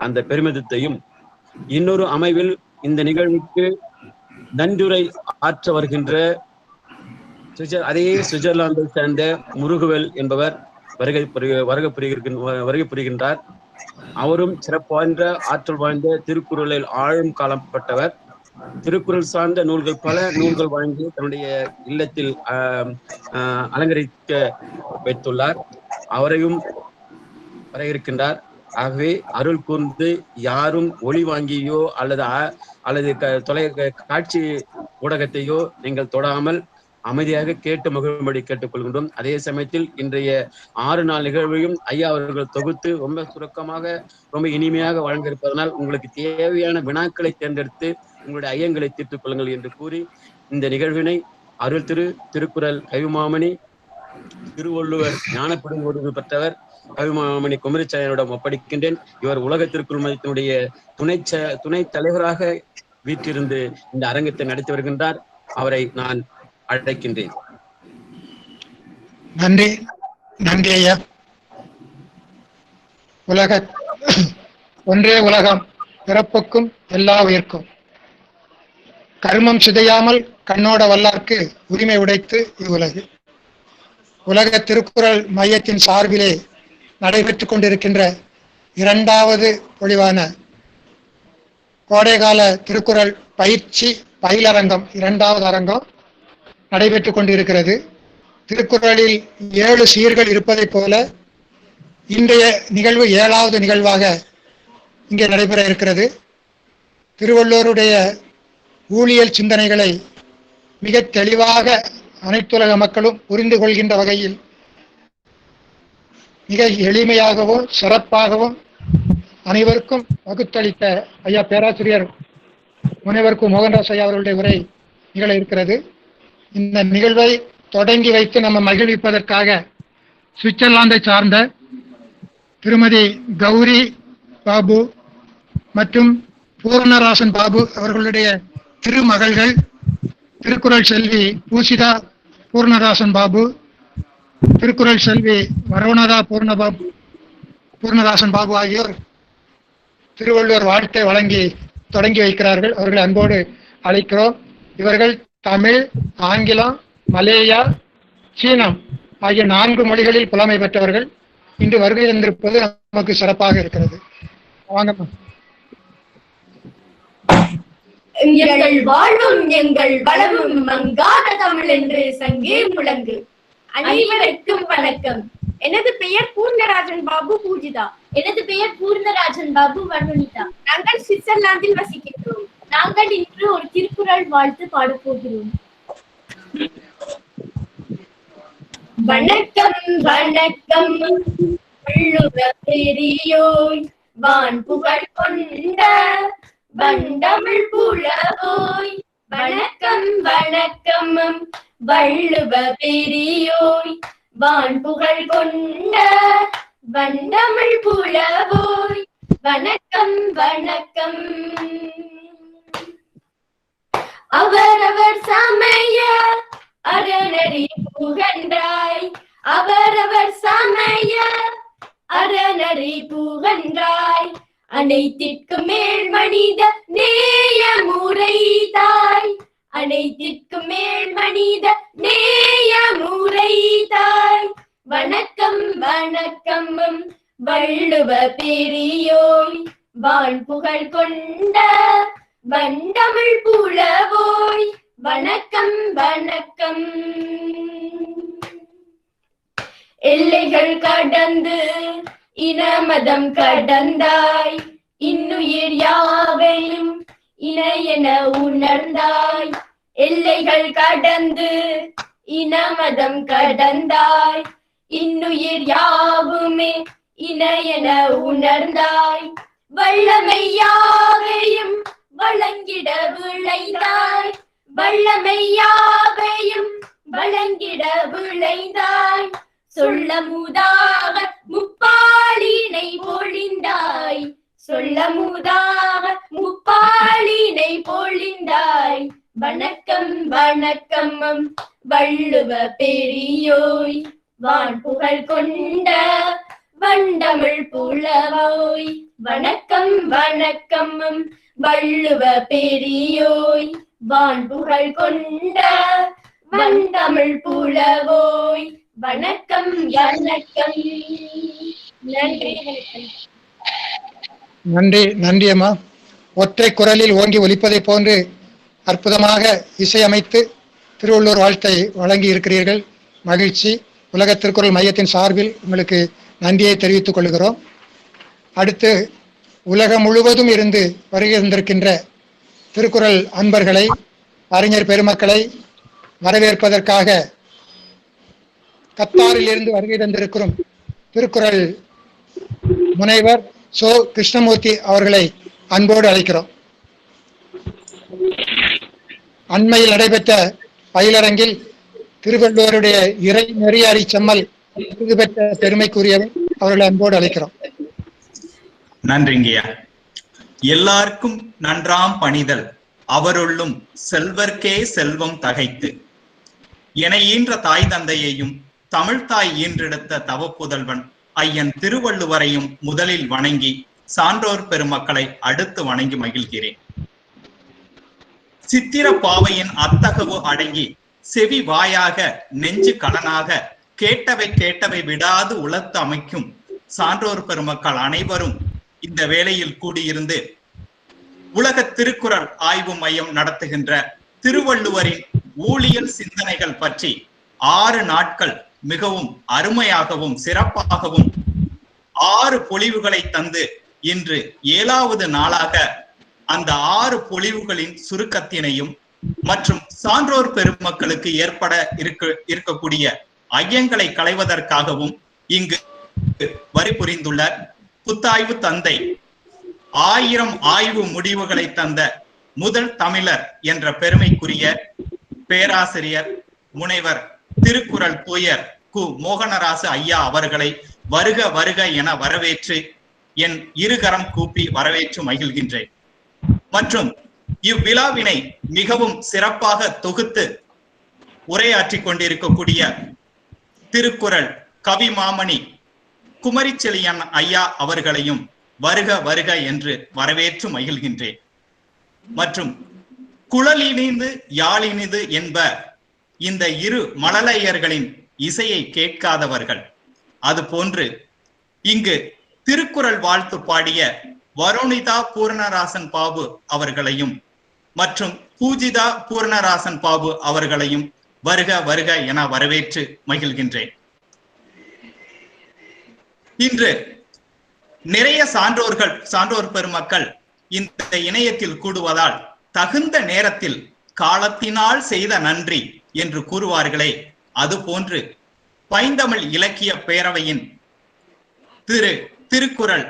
அந்த பெருமிதத்தையும், இன்னொரு அமைவில் இந்த நிகழ்வுக்கு நன்றியுரை ஆற்ற வருகின்ற அதே சுவிட்சர்லாந்தை சேர்ந்த முருகுவேல் என்பவர் வருகை புரிகின்றார். அவரும் சிறப்பு வாய்ந்த ஆற்றல் வாய்ந்த திருக்குறளில் ஆழம் காலப்பட்டவர். திருக்குறள் சார்ந்த நூல்கள், பல நூல்கள் வாங்கி தன்னுடைய இல்லத்தில் அலங்கரிக்க வைத்துள்ளார். அவரையும் வர இருக்கின்றார். ஆகவே அருள் கூர்ந்து யாரும் ஒளி வாங்கியோ அல்லது காட்சி ஊடகத்தையோ நீங்கள் தொடாமல் அமைதியாக கேட்டு மகிழும்படி கேட்டுக்கொள்கின்றோம். அதே சமயத்தில் இன்றைய 6 நாள் நிகழ்வையும் ஐயா அவர்கள் தொகுத்து ரொம்ப சுருக்கமாக ரொம்ப இனிமையாக வழங்கியிருப்பதனால் உங்களுக்கு தேவையான வினாக்களை தேர்ந்தெடுத்து உங்களுடைய ஐயங்களை தீர்த்துக் கொள்ளுங்கள் என்று கூறி இந்த நிகழ்வினை அருள் திருக்குறள் கவிமாமணி திருவள்ளுவர் ஞானப்படும் விருது பெற்றவர் கவிமாமணி குமரிச்சாயனிடம் ஒப்படைக்கின்றேன். இவர் உலக திருக்குறள் மையத்தினுடைய துணை தலைவராக வீற்றிருந்து இந்த அரங்கத்தை நடத்தி வருகின்றார். அவரை நான் அழைக்கின்றேன். நன்றி நன்றி ஐயா. ஒன்றே உலகம், பிறப்புக்கும் எல்லா உயிர்க்கும். கர்மம் சிதையாமல் கண்ணோட வல்லார்க்கு உரிமை உடைத்து இவ்வுலகு. உலக திருக்குறள் மையத்தின் சார்பிலே நடைபெற்றுக் கொண்டிருக்கின்ற 2வது பொழிவான கோடைகால திருக்குறள் பயிற்சி பயிலரங்கம் 2வது அரங்கம் நடைபெற்றுக் கொண்டிருக்கிறது. திருக்குறளில் 7 சீர்கள் இருப்பதை போல இன்றைய நிகழ்வு 7வது நிகழ்வாக இங்கே நடைபெற இருக்கிறது. திருவள்ளுவருடைய ஊழியல் சிந்தனைகளை மிக தெளிவாக அனைத்துலக மக்களும் புரிந்து கொள்கின்ற வகையில் மிக எளிமையாகவும் சிறப்பாகவும் அனைவருக்கும் வகுத்தளித்த ஐயா பேராசிரியர் முனைவர் கு. மோகன்ராஜ் ஐயா அவர்களுடைய உரை நிகழ இருக்கிறது. இந்த நிகழ்வை தொடங்கி வைத்து நம்ம மகிழ்விப்பதற்காக சுவிட்சர்லாந்தை சார்ந்த திருமதி கௌரி பாபு மற்றும் பூர்ணராசன் பாபு அவர்களுடைய திருமகள்கள் திருக்குறள் செல்வி பூசிதா பூர்ணராசன் பாபு, திருக்குறள் செல்வி வரவணதா பூர்ணராசன் பாபு ஆகியோர் திருவள்ளுவர் வாழ்த்தை வழங்கி தொடங்கி வைக்கிறார்கள். அவர்களை அன்போடு அழைக்கிறோம். இவர்கள் தமிழ், ஆங்கிலம், மலேயா, சீனம் ஆகிய 4 மொழிகளில் புலமை பெற்றவர்கள். இன்று வருகை தந்திருப்பது நமக்கு சிறப்பாக இருக்கிறது. வாங்க. எங்கள் வாழ்வும் எங்கள் வளமும் மங்காத தமிழ் என்று சங்கே முழங்கு. அனைவருக்கும் வணக்கம். எனது பெயர் பூர்ணராஜன் பாபு பூஜிதா. எனது பெயர் பூர்ணராஜன் பாபு வர்ணனிதா. நாங்கள் சுவிட்சர்லாந்தில் வசிக்கின்றோம். நாங்கள் இன்று ஒரு திருக்குறள் வாழ்த்து பாடப் போகிறோம். வணக்கம் வணக்கம் வள்ளுவர் பெரியோய், வான் புகழ் கொண்ட வண்டமிழ் புலவோய். வணக்கம் வணக்கம் வள்ளுவர் பெரியோய், வான் புகழ் கொண்ட வண்டமிழ் புலவோய். வணக்கம் வணக்கம். அவரவர் சமய அறநெறி புகன்றாய், அவரவர் சமய அறநெறி புகன்றாய். அனைத்திற்கும் மேல் மனித நேய முறைதாய், அனைத்திற்கும் மேல் மனித நேய முறைதாய். வணக்கம் வணக்கம் வள்ளுவ பெரியோய், வான் புகழ் கொண்ட வண்டமிழ் புலவோய். வணக்கம் வணக்கம். எல்லைகள் கடந்து இனமதம் கடந்தாய், இன்னுயிர் யாவையும் இணையென உணர்ந்தாய். எல்லைகள் கடந்து இனமதம் கடந்தாய், இன்னுயிர் யாவுமே இணையென உணர்ந்தாய். வல்லமை யாவையும் வழங்கிட விளைந்தாய், வல்லமை யாவையும் வழங்கிட விளைந்தாய். சொல்ல முதாக முப்பாலினை பொழிந்தாய், சொல்ல முதாக முப்பாலினை பொழிந்தாய். வணக்கம் வணக்கம் வள்ளுவ பெரியோய், வான் புகழ் கொண்ட வண்டமிழ் புலவோய் வணக்கம் வணக்கம் வள்ளுவ பெரியோய் வான்புகழ் கொண்ட வண்டமிழ் புலவோய் வணக்கம் வணக்கம். நன்றி. நன்றி நன்றி அம்மா. ஒற்றை குரலில் ஓங்கி ஒலிப்பதை போன்று அற்புதமாக இசையமைத்து திருவள்ளுவர் வாழ்த்தை வழங்கி இருக்கிறீர்கள். மகிழ்ச்சி. உலக திருக்குறள் மையத்தின் சார்பில் உங்களுக்கு நன்றியை தெரிவித்துக் கொள்கிறோம். அடுத்து உலகம் முழுவதும் இருந்து வருகை தந்திருக்கின்ற திருக்குறள் அன்பர்களை, அறிஞர் பெருமக்களை வரவேற்பதற்காக கத்தாரில் இருந்து வருகை தந்திருக்கிறோம் திருக்குறள் முனைவர் சோ கிருஷ்ணமூர்த்தி அவர்களை அன்போடு அழைக்கிறோம். அண்மையில் நடைபெற்ற பயிலரங்கில் திருவள்ளுவருடைய இறை நெறியாரி செம்மல் விருது பெற்ற பெருமைக்குரியவர், அவர்களை அன்போடு அழைக்கிறோம். நன்றிங்கய்யா. எல்லாருக்கும் நன்றாம் பணிதல் அவருள்ளும் செல்வர்க்கே செல்வம் தகைத்து என ஈன்ற தாய் தந்தையையும் தமிழ்தாய் ஈன்றெடுத்த தவப்புதல்வன் ஐயன் திருவள்ளுவரையும் முதலில் வணங்கி சான்றோர் பெருமக்களை அடுத்து வணங்கி மகிழ்கிறேன். சித்திர பாவையின் அத்தகவு அடங்கி செவி வாயாக நெஞ்சு கடனாக கேட்டவை விடாது உளத்து அமைக்கும் சான்றோர் பெருமக்கள் அனைவரும் இந்த வேளையில் கூடியிருந்து உலக திருக்குறள் ஆய்வு மையம் நடத்துகின்ற திருவள்ளுவரின் ஊழியல் சிந்தனைகள் பற்றி 6 நாட்கள் மிகவும் அருமையாகவும் சிறப்பாகவும் 6 பொழிவுகளை தந்து இன்று 7வது நாளாக அந்த 6 பொழிவுகளின் சுருக்கத்தினையும் மற்றும் சான்றோர் பெருமக்களுக்கு ஏற்பட இருக்கக்கூடிய ஐயங்களை களைவதற்காகவும் இங்கு வரி புரிந்துள்ள புத்தாய்வு தந்தை 1000 ஆய்வு முடிவுகளை தந்த முதல் தமிழர் என்ற பெருமைக்குரிய பேராசிரியர் முனைவர் திருக்குறள் தூயர் கு மோகனராசு ஐயா அவர்களை வருக வருக என வரவேற்று என் இருகரம் கூப்பி வரவேற்று மகிழ்கின்றேன். மற்றும் இவ்விழாவினை மிகவும் சிறப்பாக தொகுத்து உரையாற்றி கொண்டிருக்கக்கூடிய திருக்குறள் கவி மாமணி குமரிச்செழியன் ஐயா அவர்களையும் வருக வருக என்று வரவேற்று மகிழ்கின்றேன். மற்றும் குழலினிது யாழினிது என்ப இந்த இரு மழலையர்களின் இசையை கேட்காதவர்கள். அது போன்று இங்கு திருக்குறள் வாழ்த்து பாடிய வருணிதா பூர்ணராசன் பாபு அவர்களையும் மற்றும் பூஜிதா பூர்ணராசன் பாபு அவர்களையும் வருக வருக என வரவேற்று மகிழ்கின்றேன். இன்று நிறைய சான்றோர் பெருமக்கள் இந்த இணையத்தில் கூடுவதால் தகுந்த நேரத்தில் காலத்தினால் செய்த நன்றி என்று கூறுவார்களே, அதுபோன்று பைந்தமிழ் இலக்கிய பேரவையின் திருக்குறள்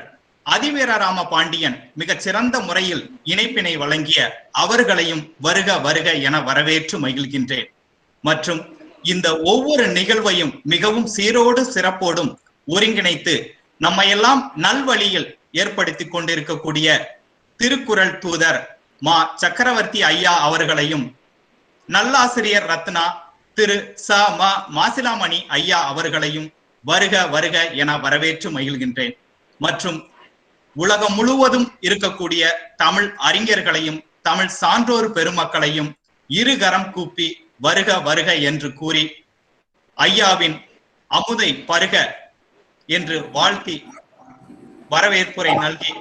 அதிவீரராம பாண்டியன் மிகச் சிறந்த முறையில் இணைப்பினை வழங்கிய அவர்களையும் வருக வருக என வரவேற்று மகிழ்கின்றேன். மற்றும் இந்த ஒவ்வொரு நிகழ்வையும் மிகவும் சீரோடு சிறப்போடும் ஒருங்கிணைத்து நம்மையெல்லாம் நல்வழியில் ஏற்படுத்தி கொண்டிருக்கக்கூடிய திருக்குறள் தூதர் மா சக்கரவர்த்தி ஐயா அவர்களையும் நல்லாசிரியர் ரத்னா திரு ச ம மாசிலாமணி ஐயா அவர்களையும் வருக வருக என வரவேற்று மகிழ்கின்றேன். மற்றும் உலகம் முழுவதும் இருக்கக்கூடிய தமிழ் அறிஞர்களையும் தமிழ் சான்றோர் பெருமக்களையும் இருகரம் கூப்பி வருக வருக என்று கூறி ஐயாவின் அமுதை பருக என்று வாழ்த்தி வரவேற்புரை நல்கி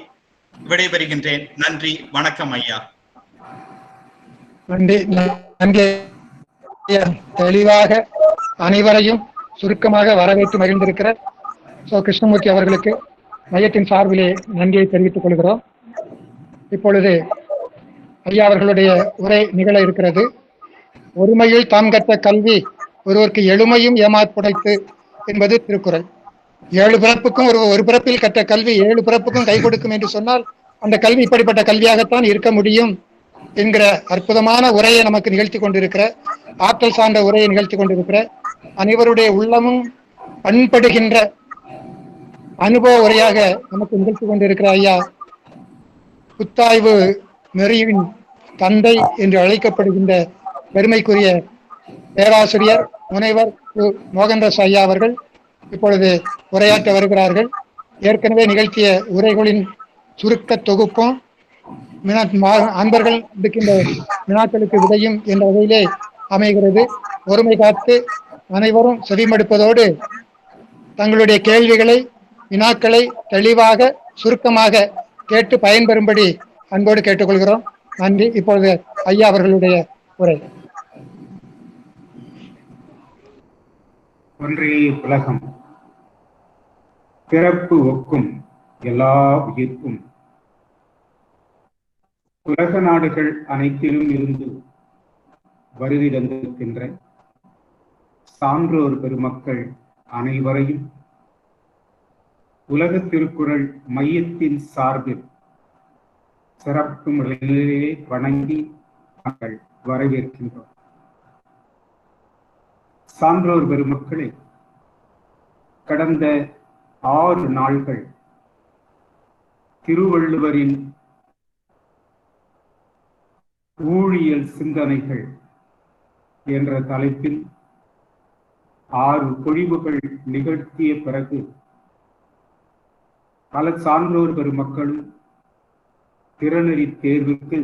விடைபெறுகின்றேன். நன்றி, வணக்கம் ஐயா. நன்றி நன்றி. தெளிவாக அனைவரையும் சுருக்கமாக வரவேற்று மகிழ்ந்திருக்கிற சோ கிருஷ்ணமூர்த்தி அவர்களுக்கு மையத்தின் சார்பிலே நன்றியை தெரிவித்துக் கொள்கிறோம். இப்பொழுது ஐயா அவர்களுடைய உரை நிகழ இருக்கிறது. ஒருமையில் தாம் கற்ற கல்வி ஒருவருக்கு எழுமையும் ஏமாப்புடைத்து என்பது திருக்குறள். 7 பிறப்புக்கும் ஒரு பிறப்பில் கற்ற கல்வி 7 பிறப்புக்கும் கை கொடுக்கும் என்று சொன்னால் அந்த கல்வி இப்படிப்பட்ட கல்வியாகத்தான் இருக்க முடியும் என்கிற அற்புதமான உரையை நமக்கு நிகழ்த்தி கொண்டிருக்கிற, ஆற்றல் சார்ந்த உரையை நிகழ்த்தி கொண்டிருக்கிற, அனைவருடைய உள்ளமும் பண்படுகின்ற அனுபவ உரையாக நமக்கு நிகழ்த்தி கொண்டிருக்கிற ஐயா புத்தாய்வு நெறியின் தந்தை என்று அழைக்கப்படுகின்ற பெருமைக்குரிய பேராசிரியர் முனைவர் மோகன்தாஸ் ஐயா அவர்கள் இப்பொழுது உரையாற்ற வருகிறார்கள். ஏற்கனவே நிகழ்த்திய உரைகளின் சுருக்க தொகுப்பும் அன்பர்கள் இருக்கின்ற வினாக்களுக்கு விடையும் என்ற வகையிலே அமைகிறது. ஒருமை காத்து அனைவரும் செவிமடுப்பதோடு தங்களுடைய கேள்விகளை வினாக்களை தெளிவாக சுருக்கமாக கேட்டு பயன்பெறும்படி அன்போடு கேட்டுக்கொள்கிறோம். நன்றி. இப்பொழுது ஐயா அவர்களுடைய உரை. ஒன்றே உலகம், பிறப்பு ஒக்கும் எல்லா உயிர்க்கும், உலக நாடுகள் அனைத்திலும் இருந்து வருகை தந்திருக்கின்ற சான்றோர் பெருமக்கள் அனைவரையும் உலக திருக்குறள் மையத்தின் சார்பில் சிறப்பு முறையிலே வணங்கி நாங்கள் வரவேற்கின்றோம். சான்றோர் பெருமக்களே, கடந்த 6 நாள்கள் திருவள்ளுவரின் ஊழியல் சிந்தனைகள் என்ற தலைப்பில் 6 பொழிவுகள் நிகழ்த்திய பிறகு பல சான்றோர் பெருமக்களும் திறனறி தேர்வுக்கு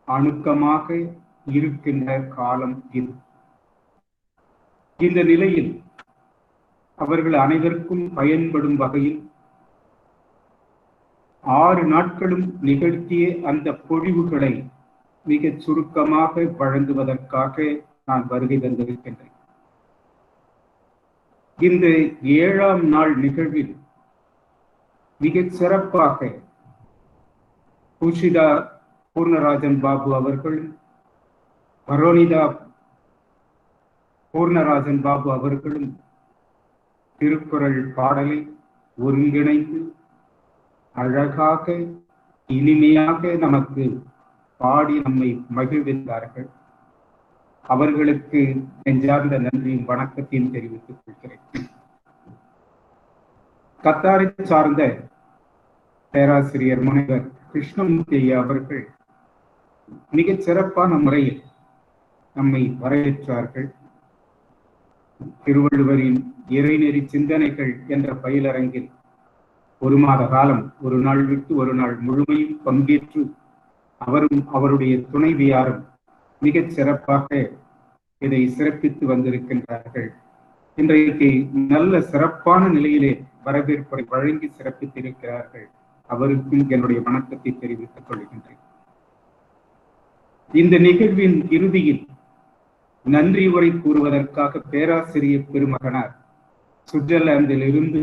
அணுக்கமாக இருக்கின்ற காலம் இது. இந்த நிலையில் அவர்கள் அனைவருக்கும் பயன்படும் வகையில் 6 நாட்களும் நிகழ்த்திய அந்த பொழிவுகளை மிகச் சுருக்கமாக வழங்குவதற்காக நான் வருகை தந்திருக்கின்றேன். இந்த 7ஆம் நாள் நிகழ்வில் மிகச் சிறப்பாக பூஷிதா பூர்ணராஜன் பாபு அவர்களும் பரோனிதா பூர்ணராஜன் பாபு அவர்களும் திருக்குறள் பாடலை ஒருங்கிணைந்து அழகாக இனிமையாக நமக்கு பாடி நம்மை மகிழ்வித்தார்கள். அவர்களுக்கு நெஞ்சார்ந்த நன்றியும் வணக்கத்தையும் தெரிவித்துக் கொள்கிறேன். கத்தாரை சார்ந்த பேராசிரியர் முனைவர் கிருஷ்ணமூர்த்தி ஐயா அவர்கள் மிகச் சிறப்பான முறையில் நம்மை வரவேற்றார்கள். திருவள்ளுவரின் இறைநெறி சிந்தனைகள் என்ற பயிலரங்கில் 1 மாத காலம், ஒரு நாள் விட்டு ஒரு நாள் முழுமையும் பங்கேற்று அவரும் அவருடைய துணைவியாரும் மிகச் சிறப்பாக இதை சிறப்பித்து வந்திருக்கின்றார்கள். இன்றைக்கு நல்ல சிறப்பான நிலையிலே வரவேற்பை வழங்கி சிறப்பித்திருக்கிறார்கள். அவருக்கும் என்னுடைய வணக்கத்தை தெரிவித்துக் கொள்கின்றேன். இந்த நிகழ்வின் இறுதியில் நன்றி உரை கூறுவதற்காக பேராசிரியர் பெருமகனார் சுவிட்சர்லாந்தில் இருந்து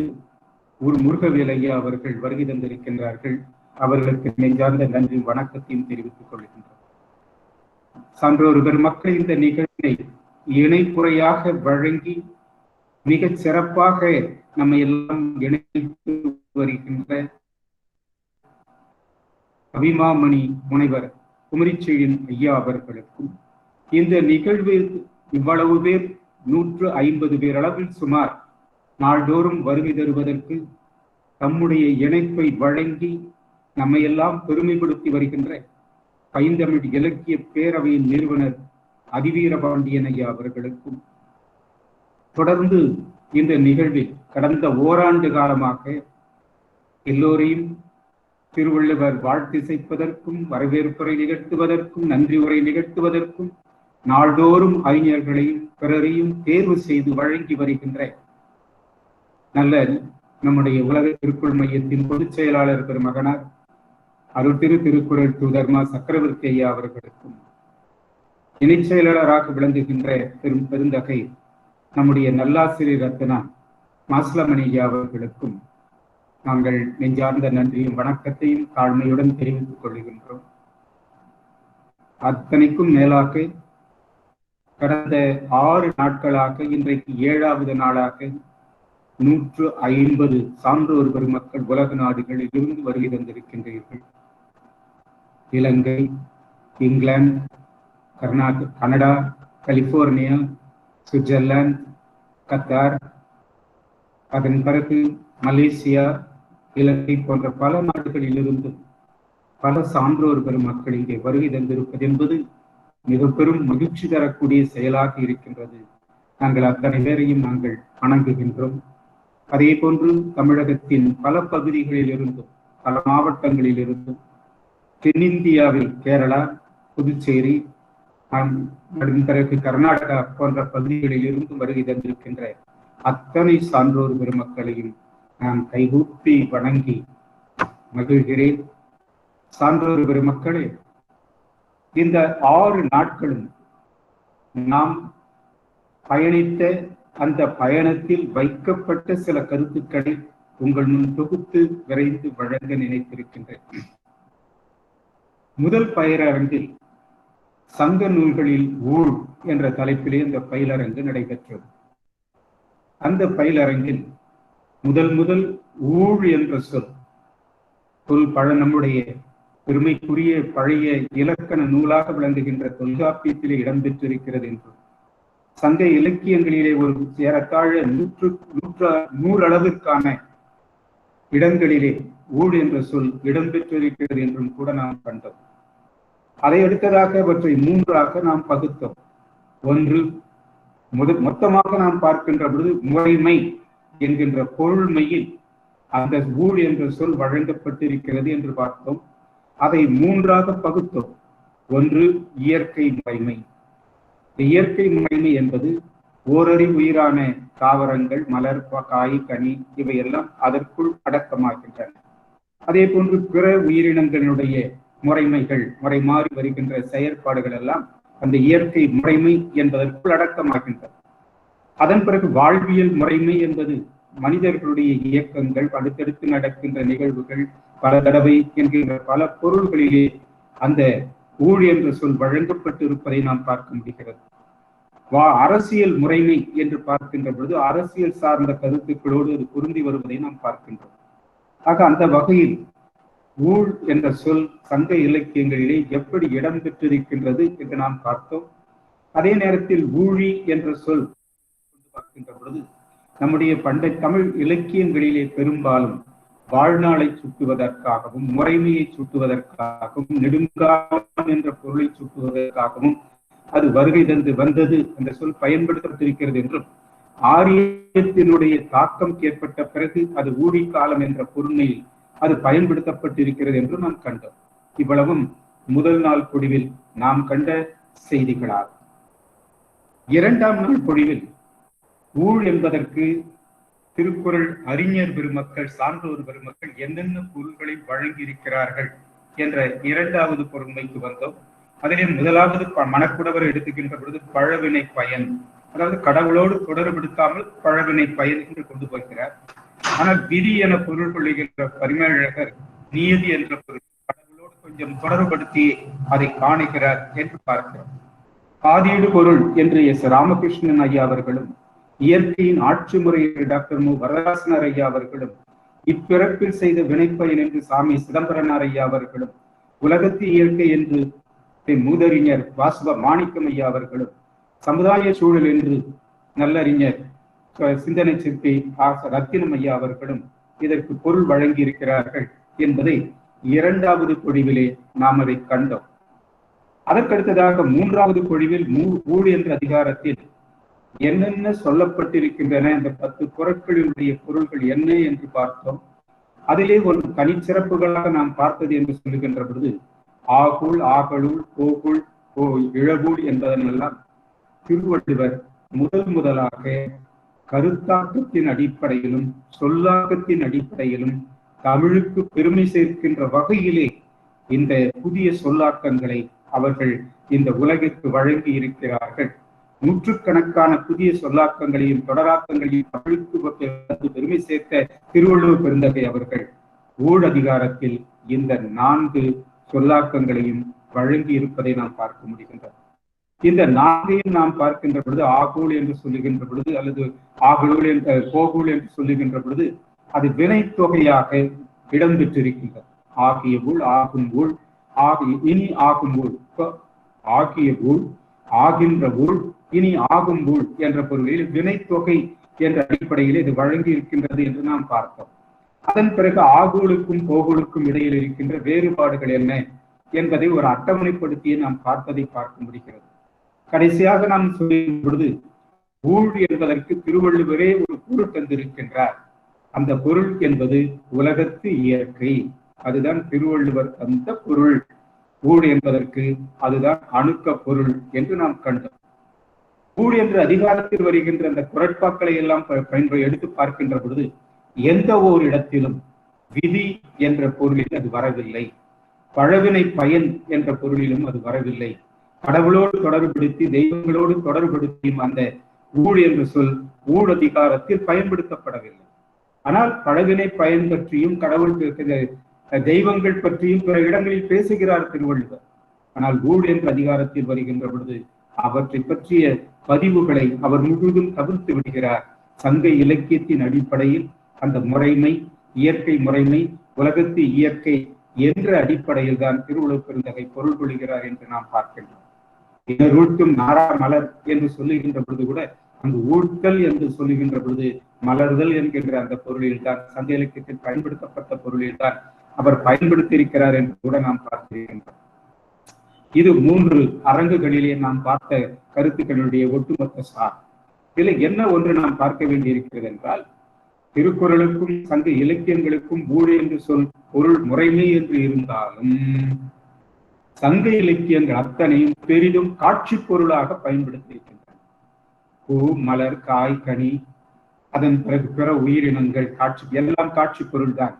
ஒரு முருகவேல் ஐயா அவர்கள் வருகை தந்திருக்கின்றார்கள். அவர்களுக்கு நெஞ்சார்ந்த நன்றி வணக்கத்தையும் தெரிவித்துக் கொள்கின்றோம். சான்றோர் பெருமக்கள் இந்த நிகழ்வை இணைப்புரையாக வழங்கி மிகச் சிறப்பாக நம்ம எல்லாம் இணைத்து வருகின்ற அபிமாமணி முனைவர் குமரிச்செழியன் ஐயா அவர்களுக்கும், இந்த நிகழ்வில் இவ்வளவு பேர் 150 பேர் அளவில் சுமார் நாள்தோறும் வருகை தருவதற்கு தம்முடைய இணைப்பை வழங்கி நம்மையெல்லாம் பெருமைப்படுத்தி வருகின்ற பைந்தமிழ் இலக்கிய பேரவையின் நிறுவனர் அதிவீரபாண்டியன் ஐயா அவர்களுக்கும், தொடர்ந்து இந்த நிகழ்வில் கடந்த ஓராண்டு காலமாக எல்லோரையும் திருவள்ளுவர் வாழ்த்திசைப்பதற்கும் வரவேற்புரை நிகழ்த்துவதற்கும் நன்றி உரை நிகழ்த்துவதற்கும் நாள்தோறும் அறிஞர்களையும் பிறரையும் தேர்வு செய்து வழங்கி வருகின்ற நல்ல நம்முடைய உலக திருக்குறள் மையத்தின் பொதுச் செயலாளர் பெருமகனார் அருள்திரு திருக்குறள் தூதர்மா சக்கரவர்த்தி ஐயா அவர்களுக்கும், இணைச் செயலாளராக விளங்குகின்ற பெருந்தகை நம்முடைய நல்லாசிரியர் ரத்னா மாஸ்லமணி ஐயா அவர்களுக்கும் நாங்கள் நெஞ்சார்ந்த நன்றியும் வணக்கத்தையும் தாழ்மையுடன் தெரிவித்துக் கொள்கின்றோம். அத்தனைக்கும் மேலாக கடந்த 6 நாட்களாக இன்றைக்கு 7வது நாளாக 150 சான்றோர் பெருமக்கள் உலக நாடுகளில் இருந்து வருகை தந்திருக்கின்றீர்கள். Ilankai, England, Canada, California, Switzerland, Qatar, அதன் பிறகு மலேசியா, இலங்கை போன்ற பல நாடுகளில் இருந்து பல சான்றோர் பெருமக்கள் இங்கே வருகை தந்திருப்பது என்பது மிக பெரும் மகிழ்ச்சி தரக்கூடிய செயலாக இருக்கின்றது. நாங்கள் அத்தனை பேரையும் நாங்கள் வணங்குகின்றோம். அதே போன்று தமிழகத்தின் பல பகுதிகளில் இருந்தும் பல மாவட்டங்களில் இருந்தும் தென்னிந்தியாவில் கேரளா, புதுச்சேரி, பிறகு கர்நாடகா போன்ற பகுதிகளில் இருந்து வருகை தந்திருக்கின்ற அத்தனை சான்றோர் பெருமக்களையும் நான் கைகூப்பி வணங்கி மகிழ்கிறேன். சான்றோர் பெருமக்களே, இந்த 6 நாட்களும் நாம் பயணித்த அந்த பயணத்தில் வைக்கப்பட்ட சில கருத்துக்களை உங்கள் முன் தொகுத்து விரைந்து வழங்க நினைத்திருக்கின்றேன். முதல் பயிலரங்கில் சங்க நூல்களில் ஊழ் என்ற தலைப்பிலே இந்த பயிலரங்கு நடைபெற்றது. அந்த பயிலரங்கில் முதல் ஊழ் என்ற சொல் நம்முடைய பெருமைக்குரிய பழைய இலக்கண நூலாக விளங்குகின்ற தொல்காப்பியத்திலே இடம்பெற்றிருக்கிறது என்றும், சங்க இலக்கியங்களிலே ஒரு ஏறத்தாழ 100 அளவிற்கான இடங்களிலே ஊழ் என்ற சொல் இடம்பெற்றிருக்கிறது என்றும் கூட நாம் கண்டோம். அதை அடுத்ததாக அவற்றை 3ஆக நாம் பகுத்தோம். ஒன்று, மொத்தமாக நாம் பார்க்கின்ற பொழுது முறைமை என்கின்ற பொருள்மையில் அந்த ஊழ் என்ற சொல் வழங்கப்பட்டிருக்கிறது என்று பார்த்தோம். அதை 3ஆக பகுத்தோம். ஒன்று, இயற்கை முறைமை. இயற்கை முறைமை என்பது ஓரறிவு உயிரான தாவரங்கள், மலர், காய், கனி இவையெல்லாம் அதற்குள் அடக்கமாகின்றன. அதே போன்று பிற உயிரினங்களுடைய முறைமைகள், முறை மாறி வருகின்ற செயற்பாடுகள் எல்லாம் அந்த இயற்கை முறைமை என்பதற்குள் அடக்கமாகின்றன. அதன் பிறகு வாழ்வியல் முறைமை என்பது மனிதர்களுடைய இயக்கங்கள், அடுத்தடுத்து நடக்கின்ற நிகழ்வுகள், பல தடவை என்கின்ற பல பொருள்களிலே அந்த ஊழ் என்ற சொல் வழங்கப்பட்டிருப்பதை நாம் பார்க்க முடிகிறது. அரசியல் முறைமை என்று பார்க்கின்ற பொழுது அரசியல் சார்ந்த கருத்துக்களோடு அது பொருந்தி வருவதை நாம் பார்க்கின்றோம். ஆக அந்த வகையில் ஊழ் என்ற சொல் சங்க இலக்கியங்களிலே எப்படி இடம் பெற்றிருக்கின்றது என்று நாம் பார்த்தோம். அதே நேரத்தில் ஊழி என்ற சொல் பார்க்கின்ற பொழுது நம்முடைய பண்டை தமிழ் இலக்கியங்களிலே பெரும்பாலும் வாழ்நாளை சுட்டுவதற்காகவும், முறைமையை சுட்டுவதற்காகவும், நெடுங்காலம் என்ற பொருளை சுட்டுவதற்காகவும் அது வருகை தந்து வந்தது என்ற சொல் பயன்படுத்தப்பட்டிருக்கிறது என்றும், ஆரியத்தினுடைய தாக்கம் ஏற்பட்ட பிறகு அது ஊழி காலம் என்ற பொருண்மையில் அது பயன்படுத்தப்பட்டிருக்கிறது என்று நாம் கண்டோம். இவ்வளவும் முதல் நாள் பொழிவில் நாம் கண்ட செய்திகளாகும். 2ஆம் நாள் பொழிவில் ஊழ் என்பதற்கு திருக்குறள் அறிஞர் பெருமக்கள், சான்றோர் பெருமக்கள் என்னென்ன பொருள்களை வழங்கி இருக்கிறார்கள் என்ற 2வது பொருண்மைக்கு வந்தோம். அதிலே முதலாவது மனக்குடவர் எடுத்துக்கின்ற பொழுது பழவினை பயன், அதாவது கடவுளோடு தொடர்படுத்தாமல் பழவினை பயன் என்று கொண்டு போகிறார். ஆனால் விதி என பொருள் கொள்ளுகின்ற பரிமேழகர் நீதி என்ற பொருள் கடவுளோடு கொஞ்சம் தொடர்படுத்தி அதை காணுகிறார் என்று பார்க்கிறோம். பாதீடு பொருள் என்று எஸ். ராமகிருஷ்ணன் ஐயா அவர்களும், இயற்கையின் ஆட்சி முறை டாக்டர் மு. வரதாசனார் ஐயா அவர்களும், இப்பிறப்பில் செய்த வினைப்பயன் என்று சாமி சிதம்பரனார் ஐயா அவர்களும், உலகத்து இயற்கை என்று மூதறிஞர் வாசுவ மாணிக்கம் ஐயா அவர்களும், சமுதாய சூழல் என்று நல்லறிஞர் சிந்தனை சிற்பி ரத்தினம் ஐயா அவர்களும் இதற்கு பொருள் வழங்கி இருக்கிறார்கள் என்பதை 2வது பொழிவிலே நாம் அதை கண்டோம். அதற்கடுத்ததாக 3வது பொழிவில் ஊழ் என்ற அதிகாரத்தில் என்னென்ன சொல்லப்பட்டிருக்கின்றன, இந்த 10 பொருட்களினுடைய பொருள்கள் என்ன என்று பார்த்தோம். அதிலே ஒரு தனிச்சிறப்புகளாக நாம் பார்த்தது என்று சொல்லுகின்ற பொழுது ஆகுள், ஆகலுள், கோகுள், இழகூள் என்பதனெல்லாம் திருவள்ளுவர் முதலாக கருத்தாக்கத்தின் அடிப்படையிலும் சொல்லாக்கத்தின் அடிப்படையிலும் தமிழுக்கு பெருமை சேர்க்கின்ற வகையிலே இந்த புதிய சொல்லாக்கங்களை அவர்கள் இந்த உலகிற்கு வழங்கி இருக்கிறார்கள். நூற்றுக்கணக்கான புதிய சொல்லாக்கங்களையும் தொடராக்கங்களையும் தமிழுக்கு பெருமை சேர்த்த திருவள்ளுவர் பெருந்தகை அவர்கள் ஊழ் அதிகாரத்தில் இந்த 4 சொல்லாக்கங்களையும் வழங்கி இருப்பதை நாம் பார்க்க முடிகின்றது. இந்த 4ஐயும் நாம் பார்க்கின்ற பொழுது ஆகூல் என்று சொல்லுகின்ற பொழுது, அல்லது ஆகலூல் என்ற கோகூல் என்று சொல்லுகின்ற பொழுது அது வினை தொகையாக இடம்பெற்றிருக்கின்றது. ஆகிய ஊழ், ஆகும் ஊழ், இனி ஆகும் ஊழ், ஆகிய ஊழ், ஆகின்ற ஊழ், இனி ஆகும் ஊழ் என்ற பொருளில் வினை தொகை என்ற அடிப்படையில் இது வழங்கி இருக்கின்றது என்று நாம் பார்த்தோம். அதன் பிறகு ஆகூலுக்கும் கோகூலுக்கும் இடையில் இருக்கின்ற வேறுபாடுகள் என்ன என்பதை ஒரு அட்டவணைப்படுத்தியே நாம் பார்ப்பதை பார்க்க முடிகிறது. கடைசியாக நாம் சொல்லும் பொழுது ஊழ் என்பதற்கு திருவள்ளுவரே ஒரு கூறு தந்திருக்கின்றார். அந்த பொருள் என்பது உலகத்து இயற்கை. அதுதான் திருவள்ளுவர் தந்த பொருள். ஊழ் என்பதற்கு அதுதான் அணுக்க பொருள் என்று நாம் கண்டோம். ஊழ் என்ற அதிகாரத்தில் வருகின்ற அந்த குரட்பாக்களை எல்லாம் எடுத்து பார்க்கின்ற பொழுது எந்த ஓர் இடத்திலும் விதி என்ற பொருளில் அது வரவில்லை, பழவினை பயன் என்ற பொருளிலும் அது வரவில்லை. கடவுளோடு தொடர்புபடுத்தி தெய்வங்களோடு தொடர்புபடுத்தியும் அந்த ஊழ் என்ற சொல் ஊழ் அதிகாரத்தில் பயன்படுத்தப்படவில்லை. ஆனால் பழவினை பயன் பற்றியும் கடவுள் தெய்வங்கள் பற்றியும் பிற இடங்களில் பேசுகிறார் திருவள்ளுவர். ஆனால் ஊழ் என்ற அதிகாரத்தில் வருகின்ற பொழுது அவற்றை பற்றிய பதிவுகளை அவர் முழுவதும் தவிர்த்து விடுகிறார். சங்க இலக்கியத்தின் அடிப்படையில் அந்த முறைமை, இயற்கை முறைமை, உலகத்து இயற்கை என்ற அடிப்படையில் தான் திருவள்ளுவர் பெருந்தகை பொருள் கொள்கிறார் என்று நாம் பார்க்கின்றோம். இனரூட்டும் நாரா மலர் என்று சொல்லுகின்ற பொழுது கூட அங்கு ஊழ்த்தல் என்று சொல்லுகின்ற பொழுது மலர்தல் என்கின்ற அந்த பொருளில் தான், சங்க இலக்கியத்தில் பயன்படுத்தப்பட்ட பொருளில் தான் அவர் பயன்படுத்தி இருக்கிறார் என்று கூட நாம் பார்த்திருக்கின்றோம். இது 3 அரங்குகளிலே நாம் பார்த்த கருத்துக்களுடைய ஒட்டுமொத்த சார். இதில் என்ன ஒன்று நாம் பார்க்க வேண்டியிருக்கிறது என்றால், திருக்குறளுக்கும் சங்க இலக்கியங்களுக்கும் ஊழ் என்று சொல் பொருள் முறைமை என்று இருந்தாலும் சங்க இலக்கியங்கள் அத்தனையும் பெரிதும் காட்சி பொருளாக பயன்படுத்தியிருக்கின்றன. பூ, மலர், காய், கனி, அதன் பிறகு பிற உயிரினங்கள் காட்சி, எல்லாம் காட்சி பொருள் தான்.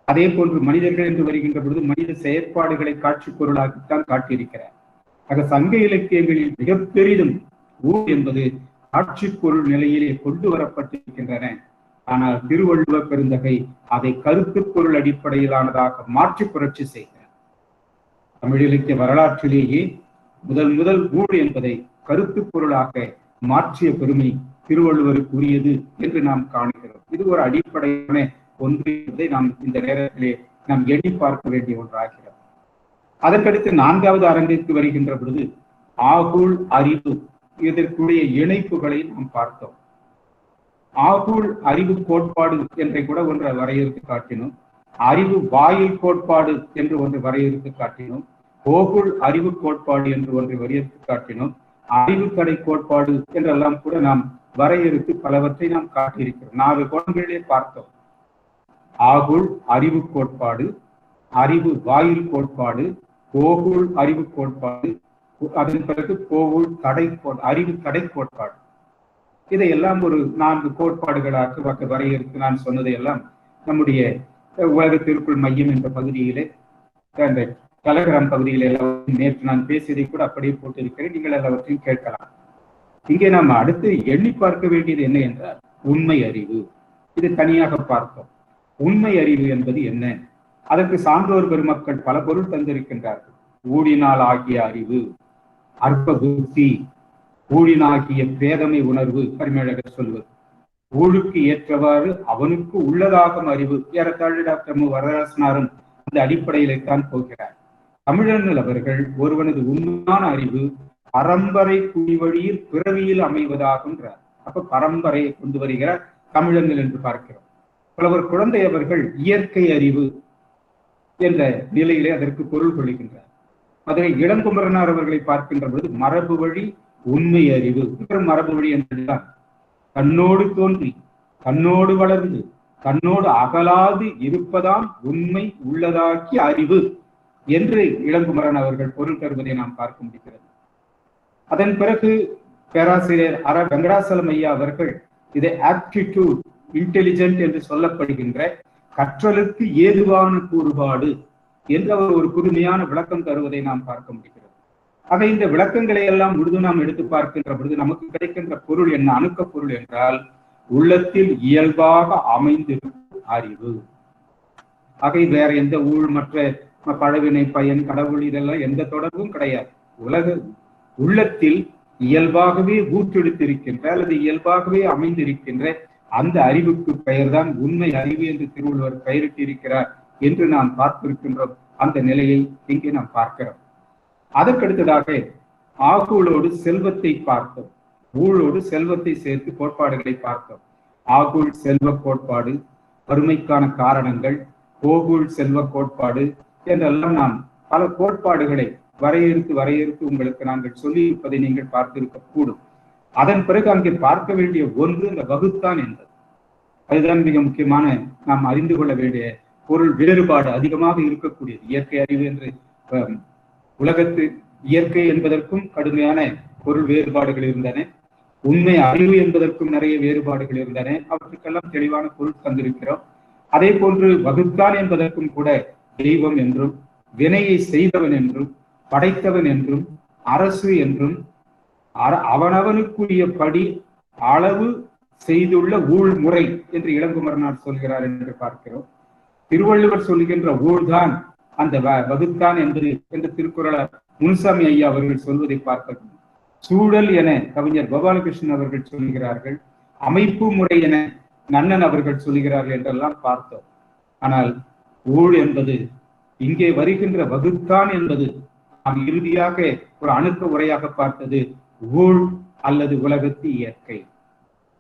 அதே போன்று மனிதர்கள் என்று வருகின்ற பொழுது மனித செயற்பாடுகளை காட்சி பொருளாகத்தான் காட்டியிருக்கிறார். ஆக சங்க இலக்கியங்களில் மிக பெரிதும் ஊழ் என்பது காட்சி பொருள் நிலையிலே கொண்டு வரப்பட்டிருக்கின்றன. ஆனால் திருவள்ளுவர் பெருந்தகை அதை கருத்து பொருள் அடிப்படையிலானதாக மாற்றி புரட்சி செய்கிறார். தமிழ் இலக்கிய வரலாற்றிலேயே முதல் ஊழ் என்பதை கருத்து பொருளாக மாற்றிய பெருமை திருவள்ளுவருக்கு உரியது என்று நாம் காணுகிறோம். இது ஒரு அடிப்படையான ஒன்று என்பதை நாம் இந்த நேரத்திலே நாம் எண்ணி பார்க்க வேண்டிய ஒன்றாகிறது. அதற்கடுத்து 4வது அரங்கிற்கு வருகின்ற பொழுது ஆகூழ் அறிவு, இதற்குரிய இணைப்புகளை நாம் பார்த்தோம். ஆகூழ் அறிவு கோட்பாடு என்றை கூட ஒன்றை வரையறுத்து காட்டினோம். அறிவு வாயில் கோட்பாடு என்று ஒன்றை வரையறுத்து காட்டினோம். கோகுள் அறிவு கோட்பாடு என்று ஒன்றை வரையறுத்து காட்டினோம். அறிவு கடை கோட்பாடு என்றெல்லாம் கூட நாம் வரையறுத்து பலவற்றை நாம் காட்டியிருக்கிறோம். 4 கோணங்களிலே பார்த்தோம். ஆகுள் அறிவு கோட்பாடு, அறிவு வாயில் கோட்பாடு, கோகுள் அறிவு கோட்பாடு, அதன் பிறகு கோகுள் அறிவு கடை கோட்பாடு. இதையெல்லாம் ஒரு 4 கோட்பாடுகளாக வரையறுத்து நான் சொன்னதையெல்லாம் நம்முடைய உலக திருக்குறள் மையம் என்ற பகுதியிலே, அந்த டெலகிராம் பகுதியில் எல்லாம் நேற்று நான் பேசியதை கூட அப்படியே போட்டிருக்கிறேன். நீங்கள் எல்லாவற்றையும் கேட்கலாம். இங்கே நாம் அடுத்து எண்ணி பார்க்க வேண்டியது என்ன என்றால் உண்மை அறிவு. இது தனியாக பார்த்தோம். உண்மை அறிவு என்பது என்ன? அதற்கு சான்றோர் பெருமக்கள் பல பொருள் தந்திருக்கின்றார்கள். ஊழினால் ஆகிய அறிவு, அற்ப புத்தி, ஊழினாகிய பேதமை உணர்வு, பரிமேழகர் சொல்வது. ஊழுக்கு ஏற்றவாறு அவனுக்கு உள்ளதாகும் அறிவு. ஏறத்தாழ டாக்டர் மு. வரதராசனாரும் அந்த அடிப்படையிலே தான் போகிறார். தமிழர்கள் அவர்கள் ஒருவனது உண்மையான அறிவு பரம்பரை குடிவழியில் பிறவியில் அமைவதாகின்றார். அப்ப பரம்பரையை கொண்டு வருகிறார் தமிழர்கள் என்று பார்க்கிறோம். புலவர் குழந்தை அவர்கள் இயற்கை அறிவு என்ற நிலையிலே அதற்கு பொருள் கொள்கின்றார். மதுரை இளங்குமரனார் அவர்களை பார்க்கின்ற பொழுது மரபு வழி உண்மை அறிவு. மரபு வழி என்றுதான் கண்ணோடு தோன்றி கண்ணோடு வளர்ந்து கண்ணோடு அகலாது இருப்பதாம் உண்மை உள்ளதாக்கி அறிவு என்று இளங்குமரன் அவர்கள் பொருள் தருவதை நாம் பார்க்க முடிகிறது. அதன் பிறகு பேராசிரியர் அர வெங்கடாசலம் ஐயா அவர்கள் இதை ஆப்டிடியூட் இன்டெலிஜென்ட் என்று சொல்லப்படுகின்ற கற்றலுக்கு ஏதுவான கூறுபாடு என்று அவர் ஒரு புதுமையான விளக்கம் தருவதை நாம் பார்க்க முடிகிறது. ஆக இந்த விளக்கங்களை எல்லாம் முழுதும் நாம் எடுத்து பார்க்கின்ற பொழுது நமக்கு கிடைக்கின்ற பொருள் என்ன? அணுக்க பொருள் என்றால் உள்ளத்தில் இயல்பாக அமைந்திருக்கும் அறிவு. ஆக வேற எந்த ஊழ், மற்ற பழவினை பயன், கடவுள் இதெல்லாம் எந்த தொடர்பும் கிடையாது. உள்ளத்தில் இயல்பாகவே ஊற்றெடுத்திருக்கின்ற அல்லது இயல்பாகவே அமைந்திருக்கின்ற அந்த அறிவுக்கு பெயர்தான் உண்மை அறிவு என்று திருவள்ளுவர் பெயரிட்டிருக்கிறார் என்று நாம் பார்த்திருக்கின்றோம். அந்த நிலையை இங்கே நாம் பார்க்கிறோம். அதற்கடுத்ததாக ஆகூளோடு செல்வத்தை பார்த்தோம். ஊழோடு செல்வத்தை சேர்த்து கோட்பாடுகளை பார்த்தோம். ஆகூழ் செல்வ கோட்பாடு, வறுமைக்கான காரணங்கள், கோகூழ் செல்வ கோட்பாடு என்றெல்லாம் நாம் பல கோட்பாடுகளை வரையறுத்து உங்களுக்கு நாங்கள் சொல்லி இருப்பதை நீங்கள் பார்த்திருக்க கூடும். அதன் பிறகு அங்கே பார்க்க வேண்டிய ஒன்று இந்த வகுத்தான் என்பது. அதுதான் மிக முக்கியமான நாம் அறிந்து கொள்ள வேண்டிய பொருள் வேறுபாடு அதிகமாக இருக்கக்கூடியது. இயற்கை அறிவு என்று உலகத்து இயற்கை என்பதற்கும் கடுமையான பொருள் வேறுபாடுகள் இருந்தன, உண்மை அறிவு என்பதற்கும் நிறைய வேறுபாடுகள் இருந்தன. அவற்றுக்கெல்லாம் தெளிவான பொருள் தந்திருக்கிறோம். அதே போன்று வகுத்தான் என்பதற்கும் கூட தெய்வம் என்றும் வினையை செய்தவன் என்றும் படைத்தவன் என்றும் அரசு என்றும் அவனவனுக்குரிய படி அளவு செய்துள்ள ஊழ் முறை என்று இளங்குமரனார் சொல்கிறார் என்று பார்க்கிறோம். திருவள்ளுவர் சொல்கின்ற ஊழ்தான் அந்த வகுத்தான் என்பது என்று திருக்குறளார் முனுசாமி ஐயா அவர்கள் சொல்வதை பார்க்கிறோம். சூழல் என கவிஞர் கோபாலகிருஷ்ணன் அவர்கள் சொல்கிறார்கள், அமைப்பு முறை என நன்னன் அவர்கள் சொல்கிறார்கள் என்றெல்லாம் பார்த்தோம். ஆனால் ஊழ் என்பது இங்கே வருகின்ற வகுத்தான் என்பது நாம் இறுதியாக ஒரு அணுக்க உரையாக பார்த்தது ஊழ் அல்லது உலகத்து இயற்கை.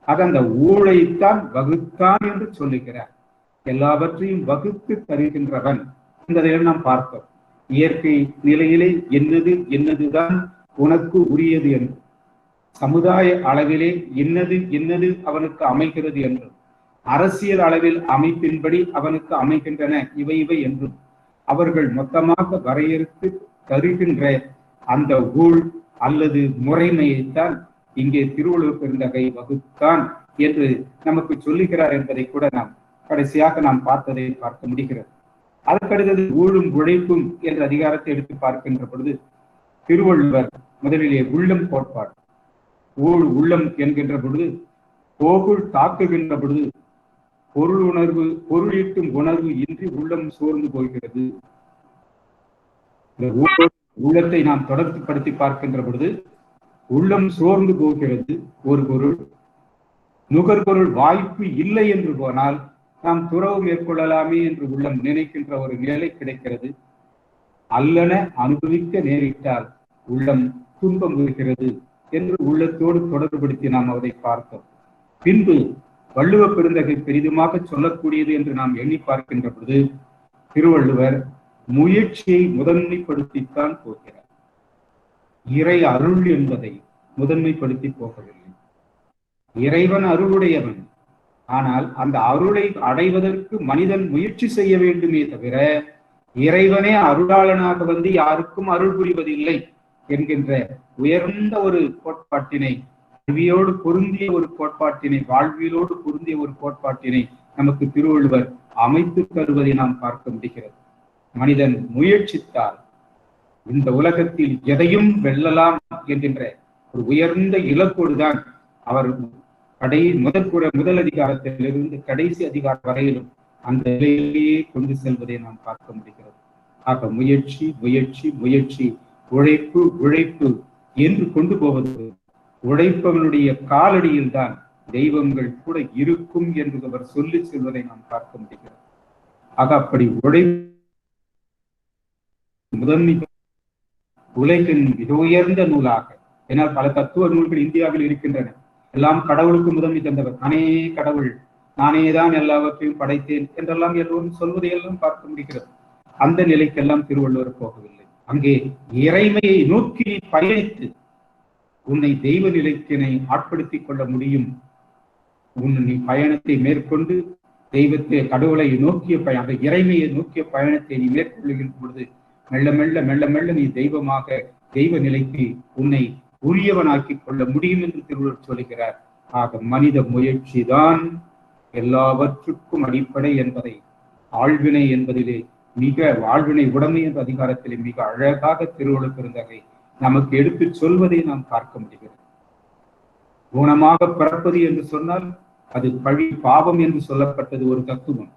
ஆக அந்த ஊழைத்தான் வகுத்தான் என்று சொல்லுகிறார். எல்லாவற்றையும் வகுத்து தருகின்றவன் என்பதையும் நாம் பார்த்தோம். இயற்கை நிலையிலே என்னதுதான் உனக்கு உரியது என்று, சமுதாய அளவிலே என்னது அவனுக்கு அமைகிறது என்றும், அரசியல் அளவில் அமைப்பின்படி அவனுக்கு அமைகின்றன இவை என்றும் அவர்கள் மொத்தமாக வரையறுத்து தருகின்ற அந்த ஊழ் அல்லது முறைமையைத்தான் இங்கே திருவள்ளுவர் பெருந்தகை வகுத்தான் என்று நமக்கு சொல்லுகிறார் என்பதை கூட நாம் கடைசியாக நாம் பார்த்ததை பார்க்க முடிகிறது. அதற்கடுத்தது ஊழும் உழைப்பும் என்ற அதிகாரத்தை எடுத்து பார்க்கின்ற பொழுது திருவள்ளுவர் முதலிலே உள்ளம் கோட்பாடு, ஊழ் உள்ளம் என்கின்ற பொழுது போகுள் தாக்குகின்ற பொழுது பொருளீட்டும் உணர்வு இன்றி உள்ளம் சோர்ந்து போகிறது. உள்ளத்தை நாம் தொடர்புபடுத்தி பார்க்கின்ற பொழுது உள்ளம் சோர்ந்து போகிறது ஒரு பொருள். நுகர்பொருள் வாய்ப்பு இல்லை என்று போனால் நாம் துறவு மேற்கொள்ளலாமே என்று உள்ளம் நினைக்கின்ற ஒரு நிலை கிடைக்கிறது. அல்லன அனுபவிக்க நேரிட்டால் உள்ளம் துன்பம் இருக்கிறது என்று உள்ளத்தோடு தொடர்புபடுத்தி நாம் அதை பார்த்தோம். பின்பு வள்ளுவ பெருந்தகை பெரிதுமாக சொல்லக்கூடியது என்று நாம் எண்ணி பார்க்கின்ற பொழுது திருவள்ளுவர் முயற்சியை முதன்மைப்படுத்தித்தான் போகிறார். இறை அருள் என்பதை முதன்மைப்படுத்தி போகவில்லை. இறைவன் அருளுடையவன், ஆனால் அந்த அருளை அடைவதற்கு மனிதன் முயற்சி செய்ய வேண்டுமே தவிர இறைவனே அருளாளனாக வந்து யாருக்கும் அருள் புரிவதில்லை என்கின்ற உயர்ந்த ஒரு கோட்பாட்டினை, அறிவியோடு பொருந்திய ஒரு கோட்பாட்டினை, வாழ்வியலோடு பொருந்திய ஒரு கோட்பாட்டினை நமக்கு திருவள்ளுவர் அமைத்து தருவதை நாம் பார்க்க முடிகிறது. மனிதன் முயற்சித்தால் இந்த உலகத்தில் எதையும் வெல்லலாம் என்கின்ற ஒரு உயர்ந்த இலக்கோடுதான் அவர் முதல் அதிகாரத்திலிருந்து கடைசி அதிகாரம் வரையிலும் அந்த நிலையிலேயே கொண்டு செல்வதை நாம் பார்க்க முடிகிறது. ஆக முயற்சி முயற்சி முயற்சி, உழைப்பு உழைப்பு என்று கொண்டு போவது, உழைப்பவனுடைய காலடியில் தான் தெய்வங்கள் கூட இருக்கும் என்று அவர் சொல்லி செல்வதை நாம் பார்க்க முடிகிறது. ஆக அப்படி முதன்மை உலகின் மிக உயர்ந்த நூலாக, ஏனால் பல தத்துவ நூல்கள் இந்தியாவில் இருக்கின்றன. எல்லாம் கடவுளுக்கு முதன்மை தந்தவர், நானே கடவுள், நானேதான் எல்லாவற்றையும் படைத்தேன் என்றெல்லாம் எல்லோரும் சொல்வதையெல்லாம் பார்க்க முடிகிறது. அந்த நிலைக்கெல்லாம் திருவள்ளுவர் போகவில்லை. அங்கே இறைமையை நோக்கி பயணித்து உன்னை தெய்வ நிலைக்கினை ஆட்படுத்திக் கொள்ள முடியும். நீ பயணத்தை மேற்கொண்டு தெய்வத்தை கடவுளை நோக்கிய அந்த இறைமையை நோக்கிய பயணத்தை நீ மேற்கொள்ளுகின்ற பொழுது மெல்ல மெல்ல மெல்ல மெல்ல நீ தெய்வமாக தெய்வ நிலைக்கு உன்னை உரியவனாக்கி கொள்ள முடியும் என்று திருவள்ளுவர் சொல்கிறார். ஆக மனித முயற்சி தான் எல்லாவற்றுக்கும் அடிப்படை என்பதை ஆழ்வினை என்பதிலே வாழ்வினை உடைமை என்ற அதிகாரத்திலே மிக அழகாக திருவள்ளுவர் பெருந்தகை நமக்கு எடுத்து சொல்வதை நாம் பார்க்க முடிகிறது. ஊனமாக பிறப்பது என்று சொன்னால் அது பழி பாவம் என்று சொல்லப்பட்டது ஒரு தத்துவம்.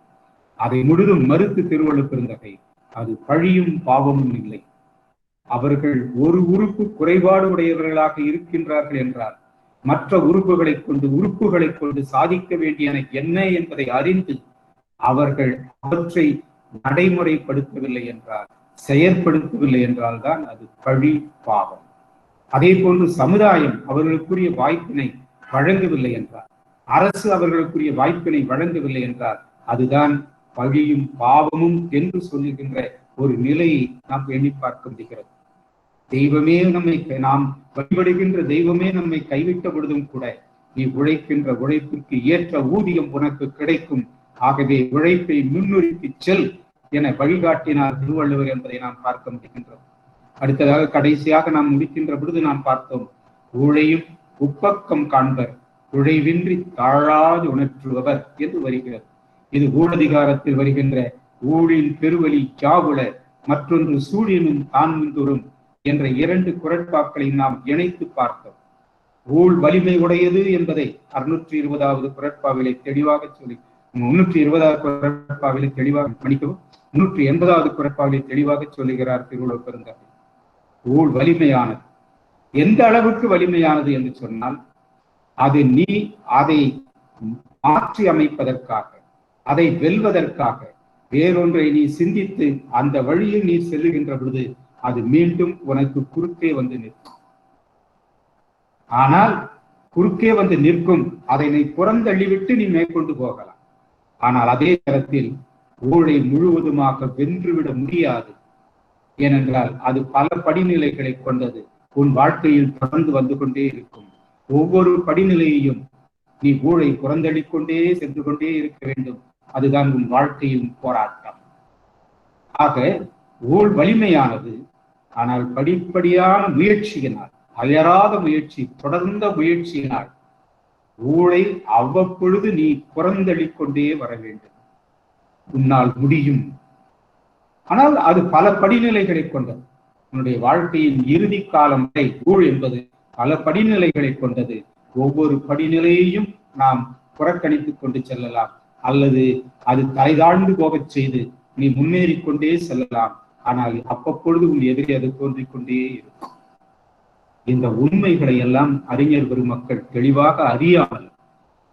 அதை முழுதும் மறுத்து திருவள்ளுவர் பெருந்தகை அது பழியும் பாவமும் இல்லை. அவர்கள் ஒரு உறுப்பு குறைபாடு உடையவர்களாக இருக்கின்றார்கள் என்றால் மற்ற உறுப்புகளை கொண்டு சாதிக்க வேண்டியன என்ன என்பதை அறிந்து அவர்கள் அவற்றை நடைமுறைப்படுத்தவில்லை என்றால், செயற்படுத்தவில்லை என்றால் தான் அது பழி பாவம். அதே போன்று சமுதாயம் அவர்களுக்குரிய வாய்ப்பினை வழங்கவில்லை என்றால், அரசு அவர்களுக்குரிய வாய்ப்பினை வழங்கவில்லை என்றால் அதுதான் பழியும் பாவமும் என்று சொல்லுகின்ற ஒரு நிலையை நாம் எண்ணி பார்க்க முடிகிறது. தெய்வமே நாம் வழிபடுகின்ற தெய்வமே நம்மை கைவிட்ட பொழுதும் கூட நீ உழைக்கின்ற உழைப்பிற்கு ஏற்ற ஊதியம் உனக்கு கிடைக்கும். ஆகவே உழைப்பை முன்னிறுத்தி செல் என வழிகாட்டினார் திருவள்ளுவர் என்பதை நாம் பார்க்க முடிகின்றோம். அடுத்ததாக கடைசியாக நாம் முடிக்கின்ற பொழுது நாம் பார்த்தோம், ஊழையும் உப்பக்கம் காண்பர் உழைவின்றி தாழாது உணர்த்துபவர் என்று வருகிறது. இது ஊழதிகாரத்தில் வருகின்ற ஊழின் பெருவழி யாவுள மற்றொன்று சூழினும் தான் முந்துரும் என்ற 2 குறட்பாக்களை நாம் இணைத்து பார்த்தோம். ஊழ் வலிமை உடையது என்பதை 620வது குறட்பாவிலே தெளிவாக சொல்லி 320வது குறட்பாவிலே தெளிவாக மன்னிக்கவும் 380வது குறட்பாவிலே தெளிவாக சொல்லுகிறார் திருவள்ளுவர் பெருந்தகை. ஊழ் வலிமையானது. எந்த அளவுக்கு வலிமையானது என்று சொன்னால், அது நீ அதை மாற்றி அமைப்பதற்காக, அதை வெல்வதற்காக வேறொன்றை நீ சிந்தித்து அந்த வழியில் நீ செல்லுகின்ற பொழுது அது மீண்டும் உனக்கு குறுக்கே வந்து நிற்கும். ஆனால் குறுக்கே வந்து நிற்கும், அதை நீ புறந்தள்ளிவிட்டு நீ மேற்கொண்டு போகலாம். ஆனால் அதே நேரத்தில் ஊழை முழுவதுமாக வென்றுவிட முடியாது. ஏனென்றால் அது பல படிநிலைகளை கொண்டது. உன் வாழ்க்கையில் தொடர்ந்து வந்து கொண்டே இருக்கும். ஒவ்வொரு படிநிலையையும் நீ ஊழை புறந்தள்ளிக்கொண்டே சென்று கொண்டே இருக்க வேண்டும். அதுதான் உன் வாழ்க்கையின் போராட்டம். ஆக ஊழ் வலிமையானது. ஆனால் படிப்படியான முயற்சியினால், அயராத முயற்சி, தொடர்ந்த முயற்சியினால் ஊழை அவ்வப்பொழுது நீ புறந்தள்ளிக்கொண்டே வர வேண்டும். உன்னால் முடியும். ஆனால் அது பல படிநிலைகளை கொண்டது. உன்னுடைய வாழ்க்கையின் இறுதி காலம் வரை ஊழ் என்பது பல படிநிலைகளை கொண்டது. ஒவ்வொரு படிநிலையையும் நாம் புறக்கணித்துக் கொண்டு செல்லலாம், அல்லது அது தலைதாழ்ந்து போகச் செய்து நீ முன்னேறி கொண்டே செல்லலாம். ஆனால் அவ்வப்பொழுது உன் எதிரே அது தோன்றிக் கொண்டே இருக்கும். இந்த உண்மைகளை எல்லாம் அறிஞர் பெருமக்கள் தெளிவாக அறியாமல்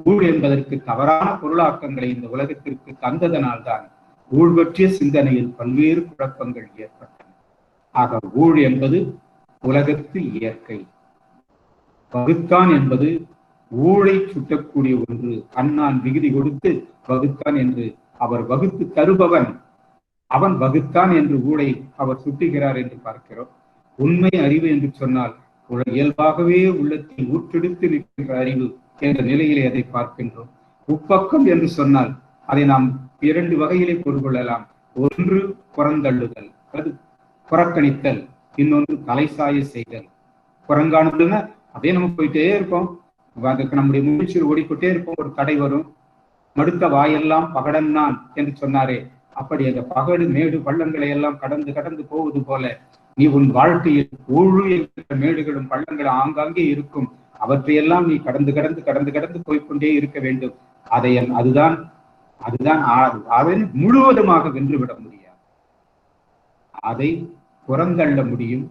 ஊழ் என்பதற்கு தவறான பொருளாக்கங்களை இந்த உலகத்திற்கு தந்ததனால்தான் ஊழ் பற்றிய சிந்தனையில் பல்வேறு குழப்பங்கள் ஏற்பட்டன. ஆக ஊழ் என்பது உலகத்து இயற்கை. வகுத்தான் என்பது ஊழை சுட்டக்கூடிய ஒன்று. அண்ணான் விகுதி கொடுத்து வகுத்தான் என்று அவர் வகுத்து தருபவன், அவன் வகுத்தான் என்று ஊழை அவர் சுட்டுகிறார் என்று பார்க்கிறோம். உண்மை அறிவு என்று சொன்னால் இயல்பாகவே உள்ளத்தில் ஊற்றெடுத்து நிற்கின்ற அறிவு என்ற நிலையிலே அதை பார்க்கின்றோம். உப்பக்கம் என்று சொன்னால் அதை நாம் 2 வகையிலே கொள்ளலாம். ஒன்று புறந்தள்ளுதல், அது புறக்கணித்தல். இன்னொன்று தலைசாய செய்தல். புறங்காணுதல்னா அதே நம்ம போயிட்டே இருப்போம், அதுக்கு நம்முடைய முயற்சியில் ஓடிக்கொண்டே இருப்போம். ஒரு தடை வரும். மடுத்த வாயெல்லாம் பகடன் நான் என்று சொன்னாரே, அப்படி அந்த பகடு மேடு பள்ளங்களை எல்லாம் கடந்து கடந்து போவது போல நீ உன் வாழ்க்கையில் ஊழு என்கிற மேடுகளும் பள்ளங்களும் ஆங்காங்கே இருக்கும். அவற்றையெல்லாம் நீ கடந்து கடந்து கடந்து கடந்து போய்கொண்டே இருக்க வேண்டும். அதுதான் அதை முழுவதுமாக வென்றுவிட முடியாது. அதை புறந்தள்ள முடியும்,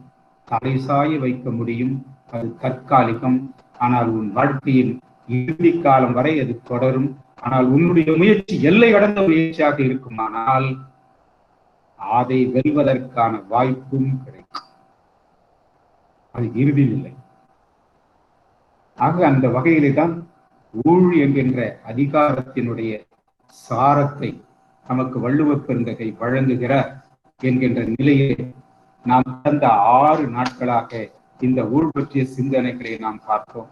தலைசாய வைக்க முடியும். அது தற்காலிகம். ஆனால் உன் வாழ்க்கையின் இறுதி காலம் வரை அது தொடரும். ஆனால் உன்னுடைய முயற்சி எல்லை கடந்த முயற்சியாக இருக்குமானால் அதை வெல்வதற்கான வாய்ப்பும் கிடைக்கும். அது இறுதி நிலை. ஆக அந்த வகையிலே தான் ஊழ் என்கின்ற அதிகாரத்தினுடைய சாரத்தை நமக்கு வள்ளுவர் பெருந்தகை வழங்குகிறார் என்கின்ற நிலையை நாம் கடந்த 6 நாட்களாக இந்த ஊழ் பற்றிய சிந்தனைகளை நாம் பார்த்தோம்.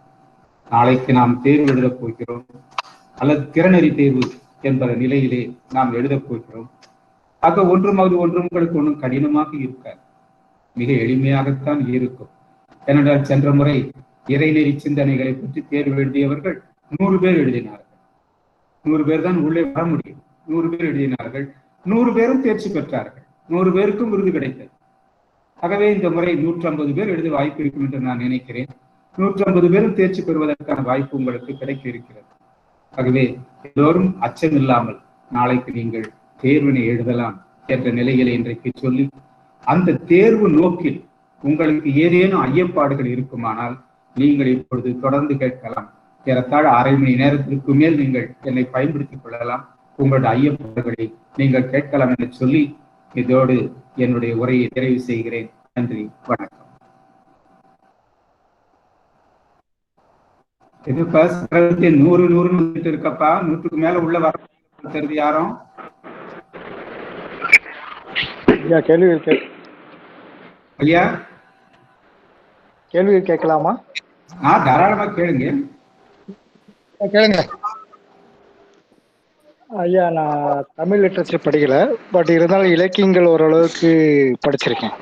நாளைக்கு நாம் தேர்வு எழுதப் போகிறோம், அல்லது திறனறி தேர்வு என்பத நிலையிலே நாம் எழுதப் போகிறோம். ஆக ஒன்றும் உங்களுக்கு ஒன்றும் கடினமாக இருக்காது, மிக எளிமையாகத்தான் இருக்கும். ஏனென்றால் சென்ற முறை இறைநெறி சிந்தனைகளை பற்றி தேர்வு எழுதியவர்கள் 100 பேர் எழுதினார்கள். 100 பேர் தான் உள்ளே வர முடியும். 100 பேர் எழுதினார்கள். 100 பேரும் தேர்ச்சி பெற்றார்கள். 100 பேருக்கும் விருது கிடைத்தது. ஆகவே இந்த முறை 150 பேர் எழுத வாய்ப்பு இருக்கும் என்று நான் நினைக்கிறேன். 150 பேரும் தேர்ச்சி பெறுவதற்கான வாய்ப்பு உங்களுக்கு கிடைக்க இருக்கிறது. ஆகவே எல்லோரும் அச்சமில்லாமல் நாளைக்கு நீங்கள் தேர்வினை எழுதலாம் என்ற நிலையில் இன்றைக்கு சொல்லி, அந்த தேர்வு நோக்கில் உங்களுக்கு ஏதேனும் ஐயப்பாடுகள் இருக்குமானால் நீங்கள் இப்பொழுது தொடர்ந்து கேட்கலாம். ஏறத்தாழ அரை மணி நேரத்திற்கு மேல் நீங்கள் என்னை பயன்படுத்திக் கொள்ளலாம். உங்களுடைய ஐயப்பாடுகளை நீங்கள் கேட்கலாம் என்று சொல்லி இதோடு என்னுடைய உரையை நிறைவு செய்கிறேன். நன்றி, வணக்கம். இதுப்பா 100 இருக்கப்பா, 100க்கு மேல உள்ள வர தெரியுது யாரும்? ஐயா கேள்வி கேட்கலாமா? தாராளமா கேளுங்க. கேளுங்க. ஐயா, நான் தமிழ் லிட்ரேச்சர் படிக்கல, பட் இருந்தாலும் இலக்கியங்கள் ஓரளவுக்கு படிச்சிருக்கேன்.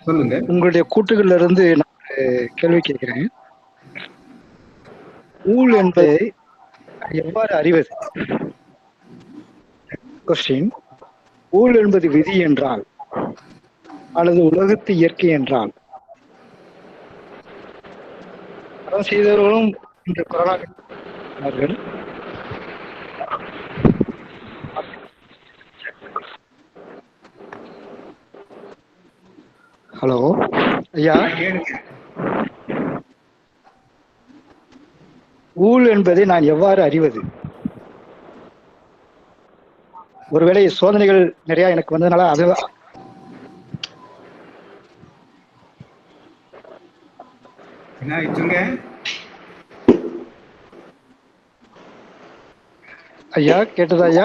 சொல்லுங்க. உங்களுடைய கூட்டுகள்ல இருந்து நான் கேள்வி கேட்கிறேன். ஊழ் என்பதை எவ்வாறு அறிவது? கொஸ்டின், ஊழ் என்பது விதி என்றால் அல்லது உலகத்து இயற்கை என்றால் செய்தவர்களும் இந்த கொரோனா ஹலோ ஐயா, ஊழ் என்பதை நான் எவ்வாறு அறிவது? ஒருவேளை சோதனைகள் நிறைய எனக்கு வந்ததுனால அது என்ன ஆயிடுச்சுங்க ஐயா? கேட்டதா ஐயா?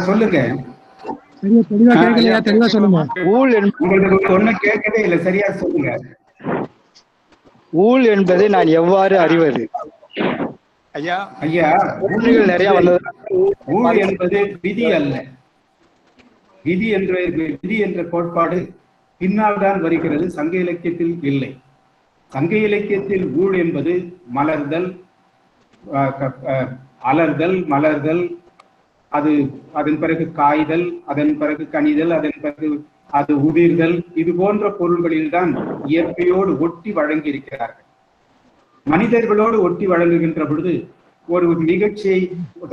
சொல்லுங்க. தெளிவா சொல்லுங்க. ஊழ் ஒன்னும் கேட்கவே இல்லை, சரியா சொல்லுங்க. ஊழ் என்பதை நான் எவ்வாறு அறிவது? ஐயா, நிறைய வந்தது. ஊழ் என்பது விதி அல்ல. விதி என்ற கோட்பாடு பின்னால் தான் வருகிறது, சங்க இலக்கியத்தில் இல்லை. சங்க இலக்கியத்தில் ஊழ் என்பது மலர்தல், அலர்தல், மலர்தல், அது அதன் பிறகு காய்தல், அதன் பிறகு கனிதல், அதன் பிறகு அது உதிர்தல், இது போன்ற பொருள்களில் தான் இயற்கையோடு ஒட்டி வழங்கி இருக்கிறார்கள். மனிதர்களோடு ஒட்டி வழங்குகின்ற பொழுது ஒரு நிகழ்ச்சியை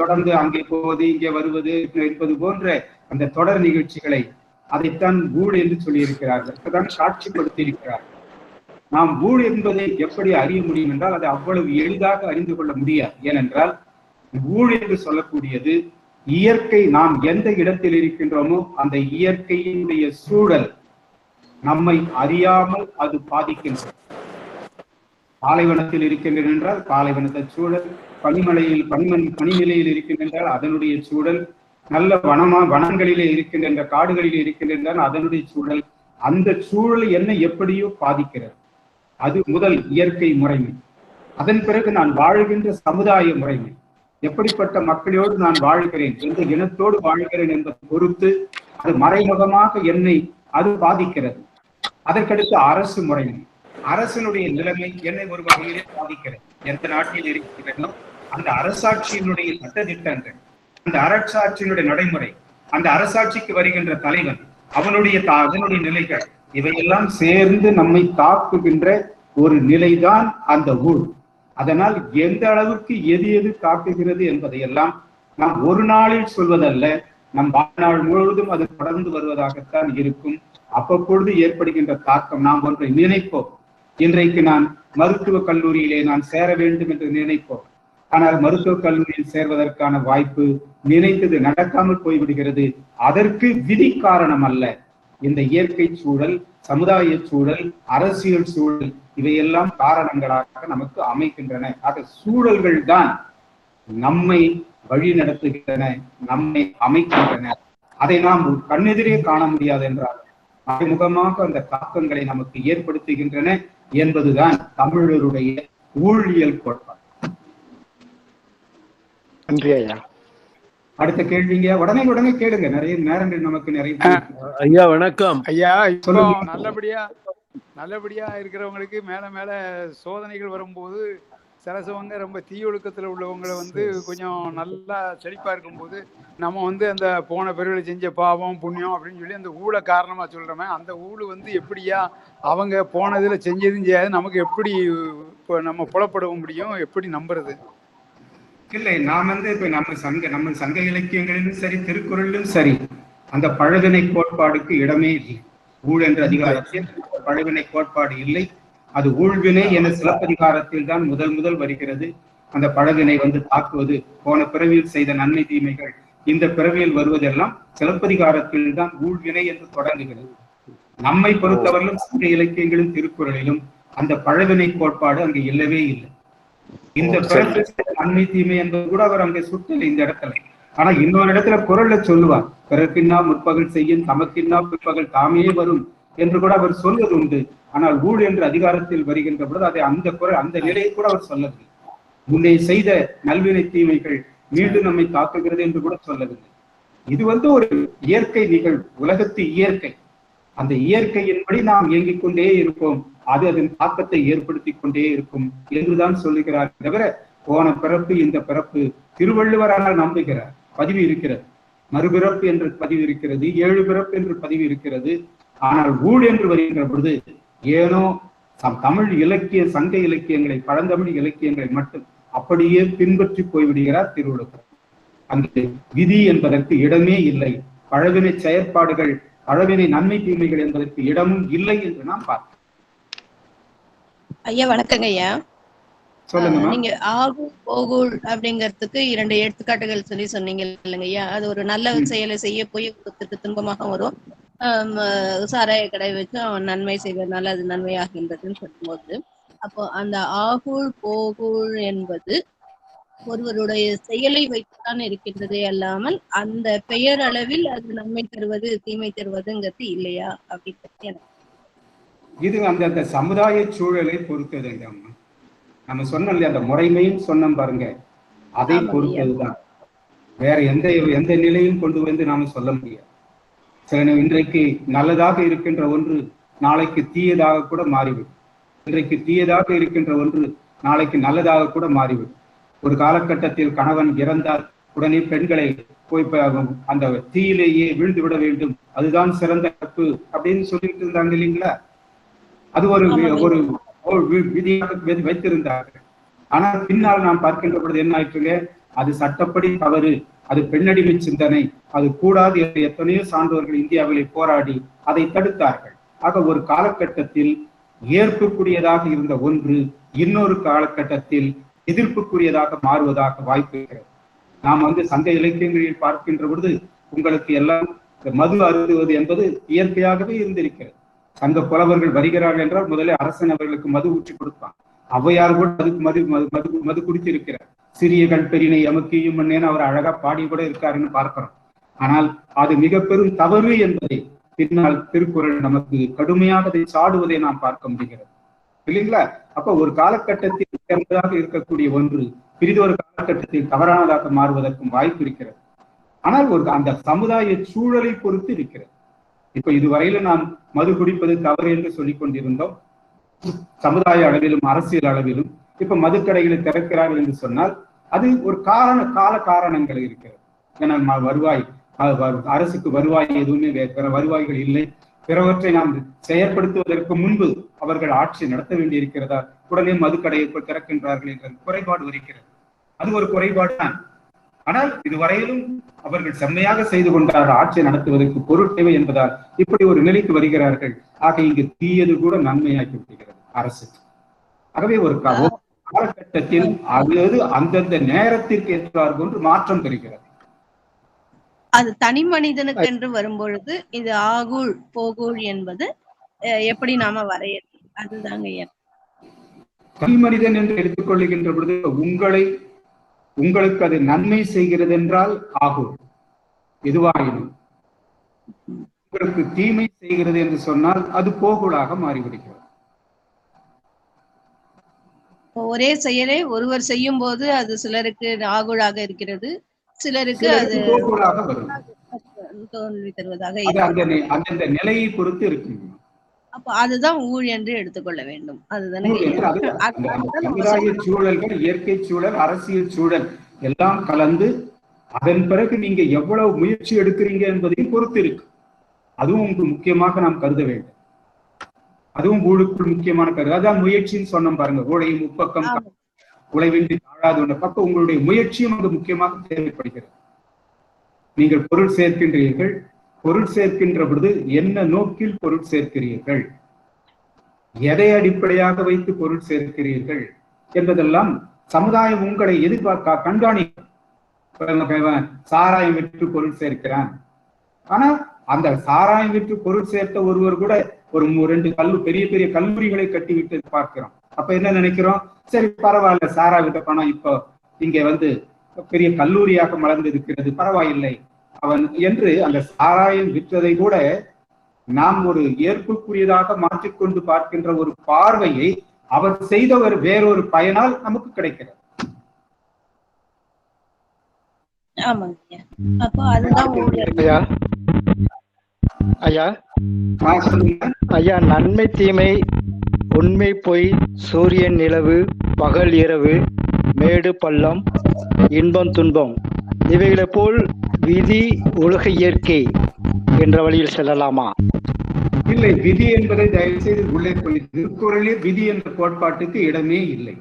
தொடர்ந்து அங்கே போவது, இங்கே வருவது என்பது போன்ற அந்த தொடர் நிகழ்ச்சிகளை அதைத்தான் ஊழ் என்று சொல்லியிருக்கிறார்கள், அதான் காட்சிப்படுத்தி இருக்கிறார்கள். நாம் ஊழ் என்பதை எப்படி அறிய முடியும் என்றால் அதை அவ்வளவு எளிதாக அறிந்து கொள்ள முடியாது. ஏனென்றால் ஊழ் என்று சொல்லக்கூடியது இயற்கை, நாம் எந்த இடத்தில் இருக்கின்றோமோ அந்த இயற்கையினுடைய சூழல் நம்மை அறியாமல் அது பாதிக்கின்றது. பாலைவனத்தில் இருக்கின்றன என்றால் பாலைவனத்தை சூழல், பனிமலையில் பனிநிலையில் இருக்கின்றால் அதனுடைய சூழல், நல்ல வனங்களிலே இருக்கின்ற காடுகளிலே இருக்கின்றால் அதனுடைய சூழல், அந்த சூழல் என்ன எப்படியோ பாதிக்கிறது. அது முதல் இயற்கை முறைமை. அதன் பிறகு நான் வாழ்கின்ற சமுதாய முறைமை, எப்படிப்பட்ட மக்களோடு நான் வாழ்கிறேன், எந்த இனத்தோடு வாழ்கிறேன் என்பதை பொறுத்து அது மறைமுகமாக என்னை அது பாதிக்கிறது. அதற்கடுத்து அரசு முறைமை, அரசனுடைய நிலைமை என்னை ஒரு வகையிலே பாதிக்கிறது. எந்த நாட்டில் இருக்கின்றனோ அந்த அரசாட்சியினுடைய சட்டத்திட்டங்கள், அந்த அரசாட்சியினுடைய நடைமுறை, அந்த அரசாட்சிக்கு வருகின்ற தலைவன், அதனுடைய நிலைகள், இவையெல்லாம் சேர்ந்து நம்மை தாக்குகின்ற ஒரு நிலைதான் அந்த ஊழ். அதனால் எந்த அளவுக்கு எது எது தாக்குகிறது என்பதையெல்லாம் நாம் ஒரு நாளில் சொல்வதல்ல, நம் வாழ்நாள் முழுவதும் அது தொடர்ந்து வருவதாகத்தான் இருக்கும். அவ்வப்பொழுது ஏற்படுகின்ற தாக்கம், நாம் ஒன்றை நினைப்போம், இன்றைக்கு நான் மருத்துவக் கல்லூரியிலே நான் சேர வேண்டும் என்று நினைப்போம், ஆனால் மருத்துவக் கல்லூரியில் சேர்வதற்கான வாய்ப்பு நினைத்தது நடக்காமல் போய்விடுகிறது. அதற்கு விதி காரணம் அல்ல, இந்த இயற்கை சூழல், சமுதாய சூழல், அரசியல் சூழல், இவையெல்லாம் காரணங்களாக நமக்கு அமைக்கின்றன. ஆக சூழல்கள் தான் நம்மை வழி நடத்துகின்றன, நம்மை அமைக்கின்றன. அதை நாம் கண்ணெதிரே காண முடியாது என்றால் மறைமுகமாக அந்த தாக்கங்களை நமக்கு ஏற்படுத்துகின்றன என்பதுதான் தமிழருடைய ஊழியல் கோட்பாடு. நன்றி ஐயா. அடுத்த கேள்விங்க, உடனே கேளுங்க, நிறைய நேரங்கள் நமக்கு நிறைய. ஐயா வணக்கம். ஐயா, இப்போ நல்லபடியா இருக்கிறவங்களுக்கு மேல மேல சோதனைகள் வரும்போது சிலசவங்க ரொம்ப தீயொழுக்கத்துல உள்ளவங்களை கொஞ்சம் நல்லா செழிப்பா இருக்கும்போது நம்ம அந்த போன பிறவில செஞ்ச பாவம் புண்ணியம் அப்படின்னு சொல்லி அந்த ஊழ காரணமா சொல்றோமே, அந்த ஊழு எப்படியா அவங்க போனதுல செஞ்சதும் செய்யாது நமக்கு எப்படி நம்ம புலப்பட முடியும், எப்படி நம்புறது? இல்லை, நாம் இப்ப நம்ம சங்க இலக்கியங்களிலும் சரி, திருக்குறளிலும் சரி, அந்த பழவினை கோட்பாடுக்கு இடமே இல்லை. ஊழ் என்ற அதிகாரத்தில் பழவினை கோட்பாடு இல்லை. அது ஊழ்வினை என சிலப்பதிகாரத்தில் தான் முதல் வருகிறது. அந்த பழவினை தாக்குவது, போன பிறவியில் செய்த நன்மை தீமைகள் இந்த பிறவியில் வருவதெல்லாம் சிலப்பதிகாரத்தில் தான் ஊழ்வினை என்று தொடங்குகிறது. நம்மை பொறுத்தவரையிலும் சங்க இலக்கியங்களும் திருக்குறளிலும் அந்த பழவினை கோட்பாடு அங்கு இல்லவே இல்லை. இந்த பிறப்பில் நன்மை தீமை என்பது கூட அவர் அங்கே சுட்டல இந்த இடத்துல. ஆனா இன்னொரு இடத்துல குறள்ல சொல்லுவார், பிறப்பின்னா முற்பகல் செய்யும் தமக்கின்னா பிற்பகல் தாமே வரும் என்று கூட அவர் சொல்வது உண்டு. ஆனால் ஊழ் என்ற அதிகாரத்தில் வருகின்ற பொழுது அதை அந்த நிலையை கூட அவர் சொல்லவில்லை. முன்னே செய்த நல்வினை தீமைகள் மீண்டும் நம்மை தாக்குகிறது என்று கூட சொல்லவில்லை. இது ஒரு இயற்கை நிகழ்வு, உலகத்து இயற்கை. அந்த இயற்கையின்படி நாம் இயங்கிக் கொண்டே இருப்போம், அது அதன் தாக்கத்தை ஏற்படுத்தி கொண்டே இருக்கும் என்றுதான் சொல்லுகிறார். தவிர போன பிறப்பு இந்த பிறப்பு திருவள்ளுவரால் நம்புகிறார், பதிவு இருக்கிறது. மறுபிறப்பு என்று பதிவு இருக்கிறது, 7 பிறப்பு என்று பதிவு இருக்கிறது. ஆனால் ஊழ் என்று வருகின்ற பொழுது ஏனோ தமிழ் இலக்கிய சங்க இலக்கியங்களை, பழந்தமிழ் இலக்கியங்களை மட்டும் அப்படியே பின்பற்றி போய்விடுகிறார் திருவள்ளுவர். அங்கு விதி என்பதற்கு இடமே இல்லை, பழவினை செயற்பாடுகள், பழவினை நன்மை தீமைகள் என்பதற்கு இடமும் இல்லை என்று நாம் பார்த்தோம். ஐயா வணக்கங்க ஐயா. சொல்லுங்க. நீங்க ஆகுள் போகுள் அப்படிங்கறதுக்கு 2 எடுத்துக்காட்டுகள் சொன்னீங்க இல்லைங்க ஐயா. அது ஒரு நல்ல செயலை செய்ய போய் ஒருத்தருக்கு துன்பமாக வரும். சாராய கடை வச்சு அவன் நன்மை செய்வதனால அது நன்மையாகின்றதுன்னு சொல்லும்போது, அப்போ அந்த ஆகுள் போகுள் என்பது ஒருவருடைய செயலை வைத்துத்தான் இருக்கின்றதே அல்லாமல் அந்த பெயர் அளவில் அது நன்மை தருவது தீமை தருவதுங்கிறது இல்லையா அப்படின்னு எனக்கு இது அந்த சமுதாய சூழலை பொறுத்ததுங்க. நம்ம சொன்னோம் இல்லையா, அந்த முறைமையும் சொன்னோம் பாருங்க, அதை பொறுத்ததுதான். வேற எந்த நிலையும் கொண்டு வந்து நாம சொல்ல முடியாது. சில இன்றைக்கு நல்லதாக இருக்கின்ற ஒன்று நாளைக்கு தீயதாக கூட மாறிவிடும். இன்றைக்கு தீயதாக இருக்கின்ற ஒன்று நாளைக்கு நல்லதாக கூட மாறிவிடும். ஒரு காலகட்டத்தில் கணவன் இறந்தால் உடனே பெண்களை போய் அந்த தீயிலேயே வீழ்ந்து விட வேண்டும், அதுதான் சிறந்த நட்பு அப்படின்னு சொல்லிட்டு இருந்தாங்க இல்லைங்களா? அது ஒரு விதியாக வைத்திருந்தார்கள். ஆனால் பின்னால் நாம் பார்க்கின்ற பொழுது என்ன ஆயிற்றுங்க, அது சட்டப்படி தவறு, அது பெண்ணடிமை சிந்தனை, அது கூடாது என்று எத்தனையோ சான்றோர்கள் இந்தியாவிலே போராடி அதை தடுத்தார்கள். ஆக ஒரு காலகட்டத்தில் ஏற்புக்குரியதாக இருந்த ஒன்று இன்னொரு காலகட்டத்தில் எதிர்ப்புக்குரியதாக மாறுவதாக வாய்ப்பு இருக்கிறது. நாம் சங்க இலக்கியங்களில் பார்க்கின்ற பொழுது உங்களுக்கு எல்லாம் மது அருந்துவது என்பது இயற்கையாகவே இருந்திருக்கிறது. சங்க புலவர்கள் வருகிறார்கள் என்றால் முதலில் அரசன் அவர்களுக்கு மது ஊற்றி கொடுப்பான். ஔவையார் கூட அதுக்கு மது குடித்திருக்கிறார். சிறிய கண்பெரினை எமக்கியும் மன்னேன்னு அவர் அழகா பாடி கூட இருக்காருன்னு பார்க்கிறோம். ஆனால் அது மிக பெரும் தவறு என்பதை பின்னால் திருக்குறள் நமக்கு கடுமையாக அதை சாடுவதை நாம் பார்க்க முடிகிறது இல்லைங்களா? அப்ப ஒரு காலகட்டத்தில் சிறந்ததாக இருக்கக்கூடிய ஒன்று பிரிதொரு காலகட்டத்தில் தவறானதாக மாறுவதற்கும் வாய்ப்பு இருக்கிறது. ஆனால் அந்த சமுதாய சூழலை பொறுத்து இருக்கிறது. இப்ப இதுவரையில நாம் மது குடிப்பது தவறு என்று சொல்லிக் கொண்டிருந்தோம். சமுதாய அளவிலும் அரசியல் அளவிலும் இப்ப மதுக்கடைகளை திறக்கிறார்கள் என்று சொன்னால் அது ஒரு கால காரணங்கள் இருக்கிறது. ஏன்னா வருவாய், அரசுக்கு வருவாய் எதுவுமே பிற வருவாய்கள் இல்லை. பிறவற்றை நாம் செயற்படுத்துவதற்கு முன்பு அவர்கள் ஆட்சி நடத்த வேண்டியிருக்கிறதா, உடனே மதுக்கடையை திறக்கின்றார்கள் என்ற குறைபாடு வருகிறது. அது ஒரு குறைபாடு தான். ஆனால் இதுவரையிலும் அவர்கள் செம்மையாக செய்து கொண்டார் ஆட்சி நடத்துவதற்கு பொருள் தேவை என்பதால் இப்படி ஒரு நிலைக்கு வருகிறார்கள். ஆக இங்கு தீயது கூட நன்மையாக்கி விடுகிறது அரசு. ஆகவே ஒரு காலகட்டத்தில் அது அந்தந்த நேரத்திற்கு ஏற்றார் போன்று மாற்றம் பெறுகிறது. அது தனி மனிதனுக்கு என்று வரும்பொழுது இது ஆகுள் போகுள் என்பது எப்படி நாம வரையறும், அதுதாங்க. தனி மனிதன் என்று எடுத்துக்கொள்ளுகின்ற பொழுது உங்களுக்கு அது நன்மை செய்கிறது என்றால் ஆகுள் எதுவாயினும், உங்களுக்கு தீமை செய்கிறது என்று சொன்னால் அது போகுளாக மாறிவிடுகிறது. ஒரே செயலை ஒருவர் செய்யும் போது அது சிலருக்கு ஆகுளாக இருக்கிறது, சிலருக்கு அது தோல்வி தருவதாக அந்த நிலையை பொறுத்து இருக்கு. அப்ப அதுதான் ஊழ் என்று எடுத்துக்கொள்ள வேண்டும். அதுதானே சமுதாய சூழல்கள், இயற்கை சூழல், அரசியல் சூழல் எல்லாம் கலந்து அதன் பிறகு நீங்க எவ்வளவு முயற்சி எடுக்கிறீங்க என்பதையும் பொறுத்து இருக்கு. அதுவும் உங்களுக்கு முக்கியமாக நாம் கருத வேண்டும். அதுவும் ஊழுக்குள் முக்கியமான கருது. அதான் முயற்சின்னு சொன்னோம் பாருங்க, ஊழையும் முப்பக்கம் உழைவின்றி தாழாது ஒன்ற பக்கம் உங்களுடைய முயற்சியும் அங்கு முக்கியமாக தேவைப்படுகிறது. நீங்கள் பொருள் சேர்க்கின்றீர்கள், பொருள் சேர்க்கின்ற பொழுது என்ன நோக்கில் பொருள் சேர்க்கிறீர்கள், எதை அடிப்படையாக வைத்து பொருள் சேர்க்கிறீர்கள் என்பதெல்லாம் சமுதாயம் உங்களை எதிர்பார்க்க கண்காணிக்கும். சாராயம் விற்று பொருள் சேர்க்கிறான், ஆனா அந்த சாராயம் விற்று பொருள் சேர்த்த ஒருவர் கூட ஒரு 2 பெரிய பெரிய கல்லூரிகளை கட்டிவிட்டு பார்க்கிறோம். அப்ப என்ன நினைக்கிறோம், சரி பரவாயில்ல, சாராய விட்ட பணம் இப்போ இங்க பெரிய கல்லூரியாக மலர்ந்து இருக்கிறது, பரவாயில்லை அவன் என்று அந்த சாராயம் விற்றதை கூட நாம் ஒரு ஏற்புக்குரியதாக மாற்றிக்கொண்டு பார்க்கின்ற ஒரு பார்வையை அவர் செய்தவர் வேறொரு பயனால் நமக்கு கிடைக்கிறது. ஆமாங்க ஐயா. அப்போ அதுதான் ஐயா ஐயா ஐயா, நன்மை தீமை, உண்மை பொய், சூரியன் நிலவு, பகல் இரவு, மேடு பள்ளம், இன்பம் துன்பம், இவைகளை போல் விதி உலக இயற்கை என்ற வழியில் செல்லலாமா? இல்லை, விதி என்பதை தயவு செய்து உள்ளே போய் திருக்குறளில் விதி என்ற கோட்பாட்டுக்கு இடமே இல்லை.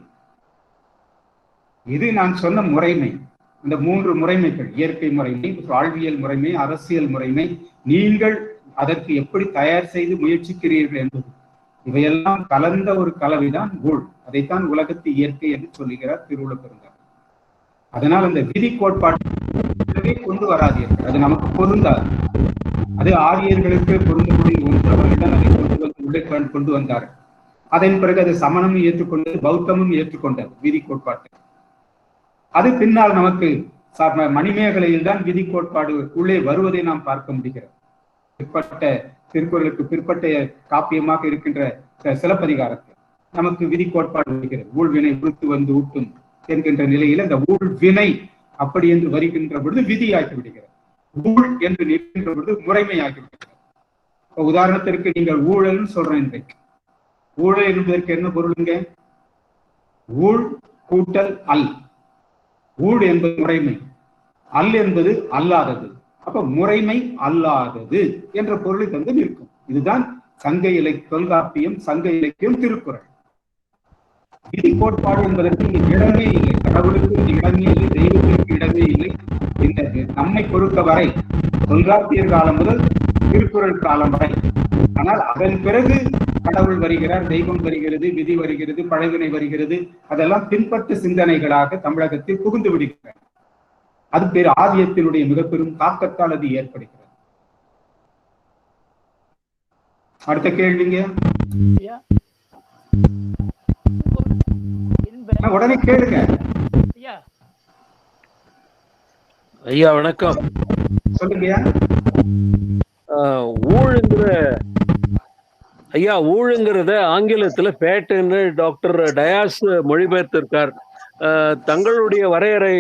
இது நான் சொன்ன முறைமை. அந்த 3 முறைமைகள், இயற்கை முறைமை, வாழ்வியல் முறைமை, அரசியல் முறைமை, நீங்கள் அதற்கு எப்படி தயார் செய்து முயற்சிக்கிறீர்கள் என்பது, இவையெல்லாம் கலந்த ஒரு கலவைதான் ஊழ். அதைத்தான் உலகத்து இயற்கை என்று சொல்லுகிறார் திருவள்ளுவர் பெருந்தார். அதனால் அந்த விதி கோட்பாட்டை கொண்டு வராதீர்கள், அது நமக்கு பொருந்தாது. அது ஆரியர்களுக்கு பொருந்தக்கூடிய ஒன்று. அவர்களிடம் அதை உள்ளே கொண்டு வந்தார்கள். அதன் பிறகு அது சமணமும் ஏற்றுக்கொண்டது, பௌத்தமும் ஏற்றுக்கொண்டது விதி கோட்பாட்டை. அது பின்னால் நமக்கு மணிமேகலையில் தான் விதி கோட்பாடு உள்ளே வருவதை நாம் பார்க்க முடிகிறது. பிற்பட்ட திருக்குறளுக்கு பிற்பட்ட காப்பியமாக இருக்கின்ற சிலப்பதிகாரத்தில் நமக்கு விதி கோட்பாடு வருகிறது. ஊழ்வினை உறுத்து வந்து ஊட்டும் என்கின்ற நிலையில் அந்த ஊழ்வினை அப்படி என்று வருகின்ற பொழுது விதியாக்கி விடுகிறது. ஊழ் என்று நிற்கின்ற பொழுது முறைமையாகி விடுகிறது. உதாரணத்திற்கு நீங்கள் ஊழல்னு சொல்றேன். இன்றைக்கு ஊழல் என்பதற்கு என்ன பொருளுங்க? ஊழ் கூட்டல் அல். ஊழ் என்பது முறைமை, அல் என்பது அல்லாதது. அப்ப முறைமை அல்லாதது என்ற பொருளை தந்து நிற்கும். இதுதான் சங்க தொல்காப்பியம், சங்க இலக்கியம், திருக்குறள். விதி கோட்பாடு என்பதற்கு இடமே இல்லை. கடவுளுக்கு இடமே இல்லை, தெய்வத்திற்கு இடமே இல்லை. இந்த நம்மை பொறுத்தவரை தொல்காப்பியர் காலம் முதல் திருக்குறள் காலம் வரை. ஆனால் அதன் பிறகு கடவுள் வருகிறார், தெய்வம் வருகிறது, விதி வருகிறது, பழவினை வருகிறது. அதெல்லாம் பின்பற்ற சிந்தனைகளாக தமிழகத்தில் புகுந்து விடுகிறார். அது பேர் ஆதியத்தினுடைய மிக பெரும் தாக்கத்தால் அது ஏற்படுகிறது. அடுத்த கேள்விங்க. உடனே கேளுங்க ஐயா. வணக்கம். சொல்லுங்க. ஊழுங்கிறத ஆங்கிலத்துல பேட்டுன்னு டாக்டர் டயாஸ் மொழிபெயர்த்திருக்கார். தங்களுடைய வரையறை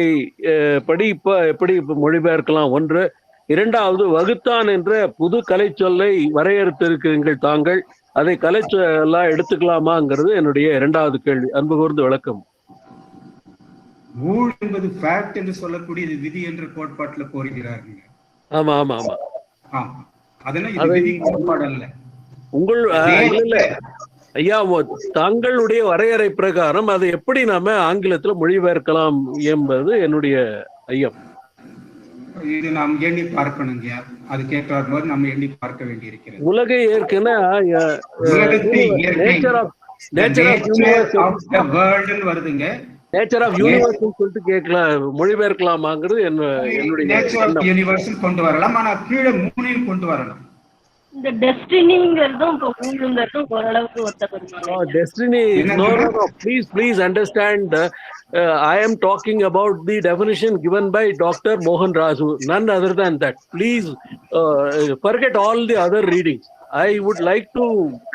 படி எப்படி மொழிபெயர்க்கலாம்? ஒன்று. இரண்டாவது, வகுத்தான் என்ற புது கலை சொல்லை வரையறுத்திருக்கிறீர்கள் தாங்கள். அதை கலை சொல்லா எடுத்துக்கலாமாங்கிறது என்னுடைய இரண்டாவது கேள்வி. அன்பு கூர்ந்து விளக்கம். ஊழ் என்பது ஃபேக்ட் என்று சொல்லக்கூடியது விதி என்ற கோட்பாட்டுல கோருகிறார்கள். ஆமா ஆமா ஆமா. அதெல்லாம் இது விதி கோட்பாடு அல்ல. உங்கள் ஐயா, தங்களுடைய வரையறை பிரகாரம் அதை எப்படி நாம ஆங்கிலத்துல மொழிபெயர்க்கலாம் என்பது என்னுடைய ஐயம். இது நாம் எண்ணி பார்க்கணுங்க. அது கேட்கிறார் போது நம்ம எண்ணி பார்க்க வேண்டி இருக்கிறது. உலக இயற்கைன்னா வருதுங்க. நேச்சர் ஆஃப் யூனிவர்ஸ் சொல்லிட்டு கேட்கலாம், மொழிபெயர்க்கலாமாங்கிறது என்னுடைய யூனிவர்ஸ் கொண்டு வரலாம். ஆனா கீழே 3 கொண்டு வரலாம். இந்த டெஸ்டினிங்கிறதும் இப்போ ஊழுங்கிறதும் ஓரளவுக்கு ஒத்தப்படுமா? Destiny, no. Please understand. I am talking about the definition given by Dr. Mohan Raju, none other than that. Please forget all the other readings. I would like to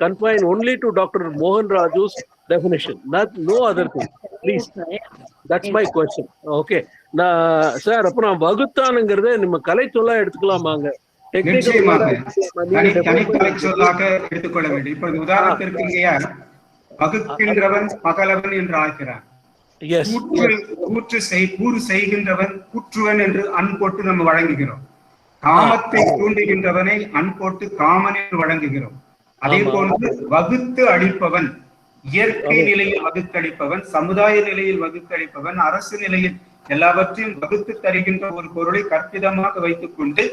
confine only to Dr. Mohan Raju's definition, no other thing. Please, that's my question. Okay. Sir, அப்புறம் வகுத்தானுங்கிறத நம்ம கலை சொல்ல எடுத்துக்கலாமாங்க? தனிக்கலை சொல்லாக எடுத்துக்கொள்ள வேண்டும். இப்ப உதாரணத்திற்கு வகுக்கின்றவன் பகலவன் என்று ஆகிறான். கூறு செய்கின்றவன் குற்றுவன் என்று அன்போட்டு நம்ம வழங்குகிறோம். காமத்தை தூண்டுகின்றவனை அன்போட்டு காமன் என்று வழங்குகிறோம். அதே போன்று வகுத்து அளிப்பவன், இயற்கை நிலையில் வகுத்தளிப்பவன், சமுதாய நிலையில் வகுத்தளிப்பவன், அரசு நிலையில் எல்லாவற்றையும் வகுத்து தருகின்ற ஒரு பொருளை கற்பிதமாக வைத்துக் கொண்டு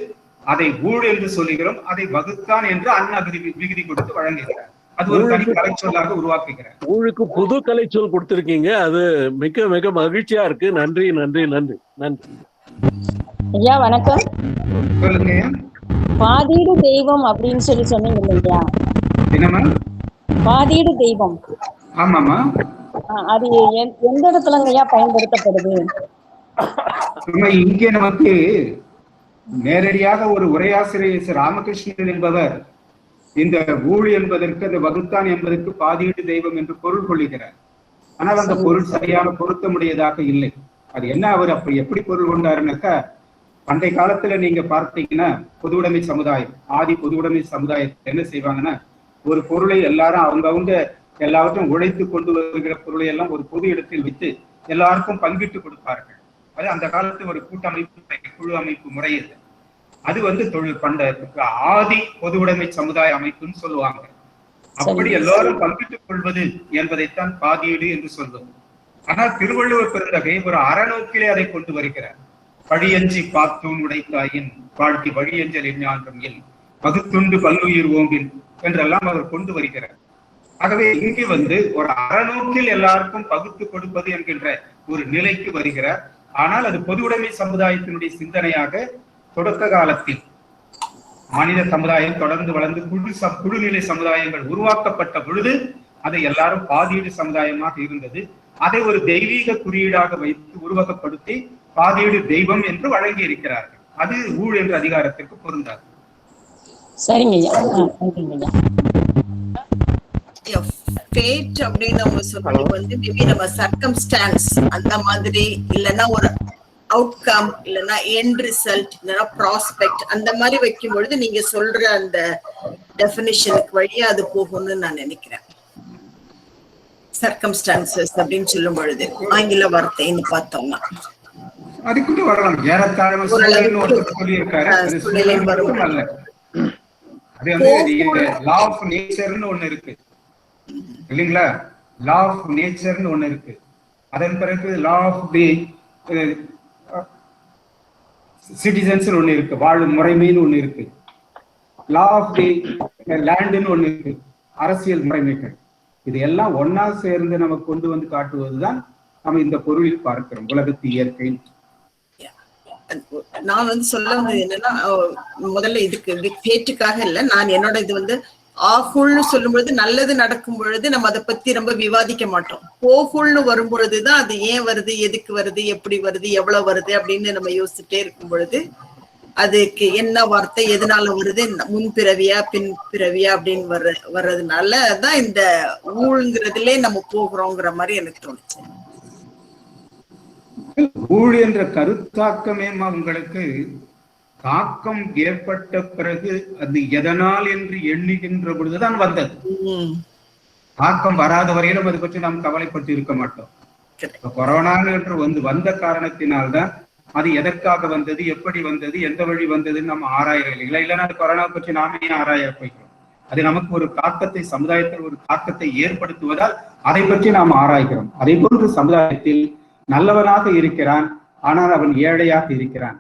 அதை ஊழ் என்று சொல்லுகிறோம். அதை வகுத்தான் என்று விகுதி கொடுத்து வழங்குகிறார். அது ஒரு தனி கலை சொல்லாக உருவாக்குகிறார். ஊழுக்கு புது கலை சொல் கொடுத்திருக்கீங்க. அது மிக மிக மகிழ்ச்சியா இருக்கு. நன்றி நன்றி நன்றி நன்றி. ஐயா வணக்கம். சொல்லுங்க. பாதீடு தெய்வம் அப்படின்னு சொன்னீங்க இல்லையா? என்னமா? பாதீடு தெய்வம். ஆமாமா. அது எந்த இடத்துல ஐயா பயன்படுத்தப்படுது? இங்கே நமக்கு நேரடியாக ஒரு உரையாசிரியர் ராமகிருஷ்ணன் என்பவர் இந்த ஊழ் என்பதற்கு, அந்த வகுத்தான் என்பதற்கு பாதீடு தெய்வம் என்று பொருள் கொள்ளுகிறார். ஆனால் அந்த பொருள் சரியான பொருத்தமுடையதாக இல்லை. அது என்ன, அவர் அப்படி எப்படி பொருள் கொண்டாருனாக்கா, அன்றைய காலத்துல நீங்க பார்த்தீங்கன்னா பொதுவுடைமை சமுதாயம், ஆதி பொதுவுடைமை சமுதாயத்தை என்ன செய்வாங்கன்னா, ஒரு பொருளை எல்லாரும் அவங்கவுங்க எல்லாவற்றையும் உழைத்து கொண்டு வருகிற பொருளை எல்லாம் ஒரு பொது இடத்தில் வைத்து எல்லாருக்கும் பங்கிட்டு கொடுப்பார்கள். அது அந்த காலத்து ஒரு கூட்டமைப்பு குழு அமைப்பு முறை அது. அது வந்து தொழில் பண்ட ஆதி பொதுவுடைமை சமுதாய அமைப்புன்னு சொல்லுவாங்க. அப்படி எல்லாரும் பங்கிட்டுக் கொள்வது என்பதைத்தான் பாதியீடு என்று சொல்வது. ஆனால் திருவள்ளுவர் பெருந்தகை ஒரு அறநோக்கிலே அதை கொண்டு வருகிறார். பழியஞ்சி பார்த்தூன் உடைத்தாயின் வாழ்க்கை வழியஞ்சல் எஞ்ஞான்றும் எல் பகுத்துண்டு பல்லுயிர் ஓம்பின் என்றெல்லாம் அவர் கொண்டு வருகிறார். ஆகவே இங்கே வந்து ஒரு அறநோக்கில் எல்லாருக்கும் பகுத்து கொடுப்பது என்கின்ற ஒரு நிலைக்கு வருகிறார். ஆனால் அது பொதுவுடைமை சமுதாயத்தினுடைய சிந்தனையாக தொடக்க காலத்தில் மனித சமுதாயம் தொடர்ந்து வளர்ந்து குழுநிலை சமுதாயங்கள் உருவாக்கப்பட்ட பொழுது அதை எல்லாரும் பாதியீடு சமுதாயமாக இருந்தது. அதை ஒரு தெய்வீக குறியீடாக வைத்து உருவகப்படுத்தி பாதியீடு தெய்வம் என்று வழங்கி இருக்கிறார்கள். அது ஊழ் என்ற அதிகாரத்திற்கு பொருந்தாது. சரிங்க ஐயா. ஃபேட் அப்படின்னு அவங்க சொல்றது வந்து மேபி நம்ம சர்க்கம்ஸ்டான்ஸ் அந்த மாதிரி, இல்லைன்னா ஒரு அவுட்கம், இல்லைன்னா எண்ட் ரிசல்ட், இல்லைன்னா ப்ராஸ்பெக்ட், அந்த மாதிரி வைக்கும் பொழுது நீங்க சொல்ற அந்த டெஃபினிஷனுக்கு வழியா அது போகும்னு நான் நினைக்கிறேன். சர்க்கம்ஸ்டான்சஸ் அப்படின்னு சொல்லும் பொழுது ஆங்கில வார்த்தைன்னு பார்த்தோம்னா அதுக்கு வரலாம். ஏறத்தாழ அது வந்து லா ஆஃப் நேச்சர்னு ஒண்ணு இருக்கு இல்லைங்களா? லா ஆஃப் நேச்சர்னு ஒண்ணு இருக்கு. அதன் பிறகு லா ஆஃப் தி சிட்டிசன்ஸ் ஒண்ணு இருக்கு, வாழும் முறைமைன்னு ஒண்ணு இருக்கு. லா ஆஃப் தி லேண்டுன்னு ஒண்ணு இருக்கு, அரசியல் முறைமைகள். இது எல்லாம் ஒன்னா சேர்ந்து நம்ம கொண்டு வந்து காட்டுவதுதான் நம்ம இந்த பொருளில் பார்க்கிறோம், உலகத்து இயற்கை. நான் வந்து சொல்ல வந்தது என்னன்னா, முதல்ல இதுக்கு பேச்சுக்காக இல்லை, நான் என்னோட இது வந்து ஆகுள்னு சொல்லும் பொழுது நல்லது நடக்கும் பொழுது நம்ம அதை பத்தி ரொம்ப விவாதிக்க மாட்டோம். போகுள்னு வரும் பொழுதுதான் அது ஏன் வருது, எதுக்கு வருது, எப்படி வருது, எவ்வளவு வருது அப்படின்னு நம்ம யோசிச்சுட்டே இருக்கும் பொழுது அதுக்கு என்ன வார்த்தை, எதனால வருது, முன்பிறவியா பின் பிறவியா அப்படின்னு வர்றதுனால தான் இந்த ஊழ்ங்கிறதுலே நம்ம போகிறோங்கிற மாதிரி எனக்கு தோணுச்சு. ஊழ் என்ற கருத்தாக்கமே உங்களுக்கு தாக்கம் ஏற்பட்ட பிறகு அது எதனால் என்று எண்ணுகின்ற பொழுதுதான் வந்தது. தாக்கம் வராத வரையிலும் அதை பற்றி நாம் கவலைப்பட்டு இருக்க மாட்டோம். கொரோனா என்று வந்த காரணத்தினால்தான் அது எதற்காக வந்தது, எப்படி வந்தது, எந்த வழி வந்ததுன்னு நம்ம ஆராயவில்லை. இல்லைன்னா அது கொரோனா பற்றி நாமே ஆராய போய்க்கிறோம். அது நமக்கு ஒரு தாக்கத்தை, சமுதாயத்தில் ஒரு தாக்கத்தை ஏற்படுத்துவதால் அதை பற்றி நாம் ஆராய்கிறோம். அதே போன்று சமுதாயத்தில் நல்லவனாக இருக்கிறான், ஆனால் அவன் ஏழையாக இருக்கிறான்.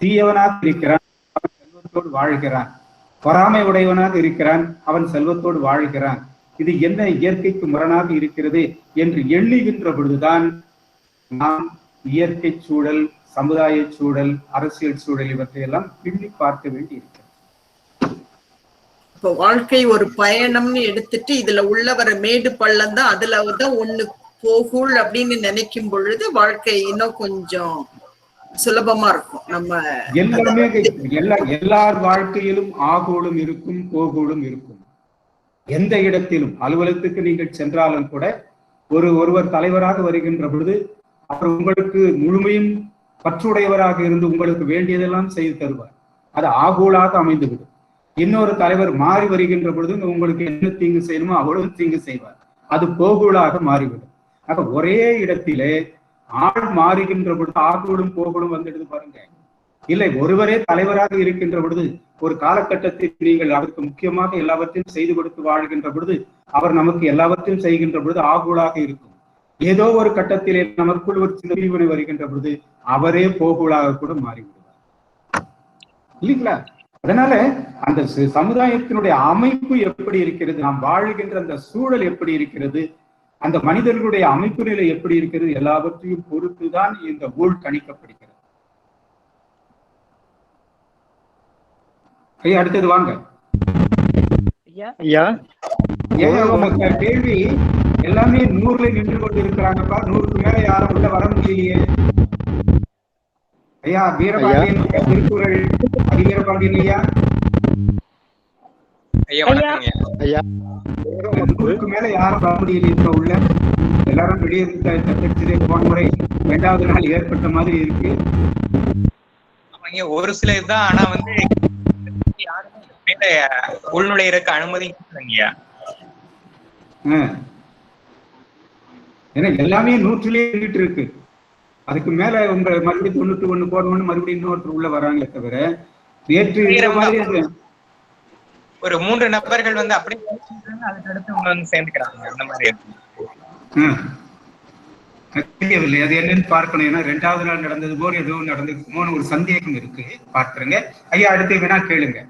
தீயவனாக இருக்கிறான், அவன் செல்வத்தோடு வாழ்கிறான். பொறாமை உடையவனாக இருக்கிறான், அவன் செல்வத்தோடு வாழ்கிறான். இது என்ன இயற்கைக்கு முரணாக இருக்கிறது என்று எண்ணுகின்ற பொழுதுதான் நாம் இயற்கை சூழல், சமுதாய சூழல், அரசியல் சூழல் இவற்றையெல்லாம் பின்னி பார்க்க வேண்டி இருக்கிறது. இப்போ வாழ்க்கை ஒரு பயணம்னு எடுத்துட்டு இதுல உள்ள வர மேடு பள்ளம் தான், அதுலதான் ஒண்ணு போகுள் அப்படின்னு நினைக்கும் பொழுது வாழ்க்கை இன்னும் கொஞ்சம் சுலபமா இருக்கும். நம்ம எல்லாமே எல்லார் வாழ்க்கையிலும் ஆகோளும் இருக்கும், போகோளும் இருக்கும். எந்த இடத்திலும் அலுவலகத்துக்கு நீங்கள் சென்றாலும் கூட ஒருவர் தலைவராக வருகின்ற பொழுது அவர் உங்களுக்கு முழுமையும் பற்றுடையவராக இருந்து உங்களுக்கு வேண்டியதெல்லாம் செய்து தருவார். அது ஆகோளாக அமைந்துவிடும். இன்னொரு தலைவர் மாறி வருகின்ற பொழுது உங்களுக்கு என்ன தீங்கு செய்யணுமோ அவ்வளவு தீங்கு செய்வார். அது போகோளாக மாறிவிடும். ஆக ஒரே இடத்திலே ஆள் மாறுகின்ற பொழுது ஆகோளும் போகோளும் வந்துடுது பாருங்க. இல்லை, ஒருவரே தலைவராக இருக்கின்ற பொழுது ஒரு காலகட்டத்தில் நீங்கள் அவருக்கு முக்கியமாக எல்லாவற்றையும் செய்து கொடுத்து வாழ்கின்ற பொழுது அவர் நமக்கு எல்லாவற்றையும் செய்கின்ற பொழுது ஆகோளாக இருக்கும். ஏதோ ஒரு கட்டத்திலே நமக்குள் ஒரு சின்ன பிரிவினை வருகின்ற பொழுது அவரே போகோளாக கூட மாறிவிடுவார் இல்லைங்களா? அதனால அந்த சமுதாயத்தினுடைய அமைப்பு எப்படி இருக்கிறது, நாம் வாழ்கின்ற அந்த சூழல் எப்படி இருக்கிறது, அந்த மனிதர்களுடைய அமைப்பு நிலை எப்படி இருக்கிறது, எல்லாவற்றையும் பொறுத்துதான் இந்த ஊழ் கணிக்கப்படுகிறது. ஐயா அடுத்தது வாங்க. கேள்வி எல்லாமே 100ல நின்று கொண்டு இருக்கிறாங்கப்பா. 100க்கு மேல யாரும் உள்ள வர முடியலையே. ஐயா வீரபாண்டியன் திருக்குறள் வீரபாண்டியன் ஐயா. நூறுக்கு மேல யாரும் வர முடியலையே இப்ப உள்ள. எல்லாரும் வெளியே தப்பிச்சதே போன முறை 2வது நாள் ஏற்பட்ட மாதிரி இருக்கு. சொல்றாங்க, ஒரு சிலர் தான். ஆனா வந்து யாருமே உள்நுழையிறதுக்கு அனுமதி இல்லைங்கய்யா. ஏன்னா எல்லாமே 100லே இருக்கு. அதுக்கு மேல உங்க மறுபடியும் 91 போடணும்னு மறுபடியும் இன்னொருத்தர் உள்ள வராங்களே தவிர நேற்று ஒரு 3 நபர்கள் வந்து அப்படியே அதுக்கு அடுத்து உங்க வந்து சேர்ந்துக்கிறாங்க. அந்த மாதிரி தெரியவில்லை, அது என்னன்னு பார்க்கணும். ஏன்னா 2வது நாள் நடந்தது போல ஏதோ நடந்திருக்குமோன்னு ஒரு சந்தேகம் இருக்கு. பார்த்துருங்க ஐயா. அடுத்து வேணா கேளுங்க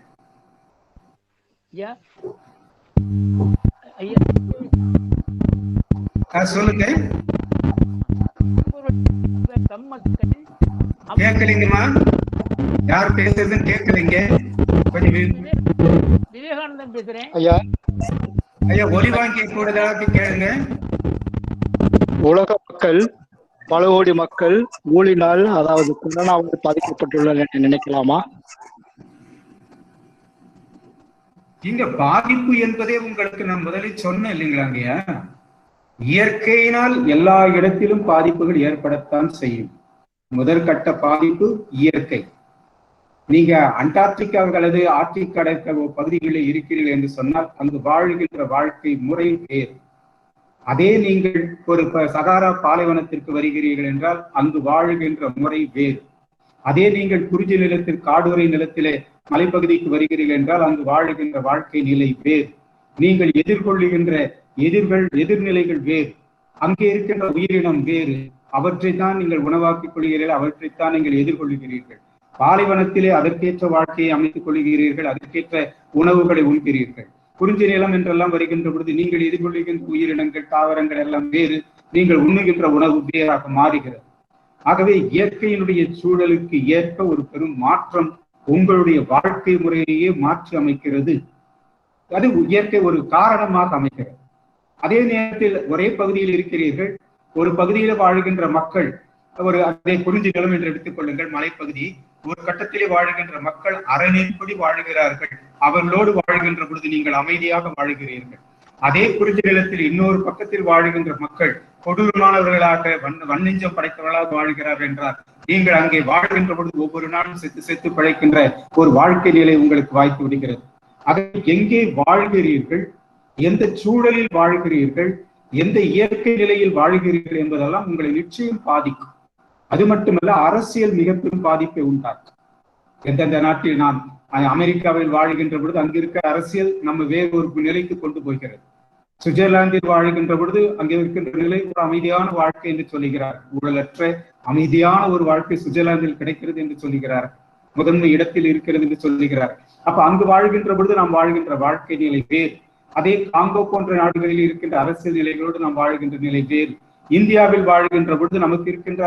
சொல்லுங்க. கேட்கலீங்கம்மா, யார் பேசுறதுன்னு கேட்கலீங்க. கொஞ்சம் விவேகானந்தன் பேசுறேன் ஐயா. ஐயா ஒலி வாங்கி கூடுதலாக கேளுங்க. உலக மக்கள், பல கோடி மக்கள் ஊழினால், அதாவது கொரோனாவால் பாதிக்கப்பட்டுள்ள நினைக்கலாமா? இங்க பாதிப்பு என்பதே உங்களுக்கு நான் முதலில் சொன்னேன் இல்லைங்களாங்கய்யா, இயற்கையினால் எல்லா இடத்திலும் பாதிப்புகள் ஏற்படத்தான் செய்யும். முதற்கட்ட பாதிப்பு இயற்கை. நீங்க அண்டார்டிகா அல்லது ஆர்டிக் கடற்கரை பகுதிகளில் இருக்கிறீர்கள் என்று சொன்னால் அங்கு வாழ்கின்ற வாழ்க்கை முறை வேறு. அதே நீங்கள் ஒரு சகாரா பாலைவனத்திற்கு வருகிறீர்கள் என்றால் அங்கு வாழ்கின்ற முறை வேறு. அதே நீங்கள் குறிஞ்சி நிலத்தில் காடுறை நிலத்திலே மலைப்பகுதிக்கு வருகிறீர்கள் என்றால் அங்கு வாழ்கின்ற வாழ்க்கை நிலை வேறு. நீங்கள் எதிர்கொள்ளுகின்ற எதிர்நிலைகள் வேறு. அங்கே இருக்கின்ற உயிரினம் வேறு. அவற்றைத்தான் நீங்கள் உணவாக்கிக் கொள்கிறீர்கள், அவற்றைத்தான் நீங்கள் எதிர்கொள்ளுகிறீர்கள். பாலைவனத்திலே அதற்கேற்ற வாழ்க்கையை அமைத்துக் கொள்கிறீர்கள், அதற்கேற்ற உணவுகளை உண்கிறீர்கள். குறிஞ்சி நிலம் என்றெல்லாம் வருகின்ற பொழுது நீங்கள் எதிர்கொள்ளுகின்ற உயிரினங்கள் தாவரங்கள் எல்லாம் வேறு, நீங்கள் உண்ணுகின்ற உணவு வேறாக மாறுகிறது. ஆகவே இயற்கையினுடைய சூழலுக்கு ஏற்ப ஒரு பெரும் மாற்றம் உங்களுடைய வாழ்க்கை முறையையே மாற்றி அமைக்கிறது. அது இயற்கை ஒரு காரணமாக அமைக்கிறது. அதே நேரத்தில் ஒரே பகுதியில் இருக்கிறீர்கள், ஒரு பகுதியில் வாழ்கின்ற மக்கள் அதே குறிஞ்சி நிலம் என்று எடுத்துக் கொள்ளுங்கள், மலைப்பகுதி. ஒரு கட்டத்திலே வாழ்கின்ற மக்கள் அறநெறிப்படி வாழ்கிறார்கள். அவர்களோடு வாழ்கின்ற பொழுது நீங்கள் அமைதியாக வாழ்கிறீர்கள். அதே குறிஞ்சி நிலத்தில் இன்னொரு பக்கத்தில் வாழ்கின்ற மக்கள் கொடூரமானவர்களாக வன்னெஞ்சம் படைத்தவர்களாக வாழ்கிறார்கள் என்றால் நீங்கள் அங்கே வாழ்கின்ற பொழுது ஒவ்வொரு நாளும் செத்து பிழைக்கின்ற ஒரு வாழ்க்கை நிலை உங்களுக்கு வாய்த்து விடுகிறது. அதை எங்கே வாழ்கிறீர்கள், எந்த சூழலில் வாழ்கிறீர்கள், எந்த இயற்கை நிலையில் வாழ்கிறீர்கள் என்பதெல்லாம் உங்களை நிச்சயம் பாதிக்கும். அது மட்டுமல்ல, அரசியல் மிக பெரும் பாதிப்பை உண்டாக்கும். எந்தெந்த நாட்டில் நாம் அமெரிக்காவில் வாழ்கின்ற பொழுது அங்கிருக்க அரசியல் நம்ம வேறு ஒரு நிலைக்கு கொண்டு போகிறது. சுவிட்சர்லாந்தில் வாழ்கின்ற பொழுது அங்கே இருக்கின்ற நிலை ஒரு அமைதியான வாழ்க்கை என்று சொல்லுகிறார். ஊழலற்ற அமைதியான ஒரு வாழ்க்கை சுவிட்சர்லாந்தில் கிடைக்கிறது என்று சொல்லுகிறார். முதன்மை இடத்தில் இருக்கிறது என்று சொல்லுகிறார். அப்ப அங்கு வாழ்கின்ற பொழுது நாம் வாழ்கின்ற வாழ்க்கை நிலை வேறு. அதே காங்கோ போன்ற நாடுகளில் இருக்கின்ற அரசியல் நிலைகளோடு நாம் வாழ்கின்ற நிலை வேறு. இந்தியாவில் வாழ்கின்ற பொழுது நமக்கு இருக்கின்ற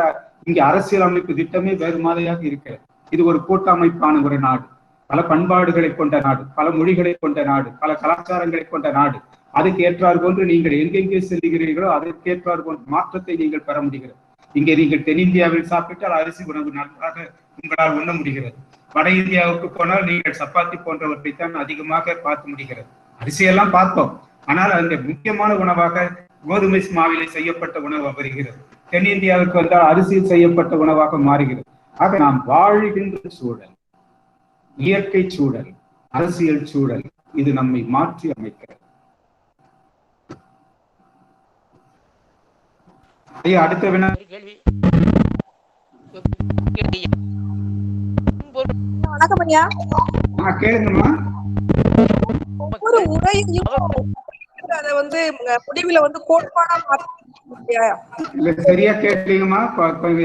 இங்கே அரசியல் அமைப்பு திட்டமே வேறு மாதிரியாக இருக்கிறது. இது ஒரு கூட்டமைப்பான ஒரு நாடு, பல பண்பாடுகளை கொண்ட நாடு, பல மொழிகளை கொண்ட நாடு, பல கலாச்சாரங்களை கொண்ட நாடு. அதுக்கு ஏற்றார் போன்று நீங்கள் எங்கெங்கே செல்கிறீர்களோ அதற்கேற்றார் போன்ற மாற்றத்தை நீங்கள் பெற முடிகிறது. இங்கே நீங்கள் தென்னிந்தியாவில் சாப்பிட்டால் அரிசி உணவு நன்றாக உங்களால் உண்ண முடிகிறது. வட இந்தியாவுக்கு போனால் நீங்கள் சப்பாத்தி போன்றவற்றைத்தான் அதிகமாக பார்க்க முடிகிறது. அரிசியெல்லாம் பார்ப்போம், ஆனால் அந்த முக்கியமான உணவாக கோதுமை மாவிலே செய்யப்பட்ட உணவு வருகிறது. தென்னிந்தியாவுக்கு வந்தால் அரிசியில் செய்யப்பட்ட உணவாக மாறுகிறது. ஆக நாம் வாழ்கின்ற சூழல், இயற்கை சூழல், அரசியல் சூழல், இது நம்மை மாற்றி அமைக்கிறது. ஐயா அடுத்த வினா வணக்கம் ஐயா. கேளுங்கம்மா. ஒவ்வொரு உரையையும் அத வந்து முடிவுல வந்து கோட்பாடா இல்ல சரியா கேட்டீங்கம்மா.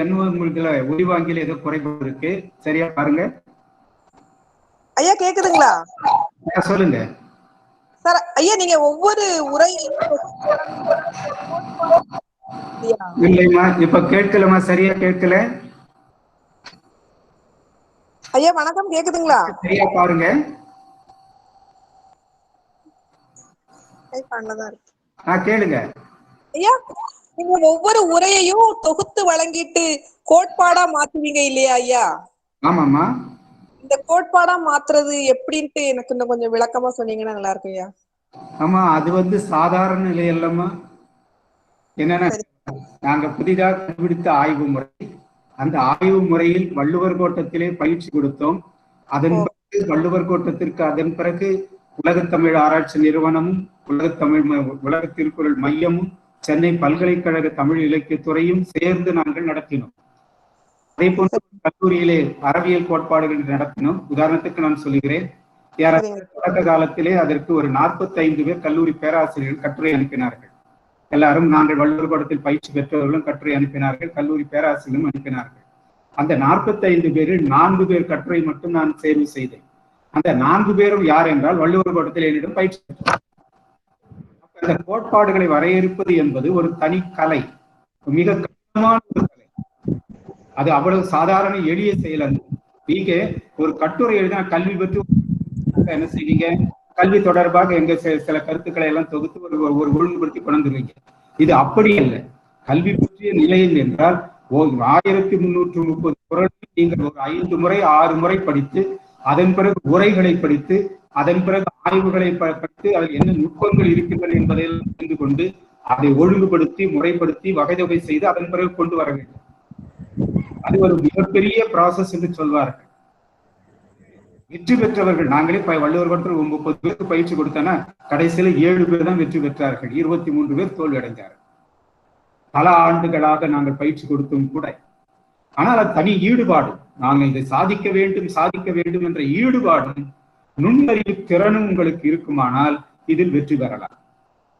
என்ன உங்களுக்கு ஒலிவாங்கில ஏதோ குறைபாடு இருக்கு, சரியா பாருங்க. ஐயா கேக்குதுங்களா? சொல்லுங்க சார். ஐயா நீங்க ஒவ்வொரு உரையையும் இல்லைம்மா, இப்ப கேட்கலமா, சரியா கேட்கல. ஐயா வணக்கம், கேக்குதுங்களா? சரியா பாருங்க. கேளுங்க ஐயா. நீங்க ஒவ்வொரு உரையையும் தொகுத்து வழங்கிட்டு கோட்பாடா மாத்துவீங்க இல்லையா ஐயா? ஆமாமா. இந்த கோட்பாடா மாத்துறது எப்படின்ட்டு எனக்கு இன்னும் கொஞ்சம் விளக்கமா சொன்னீங்கன்னா நல்லா இருக்கும் ஐயா. ஆமா, அது வந்து சாதாரண நிலை அல்லமா. என்னன்னா நாங்க புதிதாக கண்டுபிடித்த ஆய்வு முறை, அந்த ஆய்வு முறையில் வள்ளுவர் கோட்டத்திலே பயிற்சி கொடுத்தோம். அதன் பிறகு வள்ளுவர் கோட்டத்திற்கு அதன் பிறகு உலகத்தமிழ் ஆராய்ச்சி நிறுவனமும் உலக திருக்குறள் மையமும் சென்னை பல்கலைக்கழக தமிழ் இலக்கியத்துறையும் சேர்ந்து நாங்கள் நடத்தினோம். அதே போன்று கல்லூரியிலே அறிவியல் கோட்பாடுகள் நடத்தினோம். உதாரணத்துக்கு நான் சொல்லுகிறேன், தொடக்க காலத்திலே அதற்கு ஒரு 45 பேர் கல்லூரி பேராசிரியர்கள் கட்டுரை அனுப்பினார்கள். எல்லாரும் நாங்கள் வள்ளுவர் கோட்டத்தில் பயிற்சி பெற்றவர்களும் கட்டுரை அனுப்பினார்கள், கல்லூரி பேராசிரியர்களும் அனுப்பினார்கள். அந்த 45 பேரில் 4 பேர் கட்டுரை மட்டும் நான் தேர்வு செய்தேன். அந்த 4 பேரும் யார் என்றால் வள்ளுவர் கோட்டத்தில் என்னிடம் பயிற்சி பெற்றார். அந்த கோட்பாடுகளை வரையறுப்பது என்பது ஒரு தனி கலை, மிக கடினமான ஒரு கலை. அது அவ்வளவு சாதாரண எளிய செயல் அல்ல. நீங்க ஒரு கட்டுரை எழுதினா கல்வி பற்றி என்ன செய்வீங்க, கல்வி தொடர்பாக எங்க சில கருத்துக்களை எல்லாம் தொகுத்து ஒரு ஒழுங்குபடுத்தி கொண்டுருவீங்க. இது அப்படி அல்ல. கல்வி பற்றிய நிலையில் என்றால் 1330 குறள் நீங்கள் ஒரு 5 முறை 6 முறை படித்து, அதன் பிறகு உரைகளை படித்து, அதன் பிறகு ஆய்வுகளை படித்து, அதில் என்ன நுட்பங்கள் இருக்கின்றன என்பதை தெரிந்து கொண்டு அதை ஒழுங்குபடுத்தி முறைப்படுத்தி வகைதொகை செய்து அதன் பிறகு கொண்டு வர வேண்டும். அது ஒரு மிகப்பெரிய ப்ராசஸ் என்று சொல்வார்கள். வெற்றி பெற்றவர்கள் நாங்களே வள்ளுவர் கோட்டத்தில் 30 பேருக்கு பயிற்சி கொடுத்தனா கடைசியில 7 பேர் தான் வெற்றி பெற்றார்கள், 23 பேர் தோல்வி அடைந்தார்கள். பல ஆண்டுகளாக நாங்கள் பயிற்சி கொடுத்தும் கூட. ஆனால் அது தனி ஈடுபாடு. நாங்கள் இதை சாதிக்க வேண்டும் என்ற ஈடுபாடும் நுண்ணறிவு திறனும் உங்களுக்கு இருக்குமானால் இதில் வெற்றி பெறலாம்.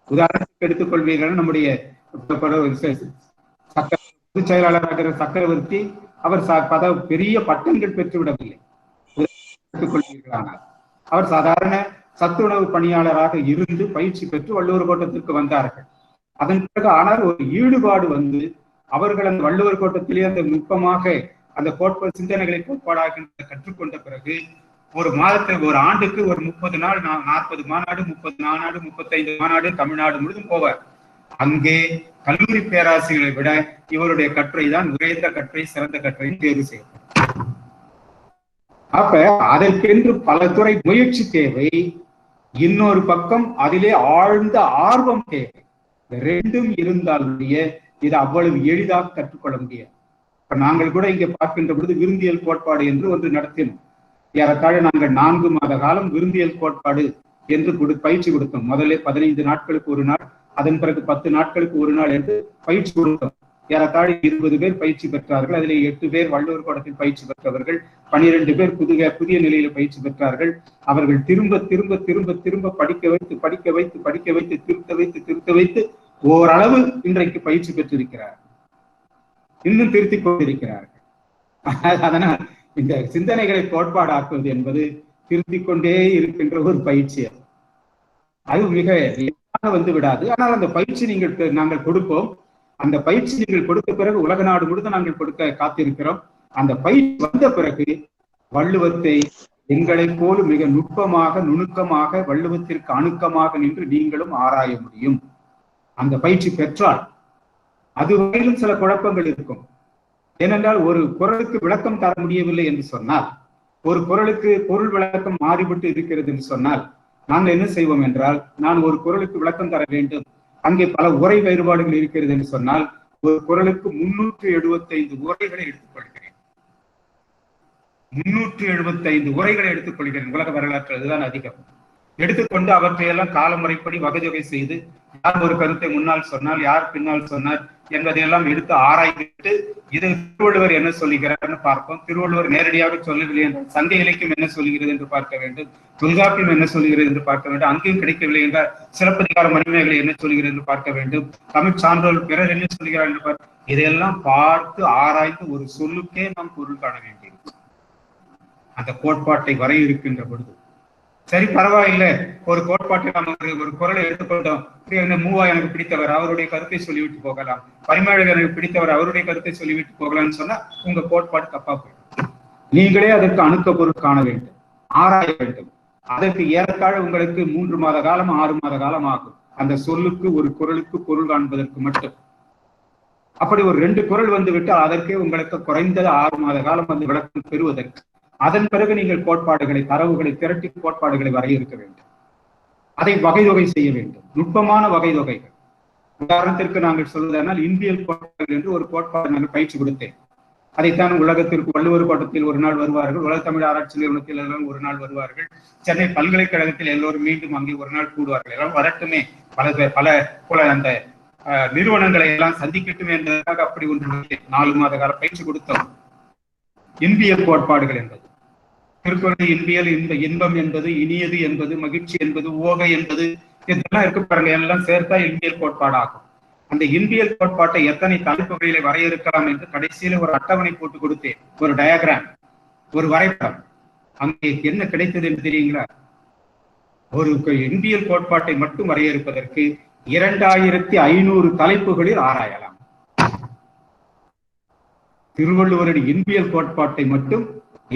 உதாரணத்துக்கு எடுத்துக்கொள்வீர்கள், நம்முடைய பொதுச் செயலாளராக சக்கரவர்த்தி அவர் பெரிய பட்டங்கள் பெற்றுவிடவில்லை. எடுத்துக்கொள்வீர்களானால் அவர் சாதாரண சத்துணவு பணியாளராக இருந்து பயிற்சி பெற்று வள்ளுவர் கோட்டத்திற்கு வந்தார்கள். அதன் பிறகு ஆனால் ஒரு ஈடுபாடு வந்து அவர்கள் அந்த வள்ளுவர் கோட்டத்திலே அந்த நுட்பமாக அந்த கோட்பாடு சிந்தனைகளை கோட்பாடாக கற்றுக்கொண்ட பிறகு ஒரு மாதத்தில் ஒரு ஆண்டுக்கு ஒரு 30 நாள் 40 மாநாடு 30 மாநாடு 35 மாநாடு தமிழ்நாடு முழுதும் போவார். அங்கே கல்லூரி பேராசிரியர்களை விட இவருடைய கட்டுரை தான் உயர்ந்த கட்டுரை, சிறந்த கட்டுரை தேர்வு செய்யப்படும். அப்ப அதற்கென்று பல துறை முயற்சி தேவை. இன்னொரு பக்கம் அதிலே ஆழ்ந்த ஆர்வம் தேவை. ரெண்டும் இருந்தாலுடைய இது அவ்வளவு எளிதாக கற்றுக்கொள்ள முடியாது. இப்ப நாங்கள் கூட இங்கே பார்க்கின்ற பொழுது விருந்தியல் கோட்பாடு என்று ஒன்று நடத்தினோம். ஏறத்தாழ நாங்கள் 4 மாத காலம் விருந்தியல் கோட்பாடு என்று பயிற்சி கொடுத்தோம். முதல்ல 15 நாட்களுக்கு ஒரு நாள், அதன் பிறகு 10 நாட்களுக்கு ஒரு நாள் என்று பயிற்சி கொடுத்தோம். ஏறத்தாழ 20 பேர் பயிற்சி பெற்றார்கள். அதிலே 8 பேர் வள்ளுவர் கோட்டத்தில் பயிற்சி பெற்றவர்கள், 12 பேர் புதிய நிலையில பயிற்சி பெற்றார்கள். அவர்கள் திரும்ப திரும்ப திரும்ப திரும்ப படிக்க வைத்து திருத்த வைத்து ஓரளவு இன்றைக்கு பயிற்சி பெற்றிருக்கிறார், இன்னும் திருத்திக் கொண்டிருக்கிறார்கள். அதனால் இந்த சிந்தனைகளை கோட்பாடாக்குவது என்பது திருத்திக் கொண்டே இருக்கின்ற ஒரு பயிற்சி. அது மிக வந்து விடாது. ஆனால் அந்த பயிற்சி நாங்கள் கொடுப்போம். அந்த பயிற்சி நீங்கள் கொடுத்த பிறகு உலக நாடு முழுவதும் நாங்கள் கொடுக்க காத்திருக்கிறோம். அந்த பயிற்சி வந்த பிறகு வள்ளுவத்தை எங்களை போல மிக நுட்பமாக நுணுக்கமாக வள்ளுவத்திற்கு அணுக்கமாக நின்று நீங்களும் ஆராய முடியும். அந்த பயிற்சி பெற்றால் அதுவரையிலும் சில குழப்பங்கள் இருக்கும். ஏனென்றால் ஒரு குறளுக்கு விளக்கம் தர முடியவில்லை என்று சொன்னால், ஒரு குறளுக்கு பொருள் விளக்கம் மாறிவிட்டு இருக்கிறது என்று சொன்னால் நாங்கள் என்ன செய்வோம் என்றால், நான் ஒரு குறளுக்கு விளக்கம் தர வேண்டும், அங்கே பல உரை வேறுபாடுகள் இருக்கிறது என்று சொன்னால் ஒரு குறளுக்கு 375 உரைகளை எடுத்துக்கொள்கிறேன். 375 உரைகளை எடுத்துக்கொள்கிறேன். உலக வரலாற்று அதுதான் அதிகம். எடுத்துக்கொண்டு அவற்றையெல்லாம் காலமுறைப்படி வகைதொகை செய்து யார் ஒரு கருத்தை முன்னால் சொன்னால் யார் பின்னால் சொன்னார் என்பதையெல்லாம் எடுத்து ஆராய்ந்து இது திருவள்ளுவர் என்ன சொல்லுகிறார்னு பார்ப்போம். திருவள்ளுவர் நேரடியாக சொல்லவில்லை என்றால் சங்க இலக்கியம் என்ன சொல்லுகிறது என்று பார்க்க வேண்டும், தொல்காப்பியம் என்ன சொல்லுகிறது என்று பார்க்க வேண்டும், அங்கேயும் கிடைக்கவில்லை என்றால் சிலப்பதிகார மணிமேகலை என்ன சொல்லுகிறது என்று பார்க்க வேண்டும், தமிழ் சான்றோர் பிறர் என்ன சொல்கிறார் என்று இதையெல்லாம் பார்த்து ஆராய்ந்து ஒரு சொல்லுக்கே நாம் பொருள் காண வேண்டியிருக்கும். அந்த கோட்பாட்டை வரையறுக்கின்ற பொழுது சரி பரவாயில்லை, ஒரு கோட்பாட்டை நம்ம ஒரு குறளை எடுத்துக்கொண்டோம், மூவா எனக்கு பிடித்தவர் அவருடைய கருத்தை சொல்லிவிட்டு போகலாம், பரிமேழகர் எனக்கு பிடித்தவர் அவருடைய கருத்தை சொல்லிவிட்டு போகலாம்னு சொன்னா உங்க கோட்பாடு தப்பா போயிடும். நீங்களே அதற்கு அணுக்க பொருள் காண வேண்டும், ஆராய வேண்டும். அதற்கு ஏறத்தாழ உங்களுக்கு 3 மாத காலம் 6 மாத காலம் ஆகும் அந்த சொல்லுக்கு ஒரு குறளுக்கு பொருள் காண்பதற்கு மட்டும். அப்படி ஒரு 2 குறள் வந்து விட்டால் அதற்கே உங்களுக்கு குறைந்தது 6 மாத காலம் வந்து விளக்கம் பெறுவதற்கு. அதன் பிறகு நீங்கள் கோட்பாடுகளை தரவுகளை திரட்டி கோட்பாடுகளை வரையறுக்க வேண்டும், அதை வகைதொகை செய்ய வேண்டும், நுட்பமான வகைதொகைகள். உதாரணத்திற்கு நாங்கள் சொல்வதனால் இந்தியல் கோட்பாடுகள் என்று ஒரு கோட்பாடு நாங்கள் பயிற்சி கொடுத்தேன். அதைத்தான் உலகத்திற்கு வள்ளுவர் கோட்டத்தில் ஒரு நாள் வருவார்கள், உலக தமிழ் ஆராய்ச்சி நிறுவனத்தில் எல்லாம் ஒரு நாள் வருவார்கள், சென்னை பல்கலைக்கழகத்தில் எல்லோரும் மீண்டும் அங்கே ஒரு நாள் கூடுவார்கள். எல்லாம் வரட்டுமே, பல அந்த நிறுவனங்களை எல்லாம் சந்திக்கட்டுமே என்பதற்காக அப்படி ஒன்று 4 மாத கால பயிற்சி கொடுத்தோம். இன்பியல் கோட்பாடுகள் என்பது திருக்குறள் இன்பியல், இன்பம் என்பது, இனியது என்பது, மகிழ்ச்சி என்பது, ஓகை என்பது, இதெல்லாம் இருக்கு பாருங்க, எல்லாம் சேர்த்தா இன்பியல் கோட்பாடாகும். அந்த இன்பியல் கோட்பாட்டை எத்தனை தலைப்புகளிலே வரையறுக்கலாம் என்று கடைசியில ஒரு அட்டவணை போட்டு கொடுத்தேன், ஒரு டயக்ராம், ஒரு வரைபடம். அங்கே என்ன கிடைத்தது என்று தெரியுங்களா? ஒரு இன்பியல் கோட்பாட்டை மட்டும் வரையறுப்பதற்கு 2500 தலைப்புகளில் ஆராயலாம். திருவள்ளுவருடைய இன்பியல் கோட்பாட்டை மட்டும்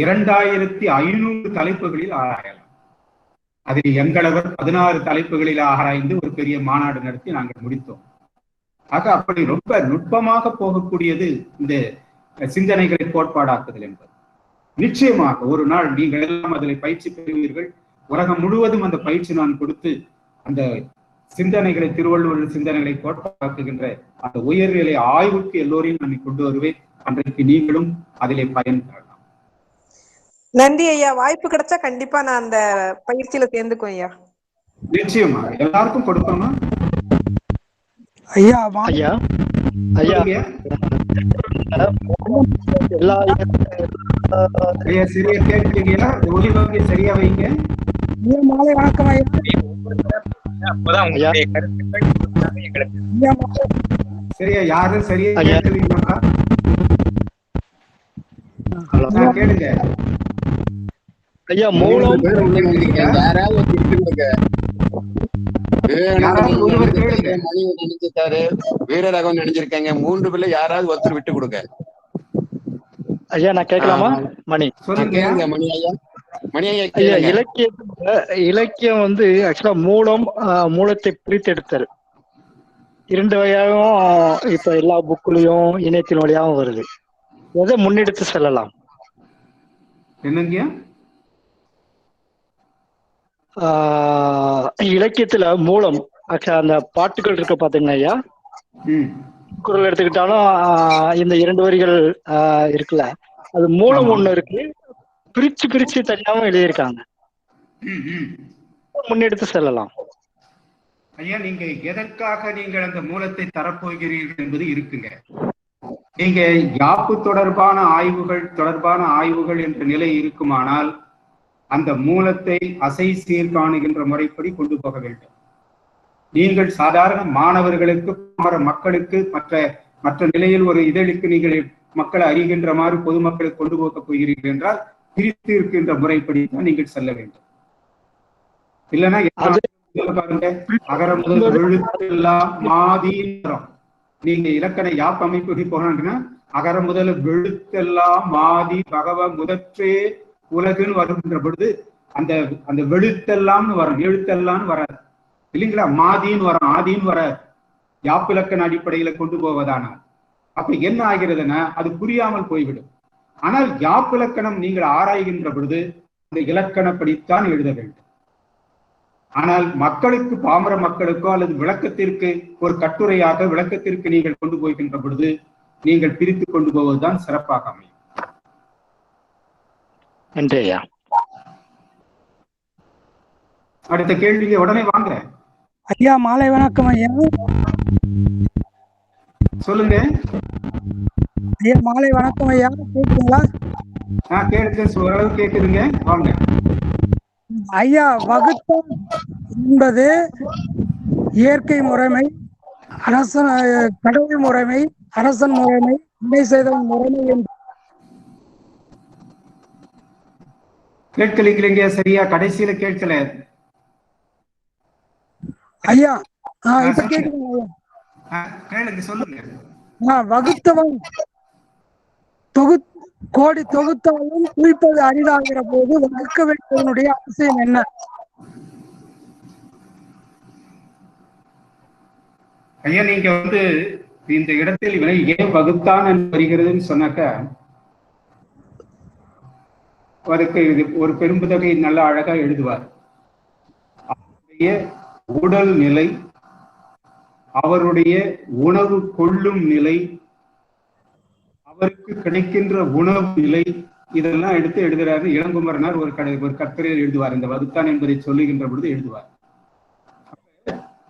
2500 தலைப்புகளில் ஆராயலாம். அதில் எங்களவர் 16 தலைப்புகளில் ஆராய்ந்து ஒரு பெரிய மாநாடு நடத்தி நாங்கள் முடித்தோம். ஆக அப்படி ரொம்ப நுட்பமாக போகக்கூடியது இந்த சிந்தனைகளை கோட்பாடாக்குதல் என்பது. நிச்சயமாக ஒரு நாள் நீங்கள் எல்லாம் அதில் பயிற்சி பெறுவீர்கள். உலகம் முழுவதும் அந்த பயிற்சி நான் கொடுத்து அந்த சிந்தனைகளை, திருவள்ளுவர் சிந்தனைகளை கோட்பாடாக்குகின்ற அந்த உயர்நிலை ஆய்வுக்கு எல்லோரையும் நான் கொண்டு வருவேன். அன்றைக்கு நீங்களும் அதிலே பயன் பெறலாம். நன்றி ஐயா. வாய்ப்பு கிடைச்சா கண்டிப்பா நான் அந்த பயிற்சியில சேர்ந்துக்கும் ஐயா. நிச்சயமா எல்லாருக்கும் கொடுக்கணுமா ஐயா? ஐயா ஐயா எல்லா சரியா கேட்கிறீங்களா? ஒளிவாங்க சரியா வைங்க. மாலை வணக்கம் ஐயா. சரியா யாரும் சரியா கேட்கலீங்களா? கேளுங்க ஐயா. மூலம் யாராவது நினைச்சிருக்காரு, வீரராகவன் நினைச்சிருக்காங்க, 3 பேர்ல யாராவது ஒருத்தர் விட்டு கொடுங்க ஐயா. நான் கேட்கலாமா? மணி மணி ஐயா, மணி ஐயா. இலக்கியம் வந்து ஆக்சுவலா மூலத்தை பிரித்தெடுத்தல் 2 வகையாகவும் இப்ப எல்லா புக்குலயும் இணையத்தின் வழியாகவும் வருது. எதை முன்னெடுத்து செல்லலாம்? என்னங்க இலக்கியத்துல மூலம் அந்த பாட்டுகள் இருக்க பாத்தீங்கன்னா ஐயா, குரல் எடுத்துக்கிட்டாலும் இந்த 2 வரிகள் இருக்குல்ல, அது மூலம் ஒண்ணு இருக்கு, பிரிச்சு தனியாவும் எழுதியிருக்காங்க. முன்னெடுத்து செல்லலாம் ஐயா. நீங்க எதற்காக நீங்கள் அந்த மூலத்தை தரப்போகிறீர்கள் என்பது இருக்குங்க. நீங்க யாப்பு தொடர்பான ஆய்வுகள் என்ற நிலை இருக்குமானால் அந்த மூலத்தை அசை சீர்காணுகின்ற முறைப்படி கொண்டு போக வேண்டும். நீங்கள் சாதாரண மாணவர்களுக்கு, மக்களுக்கு, மற்ற நிலையில் ஒரு இதழுக்கு நீங்கள் மக்களை அறிகின்ற மாதிரி பொதுமக்களுக்கு கொண்டு போக போகிறீர்கள் என்றால் பிரித்து இருக்கின்ற முறைப்படி தான் நீங்கள் செல்ல வேண்டும். இல்லைன்னா பாருங்க, அகர முதல் எழுத்தெல்லாம் மாதி. நீங்க இலக்கண யாப் அமைப்பு போனா அகர முதல் எழுத்தெல்லாம் மாதி பகவ முதற்றே உலகுன்னு வருகின்ற பொழுது அந்த வெளுத்தெல்லாம்னு வரும், எழுத்தெல்லாம்னு வராது இல்லைங்களா? மாதின்னு வரும், ஆதின்னு வராது. யாப்பிலக்கண அடிப்படையில கொண்டு போவதானால் அப்ப என்ன ஆகிறதுன்னா அது புரியாமல் போய்விடும். ஆனால் யாப்பிலக்கணம் நீங்கள் ஆராய்கின்ற பொழுது அந்த இலக்கணப்படித்தான் எழுத வேண்டும். ஆனால் மக்களுக்கு, பாமர மக்களுக்கோ அல்லது விளக்கத்திற்கு ஒரு கட்டுரையாக விளக்கத்திற்கு நீங்கள் கொண்டு போகின்ற பொழுது நீங்கள் பிரித்து கொண்டு போவதுதான் சிறப்பாக அமையும். நன்றியா. அடுத்த கேள்விங்க உடனே வாங்க ஐயா. மாலை வணக்கம் ஐயா. சொல்லுங்க ஐயா. மாலை வணக்கம் ஐயா. கேக்குதுங்களா? கேட்குது, ஓரளவு கேக்குதுங்க, வாங்க ஐயா. வகுத்தல் என்பது இயற்கை முறைமை, கடவுள் முறைமை, அரசன் முறைமை, இணை செய்தவன் முறைமை என்று கேட்கலீங்க. சரியா கடைசியில கேட்கல ஐயா. இப்ப கேக்குதுங்க கேளுங்க, சொல்லுங்க. வகுத்தவன் கோடி தொகுத்தாலும் குறிப்பது அரிதாகிற போது வகுக்க வேண்டியதனுடைய அவசியம் என்ன? ஐயா, நீங்க இந்த இடத்தில் வினை ஏன் வகுத்தான் வருகிறதுன்னு சொன்னாக்க அதுக்கு ஒரு பெரும்புதகை நல்ல அழகா எழுதுவார். அவருடைய உடல் நிலை, அவருடைய உணவு கொள்ளும் நிலை, அவருக்கு கிடைக்கின்ற உணவு நிலை இதெல்லாம் எடுத்து எழுதுறாரு. இளங்குமரனார் ஒரு கட்டுரையில் எழுதுவார், இந்த வகுத்தான் என்பதை சொல்லுகின்ற பொழுது எழுதுவார்.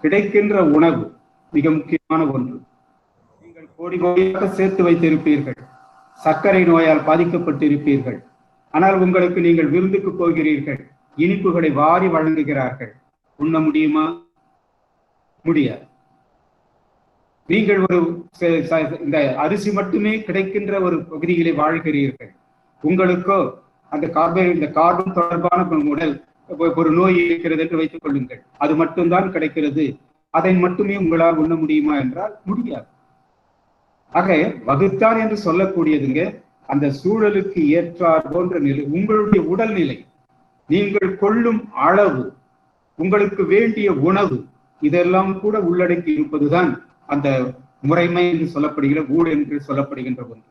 கிடைக்கின்ற உணவு மிக முக்கியமான ஒன்று. நீங்கள் கோடி கோடியாக சேர்த்து வைத்திருப்பீர்கள், சர்க்கரை நோயால் பாதிக்கப்பட்டிருப்பீர்கள். ஆனால் உங்களுக்கு நீங்கள் விருந்துக்கு போகிறீர்கள், இனிப்புகளை வாரி வழங்குகிறார்கள். உண்ண முடியுமா? முடியாது. நீங்கள் ஒரு இந்த அரிசி மட்டுமே கிடைக்கின்ற ஒரு பகுதியிலே வாழ்கிறீர்கள். உங்களுக்கோ அந்த கார்பன் தொடர்பான உடல் ஒரு நோய் இருக்கிறது என்று வைத்துக் கொள்ளுங்கள், அது மட்டும்தான் கிடைக்கிறது. அதை மட்டுமே உங்களால் உண்ண முடியுமா என்றால் முடியாது. ஆக வகுத்தான் என்று சொல்லக்கூடியதுங்க அந்த சூழலுக்கு ஏற்றார் போன்ற நிலை, உங்களுடைய உடல்நிலை, நீங்கள் கொள்ளும் அளவு, உங்களுக்கு வேண்டிய உணவு, இதெல்லாம் கூட உள்ளடக்கி இருப்பதுதான் அந்த முறைமை என்று சொல்லப்படுகிற ஊழ் என்று சொல்லப்படுகின்ற ஒன்று.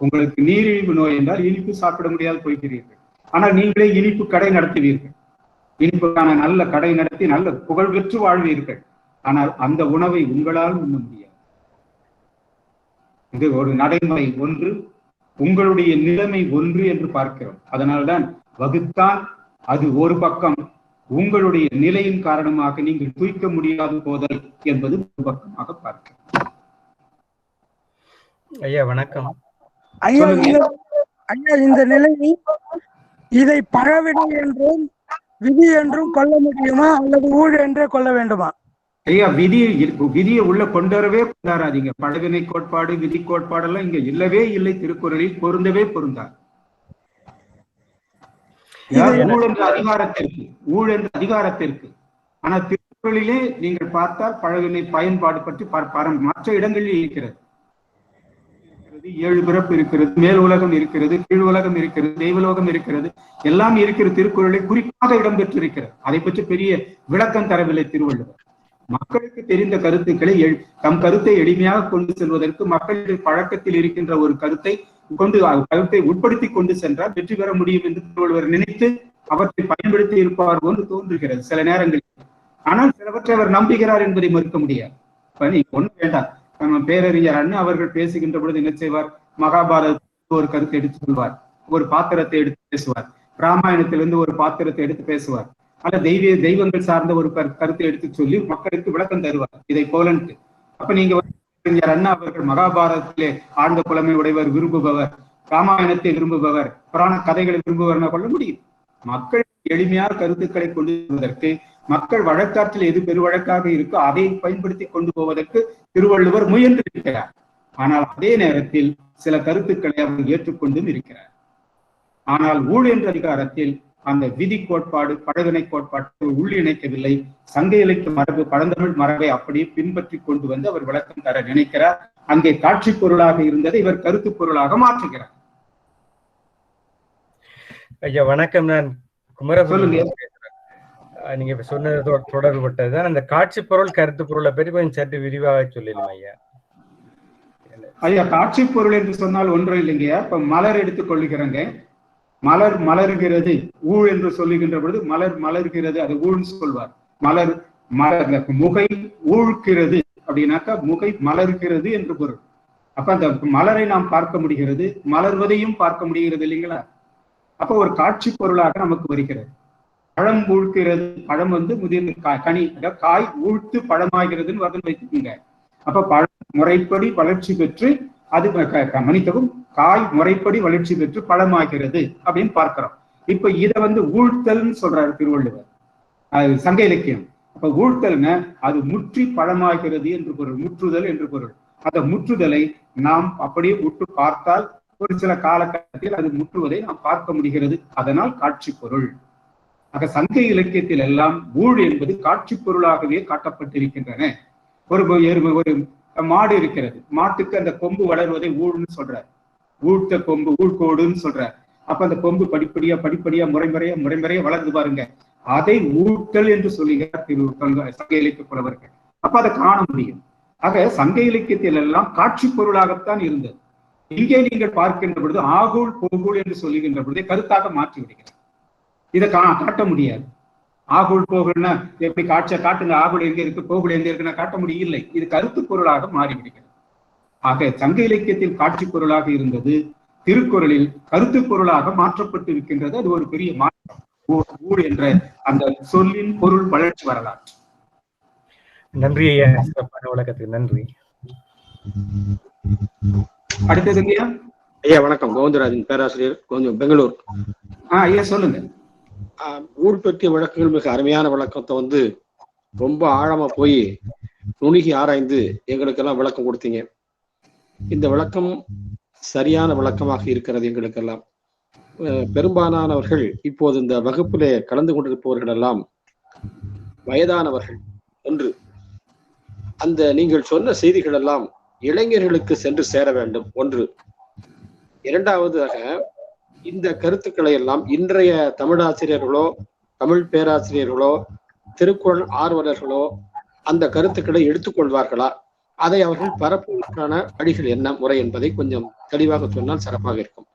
உங்களுக்கு நீரிழிவு நோய் என்றால் இனிப்பு சாப்பிட முடியாது போய்கிறீர்கள், ஆனால் நீங்களே இனிப்பு கடை நடத்துவீர்கள், இனிப்புக்கான நல்ல கடை நடத்தி நல்ல புகழ் பெற்று வாழ்வீர்கள். ஆனால் அந்த உணவை உங்களால் உண்ண முடியாது. இது ஒரு நடைமுறை ஒன்று, உங்களுடைய நிலைமை ஒன்று என்று பார்க்கிறோம். அதனால்தான் வகுத்தான் அது ஒரு பக்கம், உங்களுடைய நிலையின் காரணமாக நீங்கள் தூய்க்க முடியாது போதல் என்பது ஒரு பக்கமாக பார்க்கிறோம். ஐயா வணக்கம். ஐயா இந்த நிலையை இதை பழவிடை என்றும் விதி என்றும் கொள்ள முடியுமா அல்லது ஊழ் என்றே கொள்ள வேண்டுமா? ஐயா விதியை உள்ள கொண்டாடவே கொண்டாடாதீங்க. பழவினை கோட்பாடு, விதி கோட்பாடெல்லாம் இங்க இல்லவே இல்லை. திருக்குறளில் பொருந்தவே பொருந்தார். ஊழ் என்ற அதிகாரத்திற்கு ஆனா திருக்குறளிலே நீங்கள் பார்த்தால் பழவினை பயன்பாடு பற்றி மற்ற இடங்களில் இருக்கிறது. 7 பிறப்பு இருக்கிறது, மேல் உலகம் இருக்கிறது, கீழ் உலகம் இருக்கிறது, தெய்வலோகம் இருக்கிறது, எல்லாம் இருக்கிற திருக்குறளை குறிப்பாக இடம்பெற்றிருக்கிறது. அதை பற்றி பெரிய விளக்கம் தரவில்லை திருவள்ளுவர். மக்களுக்கு தெரிந்த கருத்துக்களை தம் கருத்தை எளிமையாக கொண்டு செல்வதற்கு மக்களுடைய பழக்கத்தில் இருக்கின்ற ஒரு கருத்தை உட்படுத்தி கொண்டு சென்றால் வெற்றி பெற முடியும் என்று திருவள்ளுவர் நினைத்து அவற்றை பயன்படுத்தி இருப்பார் என்று தோன்றுகிறது சில நேரங்களில். ஆனால் சிலவற்றை அவர் நம்புகிறார் என்பதை மறுக்க முடியாது. ஒண்ணு வேண்டாம், நம்ம பேரறிஞர் அண்ணா அவர்கள் பேசுகின்ற பொழுது என்ன செய்வார்? மகாபாரதத்தில் ஒரு கருத்தை எடுத்து சொல்வார், ஒரு பாத்திரத்தை எடுத்து பேசுவார், ராமாயணத்திலிருந்து ஒரு பாத்திரத்தை எடுத்து பேசுவார், அல்ல தெய்வங்கள் சார்ந்த ஒரு கருத்தை எடுத்து சொல்லி மக்களுக்கு விளக்கம் தருவார். இதை போலன்ட்டு அப்ப நீங்க அண்ணா அவர்கள் மகாபாரதத்திலே ஆழ்ந்த புலமை உடையவர், விரும்புபவர், ராமாயணத்தை விரும்புபவர், புராண கதைகளை விரும்புபவர் கொள்ள முடியும். மக்கள் எளிமையான கருத்துக்களை கொண்டு வருவதற்கு, மக்கள் வழக்காற்றில் எது பெருவழக்காக இருக்கோ அதை பயன்படுத்தி கொண்டு போவதற்கு திருவள்ளுவர் முயன்று இருக்கிறார். ஆனால் அதே நேரத்தில் சில கருத்துக்களை அவர் ஏற்றுக்கொண்டும் இருக்கிறார். ஆனால் ஊழ் என்ற அதிகாரத்தில் அந்த விதி கோட்பாடு, பழவினை கோட்பாடு உள்ளிணைக்கவில்லை. சங்க இலக்கிய மரபு, பழந்தமிழ் மரபை அப்படியே பின்பற்றி கொண்டு வந்து அவர் விளக்கம் தர நினைக்கிறார். அங்கே காட்சி பொருளாக இருந்ததை இவர் கருத்து பொருளாக மாற்றுகிறார். ஐயா வணக்கம். நான் குமரகுருங்க. நீங்க சொன்னது தொடர்புபட்டதுதான். அந்த காட்சி பொருள் கருத்து பொருளை பற்றி கொஞ்சம் சற்று விரிவாக சொல்லிடுங்க ஐயா. ஐயா காட்சி பொருள் என்று சொன்னால் ஒன்றும் இல்லைங்க. இப்ப மலர் எடுத்துக் கொள்ளுகிறேங்க. மலர் மலர்கிறது ஊழ் என்று சொல்லுகின்ற பொழுது மலர் மலர்கிறது, அது ஊழ்னு சொல்வார். முகை ஊழ்கிறது அப்படின்னாக்கா முகை மலர்கிறது என்று பொருள். அப்ப அந்த மலரை நாம் பார்க்க முடிகிறது, மலர்வதையும் பார்க்க முடிகிறது இல்லைங்களா? அப்ப ஒரு காட்சி பொருளாக நமக்கு வருகிறது. பழம் ஊழ்கிறது, பழம் முதிர்ந்து கனி காய் ஊழ்த்து பழமாகிறதுன்னு வந்து வைத்துக்கோங்க. அப்ப பழம் முறைப்படி வளர்ச்சி பெற்று அது மன்னிக்கவும் காய் முறைப்படி வளர்ச்சி பெற்று பழமாகிறது அப்படின்னு பார்க்கிறோம். இப்ப இதை ஊழ்த்தல்னு சொல்றாரு திருவள்ளுவர், அது சங்க இலக்கியம். அப்ப ஊழ்த்தல்னா அது முற்றி பழமாகிறது என்று பொருள், முற்றுதல் என்று பொருள். அந்த முற்றுதலை நாம் அப்படியே உற்று பார்த்தால் ஒரு சில காலகட்டத்தில் அது முற்றுவதை நாம் பார்க்க முடிகிறது. அதனால் காட்சி பொருள். ஆக சங்க இலக்கியத்தில் எல்லாம் ஊழ் என்பது காட்சி பொருளாகவே காட்டப்பட்டிருக்கின்றன. ஒரு மாடு இருக்கிறது, மாட்டுக்கு அந்த கொம்பு வளர்வதை ஊழ்னு சொல்றார். ஊழ்த்த கொம்பு ஊழ்கோடுன்னு சொல்றார். அப்ப அந்த கொம்பு படிப்படியா முறைமுறையா வளர்ந்து பாருங்க, அதை ஊழ்த்தல் என்று சொல்லுகிறார் சங்க இலக்கிய புலவர்கள். அப்ப அதை காண முடியும். ஆக சங்க இலக்கியத்தில் எல்லாம் காட்சி பொருளாகத்தான் இருந்தது. இங்கே நீங்கள் பார்க்கின்ற பொழுது ஆகூழ் போகூழ் என்று சொல்லுகின்ற பொழுதே கருத்தாக மாற்றி விடுகிறார். இதை காட்ட முடியாது. ஆகுள் போகுள்னா எப்படி காட்சியை காட்டுங்க, ஆகுள் எங்க இருக்கு போகுள் எங்க இருக்குன்னா காட்ட முடியவில்லை. இது கருத்து பொருளாக மாறிவிடுகிறது. ஆக சங்க இலக்கியத்தில் காட்சி பொருளாக இருந்தது திருக்குறளில் கருத்து பொருளாக மாற்றப்பட்டு இருக்கின்றது. அது ஒரு பெரிய மாற்றம். ஊழ் என்ற அந்த சொல்லின் பொருள் வளர்ச்சி வரலாற்று. நன்றி ஐயா, சிறப்பான விளக்கத்துக்கு நன்றி. அடுத்தது ஐயா. ஐயா வணக்கம், கோவிந்தராஜன் பேராசிரியர், பெங்களூர். ஐயா சொல்லுங்க. ஊழ் பற்றிய விளக்கங்கள் மிக அருமையான விளக்கத்தை ரொம்ப ஆழமா போய் நுணுகி ஆராய்ந்து எங்களுக்கெல்லாம் விளக்கம் கொடுத்தீங்க. இந்த விளக்கம் சரியான விளக்கமாக இருக்கிறது எங்களுக்கெல்லாம். பெரும்பாலானவர்கள் இப்போது இந்த வகுப்பிலே கலந்து கொண்டிருப்பவர்கள் எல்லாம் வயதானவர்கள். ஒன்று, அந்த நீங்கள் சொன்ன செய்திகள் எல்லாம் இளைஞர்களுக்கு சென்று சேர வேண்டும். ஒன்று. இரண்டாவதாக, இந்த கருத்துக்களை எல்லாம் இன்றைய தமிழாசிரியர்களோ தமிழ் பேராசிரியர்களோ திருக்குறள் ஆர்வலர்களோ அந்த கருத்துக்களை எடுத்துக்கொள்வார்களா? அதை அவர்கள் பரப்புவதற்கான வழிகள் என்ன, முறை என்பதை கொஞ்சம் தெளிவாக சொன்னால் சிறப்பாக இருக்கும்.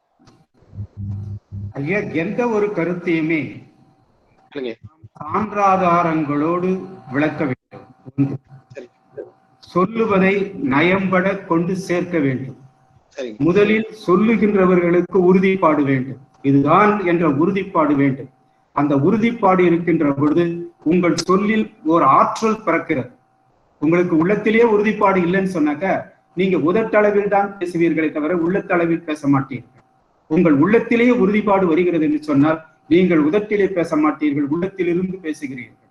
ஐயா, எந்த ஒரு கருத்தையுமே சான்றாதாரங்களோடு விளக்க வேண்டும். ஒன்று. சொல்லுவதை நயம்பட கொண்டு சேர்க்க வேண்டும். முதலில் சொல்லுகின்றவர்களுக்கு உறுதிப்பாடு வேண்டும். இதுதான் என்ற உறுதிப்பாடு வேண்டும். அந்த உறுதிப்பாடு இருக்கின்ற பொழுது உங்கள் சொல்லில் ஒரு ஆற்றல் பிறக்கிறது. உங்களுக்கு உள்ளத்திலேயே உறுதிப்பாடு இல்லைன்னு சொன்னாக்க நீங்க உதட்டளவில் தான் பேசுவீர்களை தவிர உள்ளத்தளவில் பேச மாட்டீர்கள். உங்கள் உள்ளத்திலேயே உறுதிப்பாடு வருகிறது என்று சொன்னால் நீங்கள் உதட்டிலே பேச மாட்டீர்கள், உள்ளத்திலிருந்து பேசுகிறீர்கள்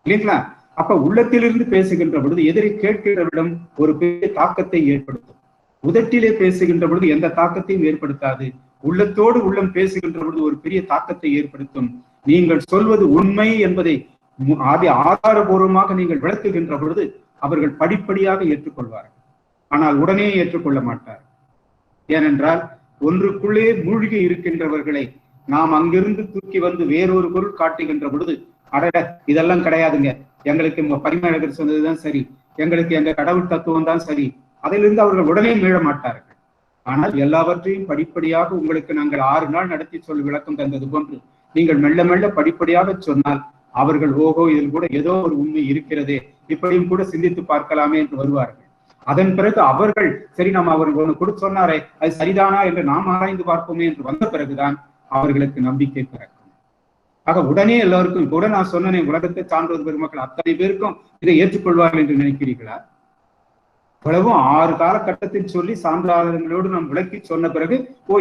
இல்லைங்களா? அப்ப உள்ளத்திலிருந்து பேசுகின்ற பொழுது எதிரை கேட்கிறவரிடம் ஒரு பெரிய தாக்கத்தை ஏற்படுத்தும். உதட்டிலே பேசுகின்ற பொழுது எந்த தாக்கத்தையும் ஏற்படுத்தாது. உள்ளத்தோடு உள்ளம் பேசுகின்ற பொழுது ஒரு பெரிய தாக்கத்தை ஏற்படுத்தும். நீங்கள் சொல்வது உண்மை என்பதை ஆதாரபூர்வமாக நீங்கள் விளக்குகின்ற பொழுது அவர்கள் படிப்படியாக ஏற்றுக்கொள்வார்கள். ஆனால் உடனே ஏற்றுக்கொள்ள மாட்டார். ஏனென்றால் ஒன்றுக்குள்ளே மூழ்கி இருக்கின்றவர்களை நாம் அங்கிருந்து தூக்கி வந்து வேறொரு பொருள் காட்டுகின்ற பொழுது, அடட இதெல்லாம் கிடையாதுங்க, எங்களுக்கு பரிமேலகர் சொன்னதுதான் சரி, எங்களுக்கு எங்க கடவுள் தத்துவம் தான் சரி, அதிலிருந்து அவர்கள் உடனே மீள மாட்டார்கள். ஆனால் எல்லாவற்றையும் படிப்படியாக உங்களுக்கு நாங்கள் 6 நாள் நடத்தி சொல்லி விளக்கம் தந்தது போன்று நீங்கள் மெல்ல மெல்ல படிப்படியாக சொன்னால் அவர்கள் ஓஹோ இதில் கூட ஏதோ ஒரு உண்மை இருக்கிறதே, இப்படியும் கூட சிந்தித்து பார்க்கலாமே என்று வருவார்கள். அதன் பிறகு அவர்கள் சரி நாம் அவர்கள் ஒன்று கூட சொன்னாரே அது சரிதானா என்று நாம் ஆராய்ந்து பார்ப்போமே என்று வந்த பிறகுதான் அவர்களுக்கு நம்பிக்கை பிறக்கும். ஆக உடனே எல்லோருக்கும் கூட நான் சொன்னேன், உலகத்தை சார்ந்தது பெருமக்கள் அத்தனை பேருக்கும் இதை ஏற்றுக்கொள்வார்கள் என்று நினைக்கிறீர்களா? இவ்வளவும் 6 காலகட்டத்தில் சொல்லி சான்றாளர்களோடு நாம் விளக்கி சொன்ன பிறகு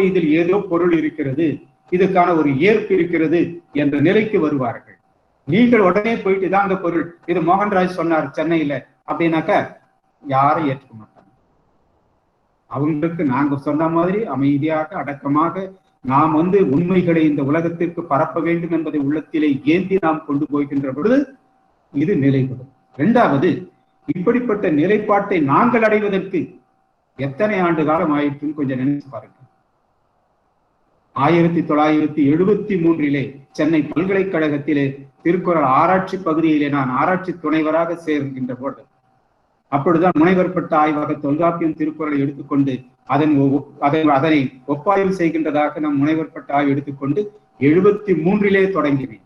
இதில் ஏதோ பொருள் இருக்கிறது, இதுக்கான ஒரு ஏற்பு இருக்கிறது என்ற நிலைக்கு வருவார்கள். நீங்கள் உடனே போயிட்டு இதான் அந்த பொருள், இது மோகன்ராஜ் சொன்னார் சென்னையில அப்படின்னாக்க யாரும் ஏற்றுக்க மாட்டாங்க. அவங்களுக்கு நாங்க சொன்ன மாதிரி அமைதியாக அடக்கமாக நாம் உண்மைகளை இந்த உலகத்திற்கு பரப்ப வேண்டும் என்பதை உள்ளத்திலே ஏந்தி நாம் கொண்டு போகின்ற பொழுது இது நிலைப்படும். இரண்டாவது, இப்படிப்பட்ட நிலைப்பாட்டை நாங்கள் அடைவதற்கு எத்தனை ஆண்டு காலம் ஆயிற்றுன்னு கொஞ்சம் நினைச்சு பாருங்க. 1973 சென்னை பல்கலைக்கழகத்திலே திருக்குறள் ஆராய்ச்சி பகுதியிலே நான் ஆராய்ச்சி துணைவராக சேர்கின்ற போது, அப்பொழுதுதான் முனைவர் பட்ட ஆய்வாக தொல்காப்பியம் திருக்குறளை எடுத்துக்கொண்டு அதனை ஒப்பாய்வு செய்கின்றதாக நம் முனைவர் பட்ட ஆய்வு எடுத்துக்கொண்டு 73 தொடங்கினேன்.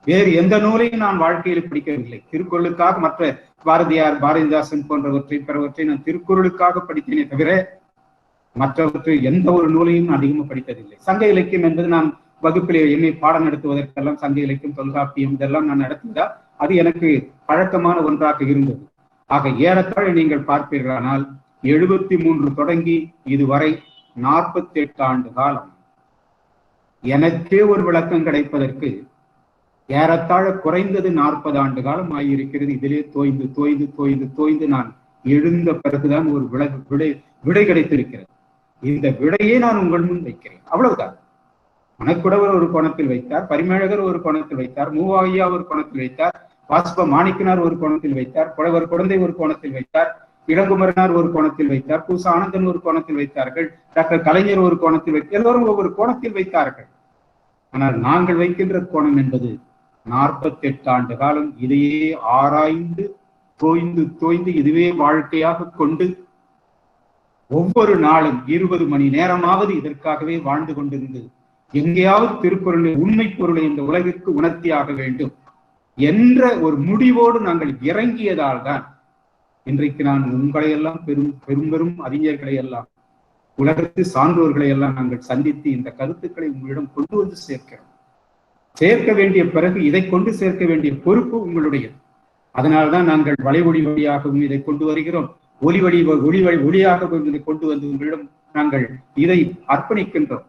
வேறு எந்த நூலையும் நான் வாழ்க்கையில் படிக்கவில்லை. திருக்குறளுக்காக மற்ற பாரதியார், பாரதிதாசன் போன்றவற்றை பிறவற்றை நான் திருக்குறளுக்காக படித்தேனே தவிர மற்றவற்றை எந்த ஒரு நூலையும் அதிகமாக படித்ததில்லை. சங்க இலக்கியம் என்பது நான் வகுப்பிலே எம்ஏ பாடம் நடத்துவதற்கெல்லாம் சங்க இலக்கியம், தொல்காப்பியம் இதெல்லாம் நான் நடத்தியதால் அது எனக்கு பழக்கமான ஒன்றாக இருந்தது. ஆக ஏறத்தாழ நீங்கள் பார்ப்பீர்களானால் 73 தொடங்கி இதுவரை 48 ஆண்டு காலம் எனக்கே ஒரு விளக்கம் கிடைப்பதற்கு ஏறத்தாழ குறைந்தது 40 ஆண்டு காலம் ஆகியிருக்கிறது. இதிலே தோய்ந்து தோய்ந்து தோய்ந்து தோய்ந்து நான் எழுந்த பிறகுதான் ஒரு விடை கிடைத்திருக்கிறது. இந்த விடையே நான் உங்கள் முன் வைக்கிறேன், அவ்வளவுதான். மணக்குடவர் ஒரு கோணத்தில் வைத்தார், பரிமேழகர் ஒரு கோணத்தில் வைத்தார், மூவாயியா ஒரு கோணத்தில் வைத்தார், வாஸ்ப மாணிக்கனார் ஒரு கோணத்தில் வைத்தார், புலவர் குழந்தை ஒரு கோணத்தில் வைத்தார், இளங்குமரனார் ஒரு கோணத்தில் வைத்தார், பூச ஆனந்தன் ஒரு கோணத்தில் வைத்தார்கள், டாக்டர் கலைஞர் ஒரு கோணத்தில் வைத்தார், எல்லோரும் ஒவ்வொரு கோணத்தில் வைத்தார்கள். ஆனால் நாங்கள் வைக்கின்ற கோணம் என்பது 48 ஆண்டு காலம் இதையே ஆராய்ந்து தோய்ந்து தோய்ந்து இதுவே வாழ்க்கையாக கொண்டு ஒவ்வொரு நாளும் 20 மணி நேரமாவது இதற்காகவே வாழ்ந்து கொண்டிருந்து எங்கேயாவது திருக்குறளின் உண்மை பொருளை இந்த உலகிற்கு உணர்த்தியாக வேண்டும் என்ற ஒரு முடிவோடு நாங்கள் இறங்கியதால் தான் இன்றைக்கு நான் உங்களை எல்லாம் பெரும் அறிஞர்களை எல்லாம் உலகத்து சான்றோர்களை எல்லாம் நாங்கள் சந்தித்து இந்த கருத்துக்களை உங்களிடம் கொண்டு வந்து சேர்க்க வேண்டிய பிறகு இதை கொண்டு சேர்க்க வேண்டிய பொறுப்பு உங்களுடையது. அதனால்தான் நாங்கள் வலைவொலி வழியாகவும் இதை கொண்டு வருகிறோம், ஒளியாகவும் இதை கொண்டு வந்து உங்களிடம் நாங்கள் இதை அர்ப்பணிக்கின்றோம்.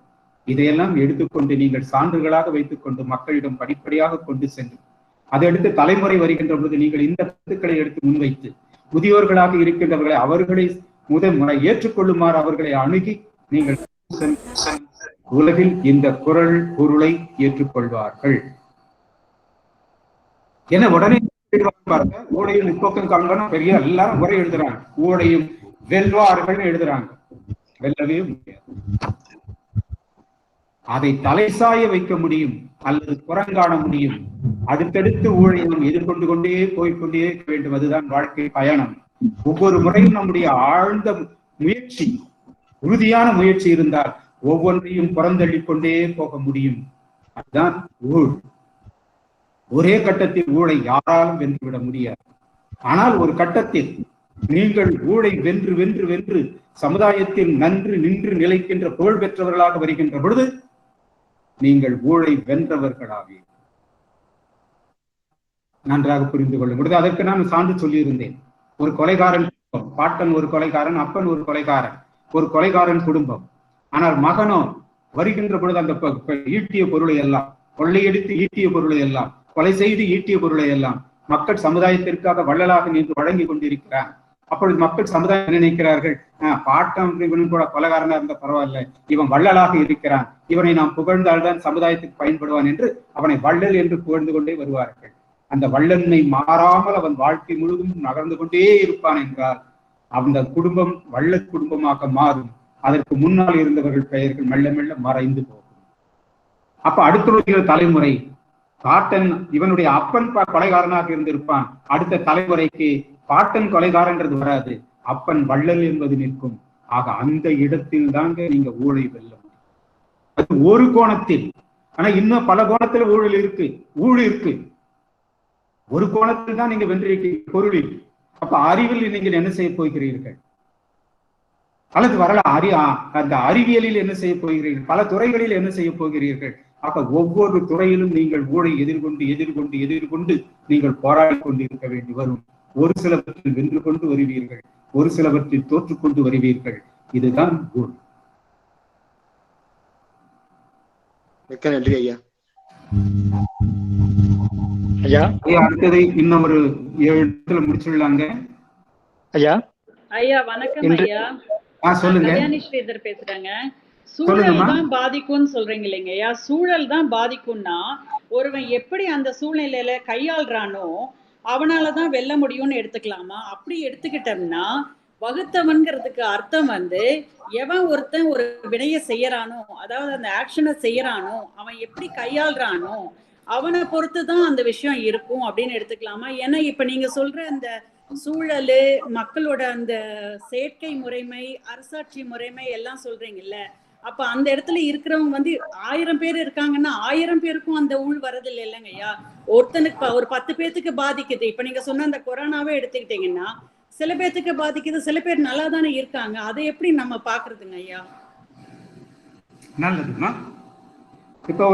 இதையெல்லாம் எடுத்துக்கொண்டு நீங்கள் சான்றுகளாக வைத்துக் கொண்டு மக்களிடம் படிப்படியாக கொண்டு சென்று அதையடுத்து தலைமுறை வருகின்ற பொழுது நீங்கள் இந்த கருத்துக்களை எடுத்து முன்வைத்து முதியோர்களாக இருக்கின்றவர்களை அவர்களை முறை ஏற்றுக்கொள்ளுமாறு அவர்களை அணுகி நீங்கள் உலகில் இந்த குரல் பொருளை ஏற்றுக்கொள்வார்கள் என உடனே ஊழையும் முற்போக்கம் காண்பன பெரிய எல்லாரும் உரை எழுதுறாங்க. ஊழையும் வெல்வார்கள் எழுதுறாங்க. வெல்லவே முடியாது. அதை தலைசாய வைக்க முடியும் அல்லது புறங்காண முடியும். அடுத்தடுத்து ஊழலை நாம் எதிர்கொண்டு கொண்டே போய்கொண்டே இருக்க வேண்டும். அதுதான் வாழ்க்கை பயணம். ஒவ்வொரு முறையும் நம்முடைய ஆழ்ந்த முயற்சி, உறுதியான முயற்சி இருந்தால் ஒவ்வொன்றையும் புறந்தள்ளி கொண்டே போக முடியும். அதுதான் ஊழ். ஒரே கட்டத்தில் ஊழை யாராலும் வென்றுவிட முடியாது. ஆனால் ஒரு கட்டத்தில் நீங்கள் ஊழை வென்று வென்று வென்று சமுதாயத்தில் நின்று நிலைக்கின்ற புகழ் பெற்றவர்களாக வருகின்ற பொழுது நீங்கள் ஊழை வென்றவர்களாக நன்றாக புரிந்து கொள்ள முடியும். அதற்கு நான் சான்று சொல்லியிருந்தேன். ஒரு கொலைகாரன் குடும்பம், பாட்டன் ஒரு கொலைகாரன், அப்பன் ஒரு கொலைகாரன் குடும்பம். ஆனால் மகனோ வருகின்ற பொழுது அந்த ஈட்டிய பொருளை எல்லாம் கொள்ளையடித்து ஈட்டிய பொருளை எல்லாம் கொலை செய்து ஈட்டிய பொருளை எல்லாம் மக்கள் சமுதாயத்திற்காக வள்ளலாக நின்று வழங்கி கொண்டிருக்கிறார். அப்பொழுது மக்கள் சமுதாயம் நினைக்கிறார்கள், பாட்டம் இவனும் கூட கொலைகாரனா இருந்த பரவாயில்ல, இவன் வள்ளலாக இருக்கிறான், இவனை நாம் புகழ்ந்தால்தான் சமுதாயத்துக்கு பயன்படுவான் என்று அவனை வள்ளல் என்று புகழ்ந்து கொண்டே வருவார்கள். அந்த வள்ளனை மாறாமல் அவன் வாழ்க்கை முழுவதும் நகர்ந்து கொண்டே இருப்பான் என்றால் அந்த குடும்பம் வள்ள குடும்பமாக மாறும். அதற்கு முன்னால் இருந்தவர்கள் பெயர்கள் மெல்ல மெல்ல மறைந்து போகும். அப்ப அடுத்த தலைமுறை பாட்டன் இவனுடைய அப்பன் கொலைகாரனாக இருந்திருப்பான். அடுத்த தலைமுறைக்கு பாட்டன் கொலைகாரன்றது வராது, அப்பன் வள்ளல் என்பது நிற்கும். ஆக அந்த இடத்தில் தாங்க நீங்க ஊழலை வெல்ல முடியும். அது ஒரு கோணத்தில். ஆனா இன்னும் பல கோணத்துல ஊழல் இருக்கு. ஒரு கோணத்தில் தான் நீங்க வென்றிருக்கீங்க பொருளில். அப்ப அறிவில் நீங்கள் என்ன செய்ய போகிறீர்கள்? அல்லது அந்த அறிவியலில் என்ன செய்ய போகிறீர்கள்? பல துறைகளில் என்ன செய்ய போகிறீர்கள்? ஆக ஒவ்வொரு துறையிலும் நீங்கள் ஊழலை எதிர்கொண்டு நீங்கள் போராடி கொண்டு இருக்க வேண்டி வரும். ஒரு சிலவற்றில் வென்று கொண்டு வருவீர்கள், ஒரு சிலவற்றில் தோற்றுக்கொண்டு வருவீர்கள். இதுதான் ஊழல். மிக்க நன்றி ஐயா. ஐயா அடுத்தது இன்னும் ஒரு 7 நிமிஷத்துல முடிச்சிடலாங்க. ஐயா வணக்கம் ஐயா. சொல்லுங்க. கல்யாணி ஸ்ரீதர் பேசுறேங்க. சூழல் தான் பாதிக்கும்னு சொல்றீங்க இல்லைங்க ஐயா. சூழல் தான் பாதிக்கும்னா ஒருவன் எப்படி அந்த சூழ்நிலையில கையாள்றானோ அவனாலதான் வெல்ல முடியும்னு எடுத்துக்கலாமா? அப்படி எடுத்துக்கிட்டோம்னா வகுத்தவன்கிறதுக்கு அர்த்தம் எவன் ஒருத்தன் ஒரு வினைய செய்யறானோ, அதாவது அந்த ஆக்ஷனை செய்யறானோ, அவன் எப்படி கையாள்றானோ அவனை பொறுத்துதான் அந்த விஷயம் இருக்கும் அப்படின்னு எடுத்துக்கலாமா? ஏன்னா இப்ப நீங்க சொல்ற அந்த சூழல், மக்களோட அந்த செயற்கை முறைமை, அரசாட்சி முறைமை எல்லாம் சொல்றீங்கல்ல, அப்ப அந்த இடத்துல இருக்கிறவங்க 1000 பேர் இருக்காங்கன்னா 1000 பேருக்கும் அந்த ஊழ் வரதில்லை இல்லைங்க ஐயா. ஒருத்தனுக்கு ஒரு 10 பேத்துக்கு பாதிக்குது. இப்ப நீங்க சொன்ன அந்த கொரோனாவே எடுத்துக்கிட்டீங்கன்னா சில பேத்துக்கு பாதிக்குது, சில பேர் நல்லா தானே இருக்காங்க. அதை எப்படி நம்ம பாக்குறதுங்க ஐயா? நல்லதுமா. இப்ப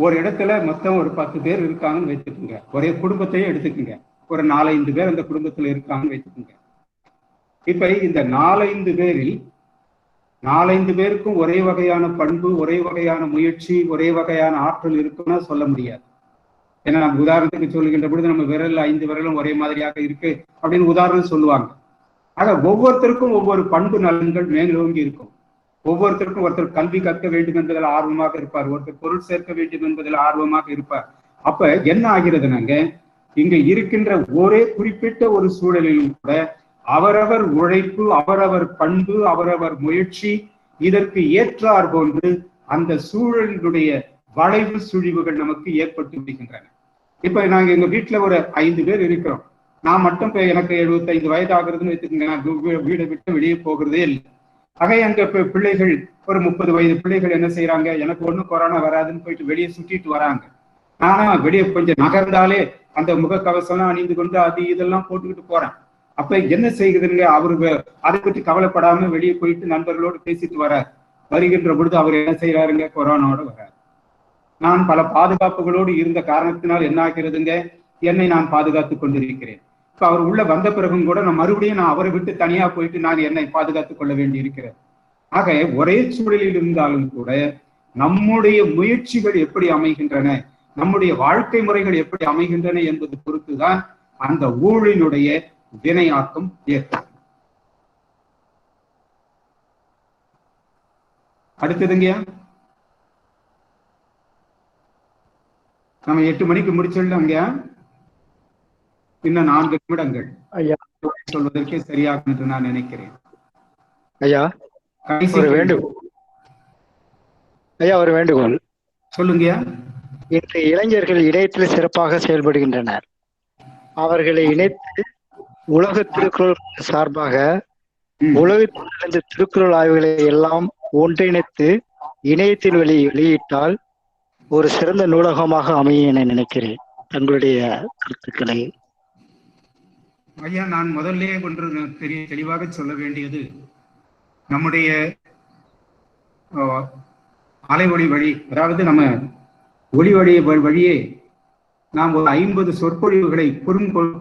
ஒரு இடத்துல மொத்தம் ஒரு 10 பேர் இருக்காங்கன்னு வச்சுக்கோங்க. ஒரே குடும்பத்தையே எடுத்துக்கோங்க. ஒரு 4-5 பேர் அந்த குடும்பத்துல இருக்காங்கன்னு வச்சுக்கோங்க. இப்ப இந்த 4-5 பேரில் 4-5 பேருக்கும் ஒரே வகையான பண்பு, ஒரே வகையான முயற்சி, ஒரே வகையான ஆற்றல் இருக்குன்னா சொல்ல முடியாது. ஏன்னா நம்ம உதாரணத்துக்கு சொல்லுகின்ற பொழுது நம்ம 5 விரலும் ஒரே மாதிரியாக இருக்கு அப்படின்னு உதாரணம் சொல்லுவாங்க. ஆக ஒவ்வொருத்தருக்கும் ஒவ்வொரு பண்பு நலன்கள் மேலோங்கி இருக்கும். ஒவ்வொருத்தருக்கும் ஒருத்தர் கல்வி கற்க வேண்டும் என்பதில் ஆர்வமாக இருப்பார், ஒருத்தர் பொருள் சேர்க்க வேண்டும் என்பதில் ஆர்வமாக இருப்பார். அப்ப என்ன ஆகிறது, நாங்க இங்க இருக்கின்ற ஒரே குறிப்பிட்ட ஒரு சூழலிலும் கூட அவரவர் உழைப்பு, அவரவர் பண்பு, அவரவர் முயற்சி இதற்கு ஏற்றார் போன்று அந்த சூழலினுடைய வளைவு சுழிவுகள் நமக்கு ஏற்பட்டு விடுகின்றன. இப்ப நாங்க எங்க வீட்டுல ஒரு 5 பேர் இருக்கிறோம். நான் மட்டும் இப்ப எனக்கு 75 வயது ஆகுறதுன்னு வச்சுக்கோங்க. நான் வீடை விட்டு வெளியே போகிறதே இல்லை. ஆக எங்க பிள்ளைகள் ஒரு 30 வயது பிள்ளைகள் என்ன செய்யறாங்க, எனக்கு ஒண்ணும் கொரோனா வராதுன்னு போயிட்டு வெளியே சுற்றிட்டு வராங்க. நானா வெளியே கொஞ்சம் நகர்ந்தாலே அந்த முகக்கவசம் அணிந்து கொண்டு அது இதெல்லாம் போட்டுக்கிட்டு போறேன். அப்ப என்ன செய்யுதுங்க, அவரு அதை பற்றி கவலைப்படாம வெளியே போயிட்டு நண்பர்களோடு பேசிட்டு வருகின்ற பொழுது அவர் என்ன செய்யறாருங்க, கொரோனாவோட வர்றாரு. நான் பல பாதுகாப்புகளோடு இருந்த காரணத்தினால் என்ன ஆகிறதுங்க, என்னை நான் பாதுகாத்துக் கொண்டிருக்கிறேன். இப்ப அவர் உள்ள வந்த பிறகும் கூட நான் மறுபடியும் அவரை விட்டு தனியா போயிட்டு நான் என்னை பாதுகாத்துக் கொள்ள வேண்டி இருக்கிறேன். ஆக ஒரே சூழலில் இருந்தாலும் கூட நம்முடைய முயற்சிகள் எப்படி அமைகின்றன, நம்முடைய வாழ்க்கை முறைகள் எப்படி அமைகின்றன என்பது பொறுத்துதான் அந்த ஊழினுடைய வினையாக்கம் ஏற்படும். அடுத்ததுங்க, நம்ம 8 மணிக்கு முடிச்சிடலாங்க. இன்னும் 4 நிமிடங்கள் சொல்வதற்கே சரியாகும் என்று நான் நினைக்கிறேன். ஐயா ஒரு வேண்டுகோள் சொல்லுங்க. இன்று இளைஞர்கள் இணையத்தில் சிறப்பாக செயல்படுகின்றனர். அவர்களை இணைத்து உலக திருக்குறள் சார்பாக உலகத்தில் நடந்த திருக்குறள் ஆய்வுகளை எல்லாம் ஒன்றிணைத்து இணையத்தில் வெளியிட்டால் ஒரு சிறந்த நூலகமாக அமையும் என நினைக்கிறேன். தங்களுடைய கருத்துக்களை. ஐயா, நான் முதல்ல ஒன்று தெளிவாக சொல்ல வேண்டியது, நம்முடைய அலைவழி வழி, அதாவது நம்ம ஒளி வழியே நாம் ஒரு 50 சொற்பொழிவுகளை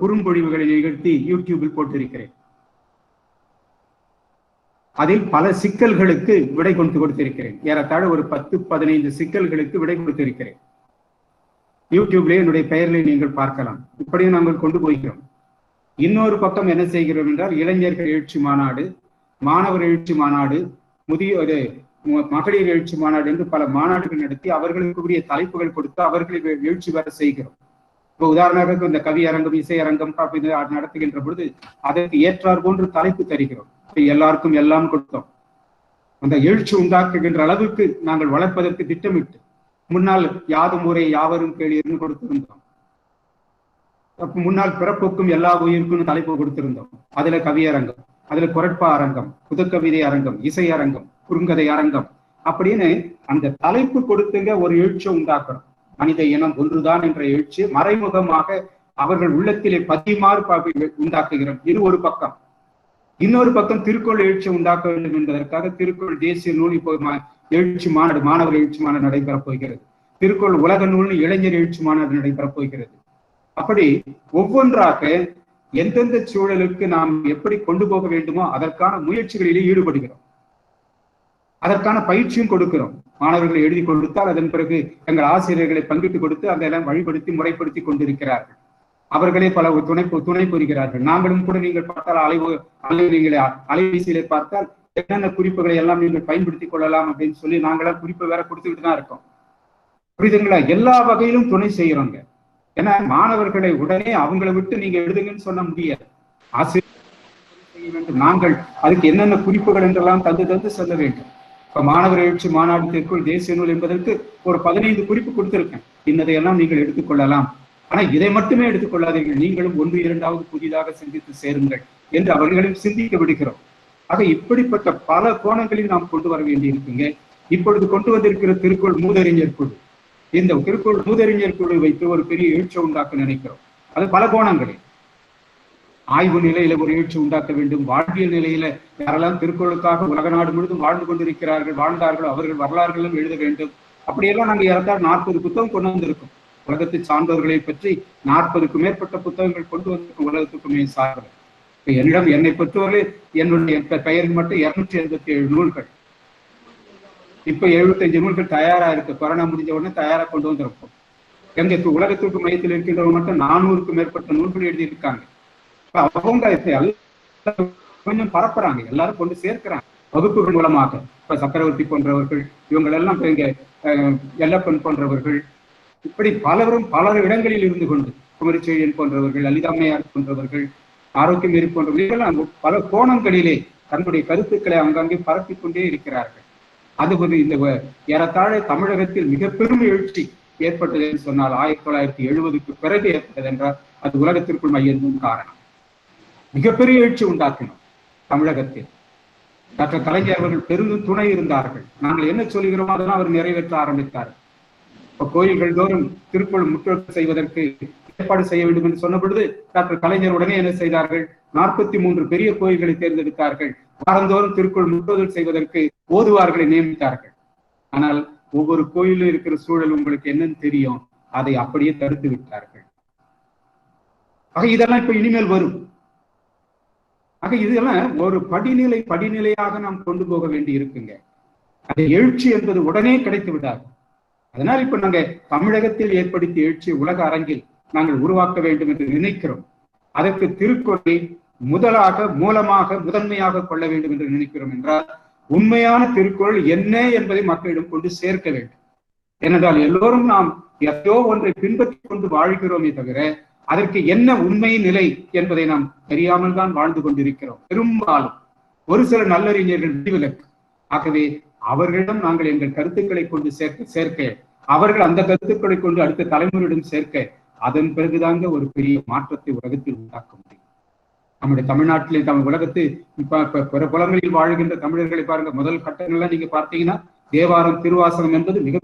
குறும்பொழிவுகளை நிகழ்த்தி யூடியூபில் போட்டிருக்கிறேன். அதில் பல சிக்கல்களுக்கு விடை கொடுத்திருக்கிறேன். ஏறத்தாழ ஒரு 10-15 சிக்கல்களுக்கு விடை கொடுத்திருக்கிறேன். யூடியூப்லேயே என்னுடைய பெயர்களை நீங்கள் பார்க்கலாம். இப்படியும் நாங்கள் கொண்டு போகிறோம். இன்னொரு பக்கம் என்ன செய்கிறோம் என்றால், இளைஞர்கள் எழுச்சி மாநாடு, மாணவர் எழுச்சி மாநாடு, முதியோர் மகளிர் எழுச்சி மாநாடு என்று பல மாநாடுகள் நடத்தி அவர்களுக்குரிய தலைப்புகள் கொடுத்து அவர்களை எழுச்சி வர செய்கிறோம். இப்போ உதாரணமாக இந்த கவி அரங்கம், இசை அரங்கம் நடத்துகின்ற பொழுது அதற்கு ஏற்றார் போன்று தலைப்பு தருகிறோம். எல்லாருக்கும் எல்லாம் கொடுத்தோம். அந்த எழுச்சி உண்டாக்குகின்ற அளவுக்கு நாங்கள் வளர்ப்பதற்கு திட்டமிட்டு முன்னால் யாதும் ஊரே யாவரும் கேளீர்னு கொடுத்திருந்தோம். முன்னால் பிறப்புக்கும் எல்லா உயிருக்கும் தலைப்பு கொடுத்திருந்தோம். அதுல கவியரங்கம், அதுல குரட்பா அரங்கம், புதுக்கவிதை அரங்கம், இசை அரங்கம், குறுங்கதை அரங்கம் அப்படின்னு அந்த தலைப்பு கொடுத்துங்க ஒரு எழுச்சியை உண்டாக்கணும். மனித இனம் ஒன்றுதான் என்ற எழுச்சி மறைமுகமாக அவர்கள் உள்ளத்திலே பதிமாறு உண்டாக்குகிறோம். இது ஒரு பக்கம். இன்னொரு பக்கம் திருக்குறள் எழுச்சி உண்டாக்க வேண்டும் என்பதற்காக திருக்குறள் தேசிய நூல் இப்போ எழுச்சி மாநாடு, மாணவர் எழுச்சி மாநாடு நடைபெறப் போகிறது. திருக்குறள் உலக நூல்னு இளைஞர் எழுச்சி மாநாடு நடைபெறப் போகிறது. அப்படி ஒவ்வொன்றாக எந்தெந்த சூழலுக்கு நாம் எப்படி கொண்டு போக வேண்டுமோ அதற்கான முயற்சிகளிலே ஈடுபடுகிறோம். அதற்கான பயிற்சியும் கொடுக்கிறோம். மாணவர்களை எழுதி கொடுத்தால் அதன் பிறகு எங்கள் ஆசிரியர்களை பங்கிட்டு கொடுத்து அதெல்லாம் வழிபடுத்தி முறைப்படுத்தி கொண்டிருக்கிறார்கள். அவர்களே பல துணை புரிகிறார்கள். நாங்களும் கூட நீங்கள் பார்த்தால் அலைவீசியிலே பார்த்தால் என்னென்ன குறிப்புகளை எல்லாம் நீங்கள் பயன்படுத்திக் கொள்ளலாம் அப்படின்னு சொல்லி நாங்களாம் குறிப்பு வேற கொடுத்துக்கிட்டு தான் இருக்கோம். புரியுதுங்களா? எல்லா வகையிலும் துணை செய்யறோங்க. ஏன்னா மாணவர்களை உடனே அவங்களை விட்டு நீங்க எழுதுங்கன்னு சொல்ல முடியாது. ஆசிரியர் செய்ய வேண்டும். நாங்கள் அதுக்கு என்னென்ன குறிப்புகள் என்றெல்லாம் தந்து சொல்ல வேண்டும். இப்ப மாணவர் எழுச்சி மாநாடு திருக்குறள் தேசிய நூல் என்பதற்கு ஒரு 15 குறிப்பு கொடுத்திருக்கேன். இன்னதையெல்லாம் நீங்கள் எடுத்துக்கொள்ளலாம். ஆனா இதை மட்டுமே எடுத்துக்கொள்ளாதீர்கள், நீங்களும் 1-2வது புதிதாக சிந்தித்து சேருங்கள் என்று அவர்களையும் சிந்திக்க விடுகிறோம். ஆக இப்படிப்பட்ட பல கோணங்களில் நாம் கொண்டு வர வேண்டி இருக்குங்க. இப்பொழுது கொண்டு வந்திருக்கிற திருக்குறள் மூதறிஞர் குழு, இந்த திருக்குறள் மூதறிஞர் குழு வைத்து ஒரு பெரிய எழுச்சி உண்டாக்க நினைக்கிறோம். அது பல கோணங்களில் ஆய்வு நிலையில ஒரு எழுச்சி உண்டாக்க வேண்டும். வாழ்வியல் நிலையில யாரெல்லாம் திருக்குறளுக்காக உலக நாடு முழுவதும் வாழ்ந்து வாழ்ந்தார்களோ அவர்கள் வரலாறுகளும் எழுத வேண்டும். அப்படியெல்லாம் நாங்கள் ஏறத்தாழ 40 புத்தகம் கொண்டு வந்திருக்கோம். உலகத்தை சார்ந்தவர்களை பற்றி 40க்கும் மேற்பட்ட புத்தகங்கள் கொண்டு வந்திருக்கும். உலகத்துக்குமே சார்ந்த என்னை பொறுத்தவரை என்னுடைய பெயரில் மட்டும் 287 நூல்கள், இப்ப 75 நூல்கள் தயாரா இருக்கு. கொரோனா முடிஞ்ச உடனே தயாரா கொண்டு வந்திருக்கோம். எங்க உலகத்திற்கு மையத்தில் இருக்கின்றவங்க மட்டும் 400க்கும் மேற்பட்ட நூல்கள் எழுதியிருக்காங்க. அவங்க கொஞ்சம் பரப்புறாங்க, எல்லாரும் கொண்டு சேர்க்கிறாங்க வகுப்புகள் மூலமாக. இப்ப சக்கரவர்த்தி போன்றவர்கள், இவங்களெல்லாம் இங்க எல்லப்பன் போன்றவர்கள், இப்படி பல இடங்களில் இருந்து கொண்டு குமரிச்செழியன் போன்றவர்கள், லலிதாம்மையார் போன்றவர்கள், ஆரோக்கியமேரி போன்றவர்கள் பல கோணங்களிலே தன்னுடைய கருத்துக்களை அங்கங்கே பரப்பிக் கொண்டே இருக்கிறார்கள். அது இந்த ஏறத்தாழ தமிழகத்தில் மிக பெரும் எழுச்சி ஏற்பட்டது என்று சொன்னால் 1970க்கு பிறகு ஏற்பட்டது என்றால் அது உலகத்திற்குள் மையம் காரணம். மிகப்பெரிய எழுச்சி உண்டாக்கினோம் தமிழகத்தில். டாக்டர் கலைஞர் அவர்கள் பெரும் துணை இருந்தார்கள். நாங்கள் என்ன சொல்கிறோமோ அதெல்லாம் அவர் நிறைவேற்ற ஆரம்பித்தார். இப்ப கோயில்கள் தோறும் திருக்குறள் முற்றோடு செய்வதற்கு ஏற்பாடு செய்ய வேண்டும் என்று சொன்ன பொழுது டாக்டர் கலைஞர் உடனே என்ன செய்தார்கள்? 43 பெரிய கோயில்களை தேர்ந்தெடுத்தார்கள். வாரந்தோறும் திருக்குறள் முற்றோதல் செய்வதற்கு ஓதுவார்களை நியமித்தார்கள். ஆனால் ஒவ்வொரு கோயிலும் இருக்கிற சூழல் உங்களுக்கு என்னன்னு தெரியும், அதை அப்படியே தடுத்து விட்டார்கள். ஆக இதெல்லாம் இப்ப இனிமேல் வரும். ஆக இதெல்லாம் ஒரு படிநிலையாக நாம் கொண்டு போக வேண்டி இருக்குங்க. அது எழுச்சி என்பது உடனே கிடைத்து விடாது. அதனால் இப்ப நாங்க தமிழகத்தில் ஏற்படுத்திய எழுச்சி உலக அரங்கில் நாங்கள் உருவாக்க வேண்டும் என்று நினைக்கிறோம். அதற்கு திருக்குறளை முதன்மையாக கொள்ள வேண்டும் என்று நினைக்கிறோம். என்றால் உண்மையான திருக்குறள் என்ன என்பதை மக்களிடம் கொண்டு சேர்க்க வேண்டும். ஏனென்றால் எல்லோரும் நாம் எதையோ ஒன்றை பின்பற்றி கொண்டு வாழ்கிறோமே தவிர அதற்கு என்ன உண்மை நிலை என்பதை நாம் தெரியாமல் தான் வாழ்ந்து கொண்டிருக்கிறோம். பெரும்பாலும் ஒரு சில நல்லறிஞர்கள் விதிவிலக்கு. ஆகவே அவர்களிடம் நாங்கள் எங்கள் கருத்துக்களை கொண்டு சேர்க்க அவர்கள் அந்த கருத்துக்களை கொண்டு அடுத்த தலைமுறையிடம் சேர்க்க அதன் பிறகுதாங்க ஒரு பெரிய மாற்றத்தை உலகத்தில் உண்டாக்க முடியும். நம்முடைய தமிழ்நாட்டிலே உலகத்து பிற புலங்களில் வாழ்கின்ற தமிழர்களை பாருங்க. முதல் கட்டங்கள்லாம் நீங்க பார்த்தீங்கன்னா தேவாரம் திருவாசகம் என்பது மிக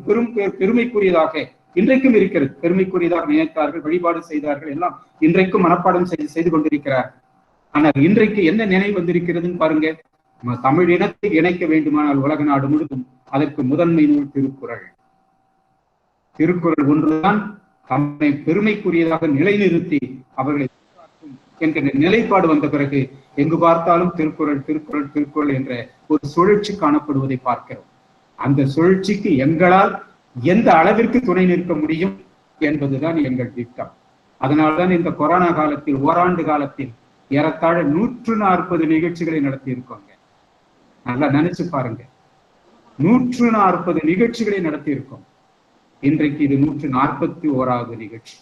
பெருமைக்குரியதாக இன்றைக்கும் இருக்கிறது. பெருமைக்குரியதாக நினைத்தார்கள், வழிபாடு செய்தார்கள், எல்லாம் இன்றைக்கும் மனப்பாடம் செய்து கொண்டிருக்கிறார். ஆனால் இன்றைக்கு என்ன நினைவு வந்திருக்கிறதுன்னு பாருங்க. தமிழ் இனத்தை இணைக்க வேண்டுமானால் உலக நாடு முழுதும் அதற்கு முதன்மை நூல் திருக்குறள். திருக்குறள் ஒன்றுதான் தம்மை பெருமைக்குரியதாக நிலைநிறுத்தி அவர்களை என்கிற நிலைப்பாடு வந்த பிறகு எங்கு பார்த்தாலும் திருக்குறள் திருக்குறள் திருக்குறள் என்ற ஒரு சுழற்சி காணப்படுவதை பார்க்கிறோம். அந்த சுழற்சிக்கு எங்களால் எந்த அளவிற்கு துணை நிற்க முடியும் என்பதுதான் எங்கள் திட்டம். அதனால்தான் இந்த கொரோனா காலத்தில் ஓராண்டு காலத்தில் ஏறத்தாழ 140 நிகழ்ச்சிகளை நடத்தி இருக்கோங்க. நல்லா நினைச்சு பாருங்க, 140 நிகழ்ச்சிகளை நடத்தி இருக்கோம். இன்றைக்கு இது 141வது நிகழ்ச்சி,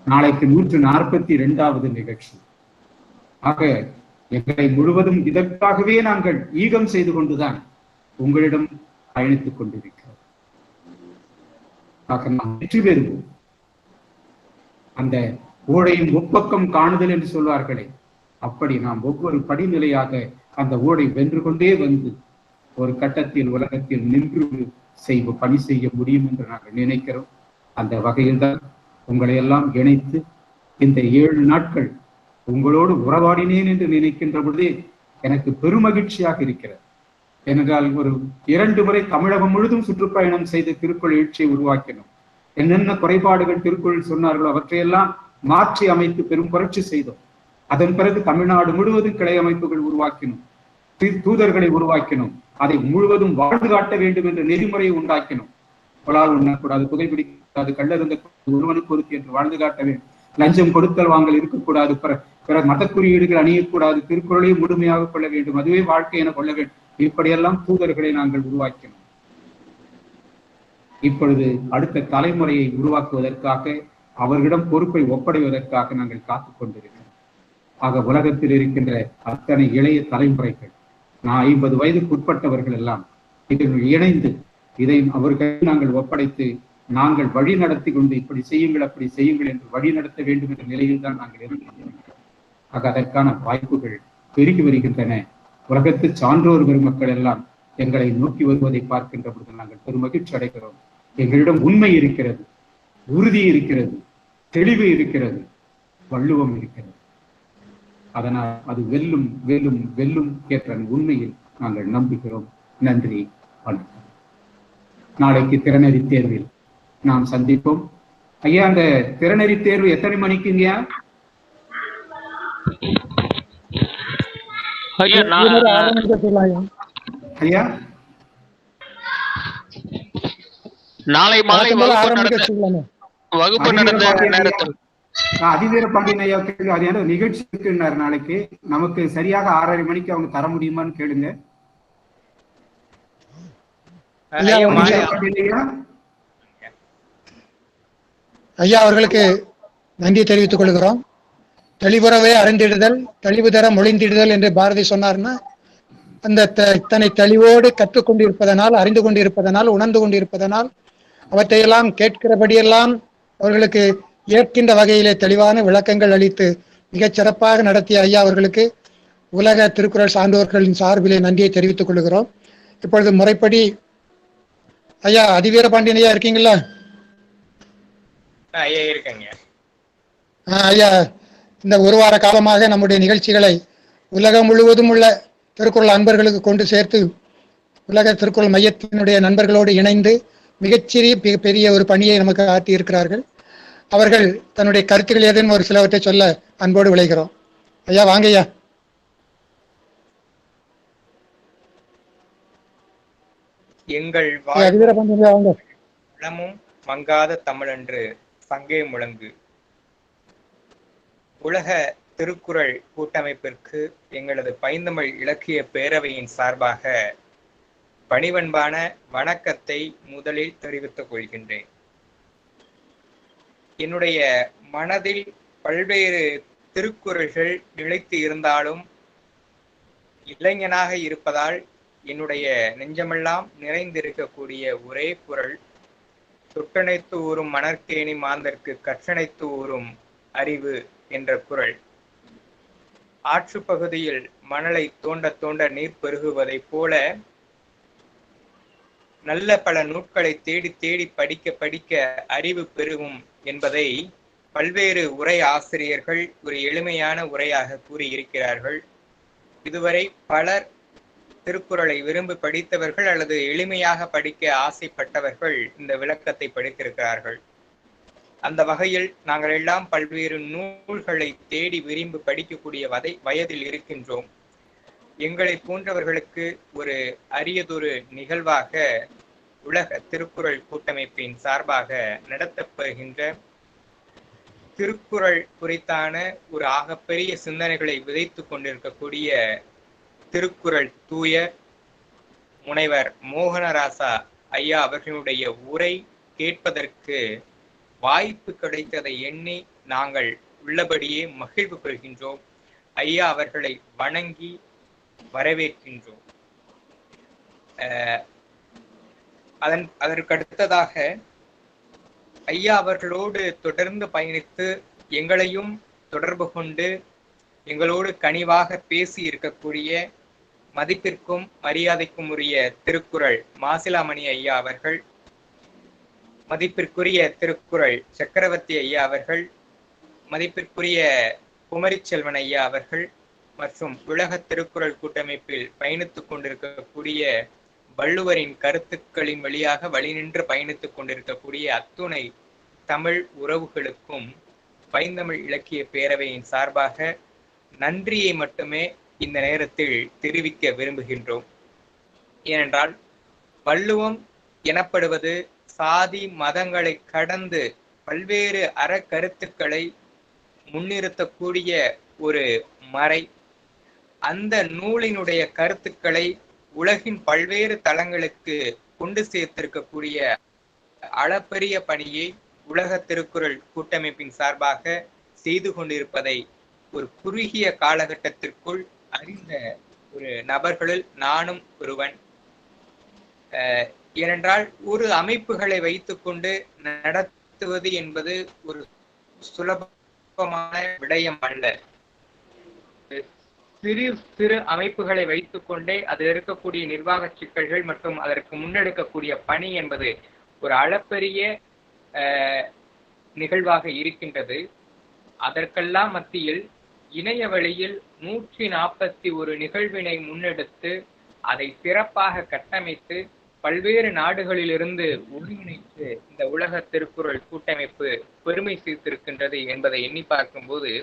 நாளைக்கு 142வது நிகழ்ச்சி. ஆக எங்களை முழுவதும் இதற்காகவே நாங்கள் ஈகம் செய்து கொண்டுதான் உங்களிடம் பயணித்துக் கொண்டிருக்கிறோம். ஆக நாம் வெற்றி பெறுவோம். அந்த ஓடையும் ஒப்பக்கம் காணுதல் என்று சொல்வார்களே, அப்படி நாம் ஒவ்வொரு படிநிலையாக அந்த ஓடை வென்று கொண்டே வந்து ஒரு கட்டத்தில் உலகத்தில் நின்று பணி செய்ய முடியும் என்று நாங்கள் நினைக்கிறோம். அந்த வகையில் தான் உங்களை எல்லாம் இணைத்து இந்த 7 நாட்கள் உங்களோடு உறவாடினேன் என்று நினைக்கின்ற பொழுதே எனக்கு பெருமகிழ்ச்சியாக இருக்கிறது. ஏனென்றால் ஒரு 2 முறை தமிழகம் முழுதும் சுற்றுப்பயணம் செய்து திருக்குறள் எழுச்சியை உருவாக்கினோம். என்னென்ன குறைபாடுகள் திருக்குறள் சொன்னார்களோ அவற்றையெல்லாம் மாற்றி அமைத்து பெரும் புரட்சி செய்தோம். அதன் பிறகு தமிழ்நாடு முழுவதும் கிளை அமைப்புகள் உருவாக்கினோம், தூதர்களை உருவாக்கினோம். அதை முழுவதும் வாழ்ந்து காட்ட வேண்டும் என்ற நெறிமுறையை உண்டாக்கினோம். கொலால் உண்ணக்கூடாது, புகைப்பிடிக்கக்கூடாது, கள்ளருந்த ஒருவனுக்கு ஒருத்தி என்று வாழ்ந்து காட்ட வேண்டும். லஞ்சம் கொடுத்தல் வாங்கல் இருக்கக்கூடாது, பிற மத குறியீடுகள் அணியக்கூடாது, திருக்குறளை முழுமையாக கொள்ள வேண்டும், அதுவே வாழ்க்கை என கொள்ள வேண்டும். இப்படியெல்லாம் தூதர்களை நாங்கள் உருவாக்கினோம். இப்பொழுது அடுத்த தலைமுறையை உருவாக்குவதற்காக அவர்களிடம் பொறுப்பை ஒப்படைவதற்காக நாங்கள் காத்துக் கொண்டிருக்கிறோம். ஆக உலகத்தில் இருக்கின்ற அத்தனை இளைய தலைமுறைகள், 50 வயதுக்கு உட்பட்டவர்கள் எல்லாம் இதில் இணைந்து இதை அவர்கள் நாங்கள் ஒப்படைத்து நாங்கள் வழி நடத்தி கொண்டு இப்படி செய்யுங்கள் அப்படி செய்யுங்கள் என்று வழி நடத்த வேண்டும் என்ற நிலையில் தான் நாங்கள் இருக்கிறோம். ஆக அதற்கான வாய்ப்புகள் பெருகி வருகின்றன. உலகத்து சான்றோர் பெருமக்கள் எல்லாம் எங்களை நோக்கி வருவதை பார்க்கின்ற பொழுது நாங்கள் பெருமகிழ்ச்சி அடைகிறோம். எங்களிடம் உண்மை இருக்கிறது, உறுதி இருக்கிறது, தெளிவு இருக்கிறது, வள்ளுவம் இருக்கிறது. அதனால் அது வெல்லும் வெல்லும் வெல்லும் என்ற உண்மையில் நாங்கள் நம்புகிறோம். நன்றி, வணக்கம். நாளைக்கு திறனறி தேர்வில் நாம் சந்திப்போம். ஐயா, அந்த திறனறி தேர்வு எத்தனை மணிக்குங்கயா? ஐயா, நாளை மாலை வகுப்பு நடந்த நேரத்தில் அதிவீர பாண்டியன் ஐயா கேள்வி, அது என்ன நிகழ்ச்சி இருக்குன்னாரு நாளைக்கு, நமக்கு சரியாக 6:30 மணிக்கு அவங்க தர முடியுமான்னு கேளுங்க. ஐயா அவர்களுக்கு நன்றி தெரிவித்துக் கொள்கிறோம். தெளிவுறவே அறிந்திடுதல், தெளிவு தர மொழிந்திடுதல் என்று பாரதி சொன்னார்னா, அந்த இத்தனை தெளிவோடு கற்றுக்கொண்டிருப்பதனால், அறிந்து கொண்டிருப்பதனால், உணர்ந்து கொண்டிருப்பதனால், அவற்றையெல்லாம் கேட்கிறபடியெல்லாம் அவர்களுக்கு ஏற்கின்ற வகையிலே தெளிவான விளக்கங்கள் அளித்து மிகச் சிறப்பாக நடத்திய ஐயா அவர்களுக்கு உலக திருக்குறள் சான்றோர்களின் சார்பிலே நன்றியை தெரிவித்துக் கொள்கிறோம். இப்பொழுது முறைப்படி ஐயா அதிவீர பாண்டியன் ஐயா இருக்கீங்களா? ஐயா இருக்கங்க. ஐயா, இந்த ஒரு வார காலமாக நம்முடைய நிகழ்ச்சிகளை உலகம் முழுவதும் உள்ள திருக்குறள் அன்பர்களுக்கு கொண்டு சேர்த்து உலக திருக்குறள் மையத்தினுடைய நண்பர்களோடு இணைந்து மிகச்சிறிய பெரிய ஒரு பணியை நமக்கு ஆற்றி இருக்கிறார்கள். அவர்கள் தன்னுடைய கருத்துக்கள் ஏதேனும் ஒரு சிலவற்றை சொல்ல அன்போடு விளைகிறோம். ஐயா வாங்க ஐயா. எங்கள் வளமும் மங்காத தமிழன்று சங்கே முழங்கு. உலக திருக்குறள் கூட்டமைப்பிற்கு எங்களது பைந்தமிழ் இலக்கிய பேரவையின் சார்பாக பணிவன்பான வணக்கத்தை முதலில் தெரிவித்துக் கொள்கின்றேன். என்னுடைய மனதில் பல்வேறு திருக்குறள்கள் நிலைத்து இருந்தாலும் இளைஞனாக இருப்பதால் என்னுடைய நெஞ்சமெல்லாம் நிறைந்திருக்கக்கூடிய ஒரே குறள் தொட்டனைத்து ஊறும் மணற்கேணி மாந்தர்க்கு கற்றனைத்து ஊறும் அறிவு என்ற குறள். ஆற்று பகுதியில் மணலை தோண்ட தோண்ட நீர் பெருகுவதைப் போல நல்ல பல நூட்களை தேடி தேடி படிக்க படிக்க அறிவு பெருகும் என்பதை பல்வேறு உரை ஆசிரியர்கள் ஒரு எளிமையான உரையாக கூறியிருக்கிறார்கள். இதுவரை பலர் திருக்குறளை விரும்பி படித்தவர்கள் அல்லது எளிமையாக படிக்க ஆசைப்பட்டவர்கள் இந்த விளக்கத்தை படித்திருக்கிறார்கள். அந்த வகையில் நாங்கள் எல்லாம் பல்வேறு நூல்களை தேடி விரும்பி படிக்கக்கூடிய வயதில் இருக்கின்றோம். எங்களை போன்றவர்களுக்கு ஒரு அரியதொரு நிகழ்வாக உலக திருக்குறள் கூட்டமைப்பின் சார்பாக நடத்தப்படுகின்ற திருக்குறள் குறித்தான ஒரு ஆகப்பெரிய சிந்தனைகளை விதைத்து கொண்டிருக்கக்கூடிய திருக்குறள் தூயர் முனைவர் மோகனராசா ஐயா அவர்களுடைய உரை கேட்பதற்கு வாய்ப்பு கிடைத்ததை எண்ணி நாங்கள் உள்ளபடியே மகிழ்வு பெறுகின்றோம். ஐயா அவர்களை வணங்கி வரவேற்கின்றோம். அதற்கு அடுத்ததாக ஐயா அவர்களோடு தொடர்ந்து பயணித்து எங்களையும் தொடர்பு கொண்டு எங்களோடு கனிவாக பேசி இருக்கக்கூடிய மதிப்பிற்கும் மரியாதைக்கும் உரிய திருக்குறள் மாசிலாமணி ஐயா அவர்கள், மதிப்பிற்குரிய திருக்குறள் சக்கரவர்த்தி ஐயா அவர்கள், மதிப்பிற்குரிய குமரி செல்வன் ஐயா அவர்கள் மற்றும் உலக திருக்குறள் கூட்டமைப்பில் பயணித்துக் கொண்டிருக்கக்கூடிய வள்ளுவரின் கருத்துக்களின் வழியாக வழிநின்று பயணித்துக் கொண்டிருக்கக்கூடிய அத்துணை தமிழ் உறவுகளுக்கும் பைந்தமிழ் இலக்கிய பேரவையின் சார்பாக நன்றியை மட்டுமே இந்த நேரத்தில் தெரிவிக்க விரும்புகின்றோம். ஏனென்றால் வள்ளுவம் எனப்படுவது சாதி மதங்களை கடந்து பல்வேறு அறக்கருத்துக்களை முன்னிறுத்தக்கூடிய ஒரு மறை. அந்த நூலினுடைய கருத்துக்களை உலகின் பல்வேறு தளங்களுக்கு கொண்டு சேர்த்திருக்கக்கூடிய அளப்பரிய பணியை உலக திருக்குறள் கூட்டமைப்பின் சார்பாக செய்து கொண்டிருப்பதை ஒரு குறுகிய காலகட்டத்திற்குள் அறிந்த ஒரு நபர்களில் நானும் ஒருவன். ஏனென்றால் ஒரு அமைப்புகளை வைத்துக்கொண்டு நடத்துவது என்பது ஒரு சுலபமான விடயம் அல்ல. சிறு சிறு அமைப்புகளை வைத்துக்கொண்டே அதில் இருக்கக்கூடிய நிர்வாக சிக்கல்கள் மற்றும் அதற்கு முன்னெடுக்கக்கூடிய பணி என்பது ஒரு அளப்பரிய நிகழ்வாக இருக்கின்றது. அதற்கெல்லாம் மத்தியில் இணைய வழியில் 141 நிகழ்வினை முன்னெடுத்து அதை சிறப்பாக கட்டமைத்து பல்வேறு நாடுகளிலிருந்து ஒருங்கிணைத்து இந்த உலக திருக்குறள் கூட்டமைப்பு பெருமை சேர்த்திருக்கின்றது என்பதை எண்ணி பார்க்கும்போது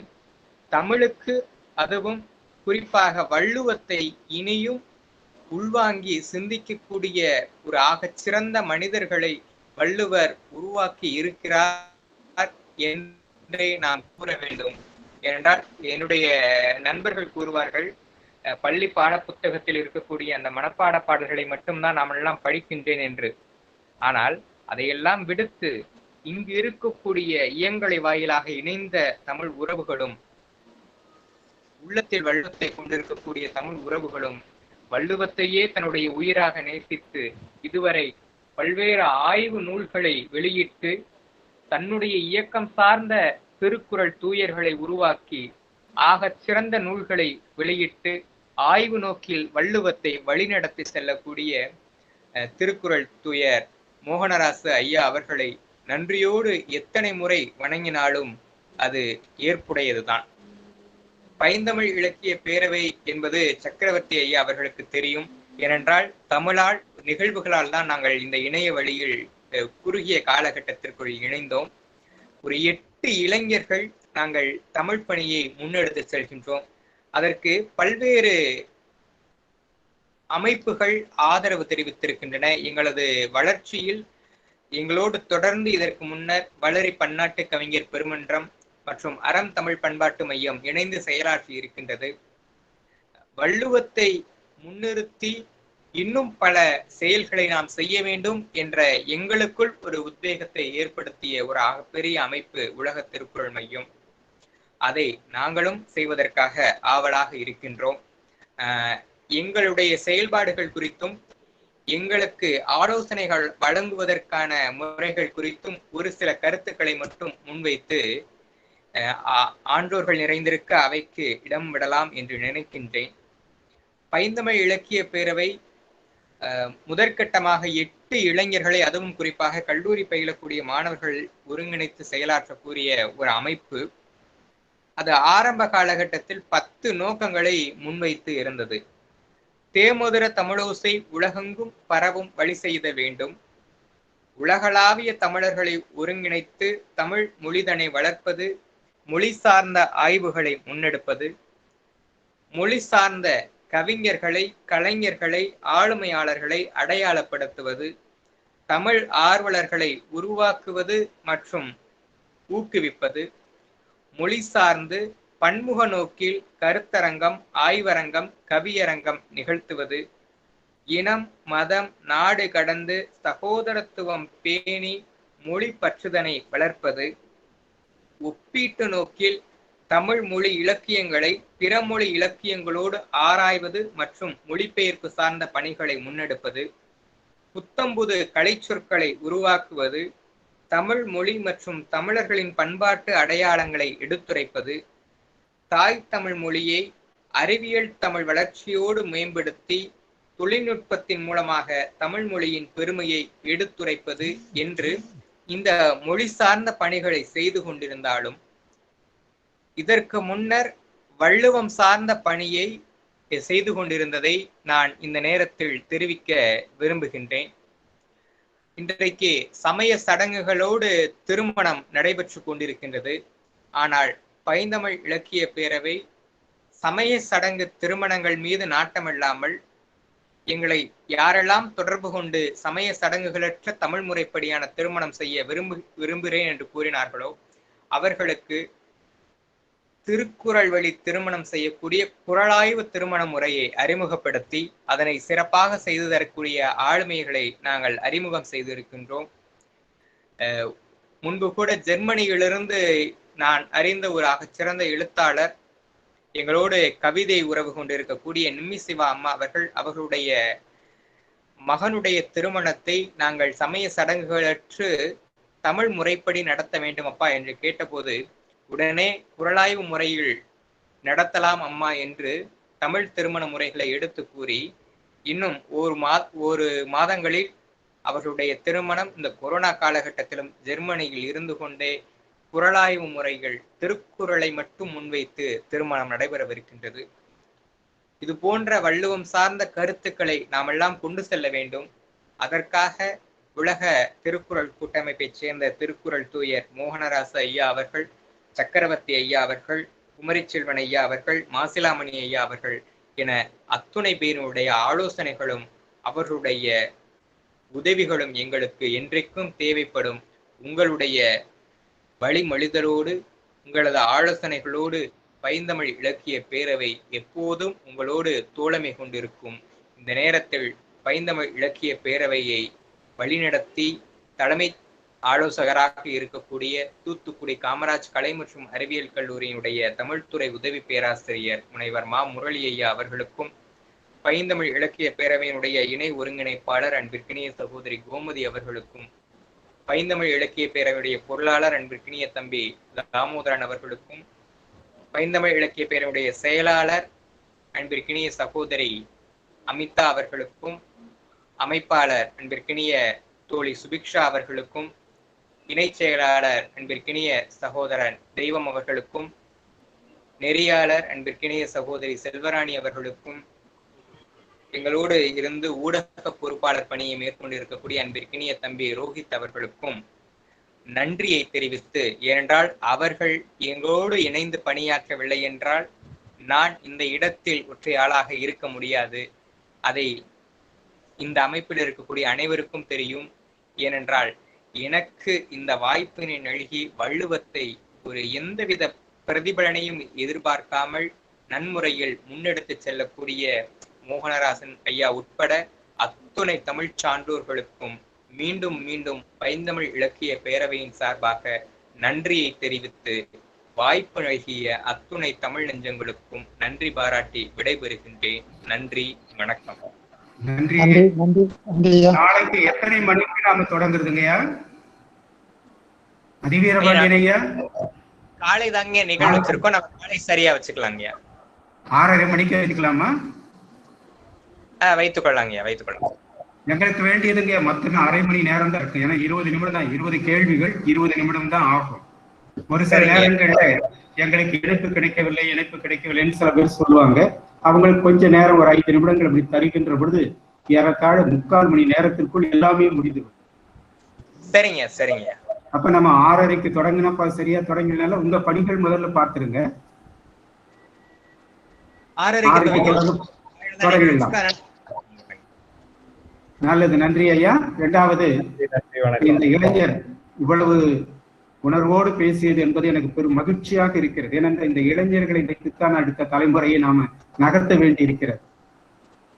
தமிழுக்கு, அதுவும் குறிப்பாக வள்ளுவத்தை இனியும் உள்வாங்கி சிந்திக்கக்கூடிய ஒரு ஆகச்சிறந்த மனிதர்களை வள்ளுவர் உருவாக்கி இருக்கிறார் என்றே நாம் கூற வேண்டும். ஏனென்றால் என்னுடைய நண்பர்கள் கூறுவார்கள், பள்ளி பாட புத்தகத்தில் இருக்கக்கூடிய அந்த மனப்பாட பாடல்களை மட்டும்தான் நாம் எல்லாம் படிக்கின்றேன் என்று. ஆனால் அதையெல்லாம் விடுத்து இங்கு இருக்கக்கூடிய இயங்கலை வாயிலாக இணைந்த தமிழ் உறவுகளும், உள்ளத்தில் வள்ளுவத்தை கொண்டிருக்கக்கூடிய தமிழ் உறவுகளும் வள்ளுவத்தையே தன்னுடைய உயிராக நேசித்து இதுவரை பல்வேறு ஆய்வு நூல்களை வெளியிட்டு தன்னுடைய இயக்கம் சார்ந்த திருக்குறள் தூயர்களை உருவாக்கி ஆகச் சிறந்த நூல்களை வெளியிட்டு ஆய்வு நோக்கில் வள்ளுவத்தை வழிநடத்தி செல்லக்கூடிய திருக்குறள் தூயர் மோகனராசு ஐயா அவர்களை நன்றியோடு எத்தனை முறை வணங்கினாலும் அது ஏற்புடையதுதான். பைந்தமிழ் இலக்கிய பேரவை என்பது சக்கரவர்த்தி ஐயா அவர்களுக்கு தெரியும். ஏனென்றால் தமிழால் நிகழ்வுகளால் தான் நாங்கள் இந்த இணைய வழியில் குறுகிய காலகட்டத்திற்குள் இணைந்தோம். ஒரு 8 இளைஞர்கள் நாங்கள் தமிழ் பணியை முன்னெடுத்து செல்கின்றோம். அதற்கு பல்வேறு அமைப்புகள் ஆதரவு தெரிவித்திருக்கின்றன. எங்களது வளர்ச்சியில் எங்களோடு தொடர்ந்து இதற்கு முன்னர் வளரி பன்னாட்டு கவிஞர் பெருமன்றம் மற்றும் அறம் தமிழ் பண்பாட்டு மையம் இணைந்து செயலாற்றி இருக்கின்றது. வள்ளுவத்தை முன்னிறுத்தி இன்னும் பல செயல்களை நாம் செய்ய வேண்டும் என்ற எங்களுக்குள் ஒரு உத்வேகத்தை ஏற்படுத்திய ஒரு பெரிய அமைப்பு உலக திருக்குறள் மையம். அதை நாங்களும் செய்வதற்காக ஆவலாக இருக்கின்றோம். எங்களுடைய செயல்பாடுகள் குறித்தும் எங்களுக்கு ஆலோசனைகள் வழங்குவதற்கான முறைகள் குறித்தும் ஒரு சில கருத்துக்களை மட்டும் முன்வைத்து ஆன்றோர்கள் நிறைந்திருக்க அவைக்கு இடம் விடலாம் என்று நினைக்கின்றேன். பைந்தமிழ் இலக்கிய பேரவை முதற்கட்டமாக 8 இளைஞர்களை, அதுவும் குறிப்பாக கல்லூரி பயிலக்கூடிய மாணவர்கள் ஒருங்கிணைத்து செயலாற்றக்கூடிய ஒரு அமைப்பு. அது ஆரம்ப காலகட்டத்தில் 10 நோக்கங்களை முன்வைத்து இருந்தது. தேமுதிர தமிழோசை உலகெங்கும் பரவும் வழி செய்த வேண்டும், உலகளாவிய தமிழர்களை ஒருங்கிணைத்து தமிழ் மொழிதனை வளர்ப்பது, மொழி சார்ந்த ஆய்வுகளை முன்னெடுப்பது, மொழி சார்ந்த கவிஞர்களை, கலைஞர்களை, ஆளுமையாளர்களை அடையாளப்படுத்துவது, தமிழ் ஆர்வலர்களை உருவாக்குவது மற்றும் ஊக்குவிப்பது, மொழி சார்ந்து பன்முக நோக்கில் கருத்தரங்கம், ஆய்வரங்கம், கவியரங்கம் நிகழ்த்துவது, இனம், மதம், நாடு கடந்து சகோதரத்துவம் பேணி மொழி பற்றுதனை வளர்ப்பது, ஒப்பீட்டு நோக்கில் தமிழ் மொழி இலக்கியங்களை பிற மொழி இலக்கியங்களோடு ஆராய்வது மற்றும் மொழிபெயர்ப்பு சார்ந்த பணிகளை முன்னெடுப்பது, புத்தம்புது கலை சொற்களை உருவாக்குவது, தமிழ் மொழி மற்றும் தமிழர்களின் பண்பாட்டு அடையாளங்களை எடுத்துரைப்பது, தாய் தமிழ் மொழியை அறிவியல் தமிழ் வளர்ச்சியோடு மேம்படுத்தி தொழில்நுட்பத்தின் மூலமாக தமிழ் மொழியின் பெருமையை எடுத்துரைப்பது என்று இந்த மொழி சார்ந்த பணிகளை செய்து கொண்டிருந்தாலும், இதற்கு முன்னர் வள்ளுவம் சார்ந்த பணியை செய்து கொண்டிருந்ததை நான் இந்த நேரத்தில் தெரிவிக்க விரும்புகின்றேன். இன்றைக்கு சமய சடங்குகளோடு திருமணம் நடைபெற்று கொண்டிருக்கின்றது. ஆனால் பைந்தமிழ் இலக்கிய பேரவை சமய சடங்கு திருமணங்கள் மீது நாட்டமில்லாமல் எங்களை யாரெல்லாம் தொடர்பு கொண்டு சமய சடங்குகளற்ற தமிழ் முறைப்படியான திருமணம் செய்ய விரும்புகிறேன் என்று கூறினார்களோ அவர்களுக்கு திருக்குறள் வழி திருமணம் செய்யக்கூடிய குறளாய்வு திருமண முறையை அறிமுகப்படுத்தி அதனை சிறப்பாக செய்து தரக்கூடிய ஆளுமைகளை நாங்கள் அறிமுகம் செய்திருக்கின்றோம். முன்பு கூட ஜெர்மனியிலிருந்து நான் அறிந்த ஒரு சிறந்த எழுத்தாளர், எங்களோடு கவிதை உறவு கொண்டிருக்கக்கூடிய நிம்மி சிவா அம்மா அவர்களுடைய மகனுடைய திருமணத்தை நாங்கள் சமய சடங்குகளற்று தமிழ் முறைப்படி நடத்த வேண்டும் அப்பா என்று கேட்டபோது உடனே குறளாய்வு முறையில் நடத்தலாம் அம்மா என்று தமிழ் திருமண முறைகளை எடுத்து கூறி இன்னும் ஒரு மாதங்களில் அவர்களுடைய திருமணம் இந்த கொரோனா காலகட்டத்திலும் ஜெர்மனியில் இருந்து கொண்டே குறளாய்வு முறைகள் திருக்குறளை மட்டும் முன்வைத்து திருமணம் நடைபெறவிருக்கின்றது. இது போன்ற வள்ளுவம் சார்ந்த கருத்துக்களை நாம் எல்லாம் கொண்டு செல்ல வேண்டும். அதற்காக உலக திருக்குறள் கூட்டமைப்பைச் சேர்ந்த திருக்குறள் தூயர் மோகனராசு ஐயா அவர்கள், சக்கரவர்த்தி ஐயா அவர்கள், குமரிச்செல்வன் ஐயா அவர்கள், மாசிலாமணி ஐயா அவர்கள் என அத்துணை பேருடைய ஆலோசனைகளும் அவர்களுடைய உதவிகளும் எங்களுக்கு என்றைக்கும் தேவைப்படும். உங்களுடைய வழிமொழிதலோடு உங்களது ஆலோசனைகளோடு பைந்தமிழ் இலக்கிய பேரவை எப்போதும் உங்களோடு தோழமை கொண்டிருக்கும். இந்த நேரத்தில் பைந்தமிழ் இலக்கிய பேரவையை வழிநடத்தி தலைமை ஆலோசகராக இருக்கக்கூடிய தூத்துக்குடி காமராஜ் கலை மற்றும் அறிவியல் கல்லூரியினுடைய தமிழ்துறை உதவி பேராசிரியர் முனைவர் மா முரளி ஐயா அவர்களுக்கும், பைந்தமிழ் இலக்கிய பேரவையினுடைய இணை ஒருங்கிணைப்பாளர் அன்பிற்கினிய சகோதரி கோமதி அவர்களுக்கும், பைந்தமிழ் இலக்கிய பேரவையுடைய பொருளாளர் அன்பிற்கினிய தம்பி தாமோதரன் அவர்களுக்கும், பைந்தமிழ் இலக்கிய பேரவையுடைய செயலாளர் அன்பிற்கினிய சகோதரி அமிதா அவர்களுக்கும், அமைப்பாளர் அன்பிற்கினிய தோழி சுபிக்ஷா அவர்களுக்கும், இணை செயலாளர் அன்பிற்கினிய சகோதரன் தெய்வம் அவர்களுக்கும், நெறியாளர் அன்பிற்கினிய சகோதரி செல்வராணி அவர்களுக்கும், எங்களோடு இருந்து ஊடக பொறுப்பாளர் பணியை மேற்கொண்டிருக்கக்கூடிய அன்பிற்கினிய தம்பி ரோஹித் அவர்களுக்கும் நன்றியை தெரிவித்து, ஏனென்றால் அவர்கள் எங்களோடு இணைந்து பணியாற்றவில்லை என்றால் நான் இந்த இடத்தில் ஒற்றை ஆளாக இருக்க முடியாது. அதை இந்த அமைப்பில் இருக்கக்கூடிய அனைவருக்கும் தெரியும். ஏனென்றால் எனக்கு இந்த வாய்ப்பினை நல்கி வள்ளுவத்தை ஒரு எந்தவித பிரதிபலனையும் எதிர்பார்க்காமல் நன்முறையில் முன்னெடுத்து செல்லக்கூடிய மோகனராசன் ஐயா உட்பட அத்துணை தமிழ் சான்றோர்களுக்கும் மீண்டும் மீண்டும் பைந்தமிழ் இலக்கிய பேரவையின் சார்பாக நன்றியை தெரிவித்து, வாய்ப்பு நல்கிய அத்துணை தமிழ் நெஞ்சங்களுக்கும் நன்றி பாராட்டி விடைபெறுகின்றேன். நன்றி, வணக்கம். நன்றி. நாளைக்கு எத்தனை மணிக்கு நாம தொடங்குறதுங்கய்யா? அதிவீரபாண்டியனையா காலை தாங்க நிகழ்வு வச்சிருக்கோம். நம்ம காலை சரியா வச்சுக்கலாங்கய்யா. 6:30 மணிக்கு வைக்கலாமா? வைத்துக் கொள்ளலாங்கய்யா, வைத்துக் கொள்ளலாம். எங்களுக்கு வேண்டியதுங்க மொத்தமே 1/2 மணி நேரம் தான் இருக்கு. ஏன்னா 20 நிமிடம் தான், 20 கேள்விகள் 20 நிமிடம் தான் ஆகும். ஒரு சில நேரங்கள்ல எங்களுக்கு இணைப்பு கிடைக்கவில்லைன்னு சில பேர் சொல்லுவாங்க. அவங்களுக்கு கொஞ்ச நேரம் ஒரு 5 நிமிடங்கள் அப்படி தருகின்ற பொழுது ஏறத்தாழ 3/4 மணி நேரத்திற்குள் எல்லாமே முடிந்துடும். சரிங்க சரிங்க. அப்ப நம்ம 6:30க்கு தொடங்கினப்ப சரியா தொடங்கினால உங்க பணிகள் முதல்ல பார்த்துருங்க. 6:30 தொடங்கிடலாம். நல்லது, நன்றி ஐயா. இரண்டாவது, இந்த இளைஞர் இவ்வளவு உணர்வோடு பேசியது என்பது எனக்கு பெரும் மகிழ்ச்சியாக இருக்கிறது. ஏனென்றால் இந்த இளைஞர்களை வைத்துத்தான் அடுத்த தலைமுறையை நாம நகர்த்த வேண்டி இருக்கிறது.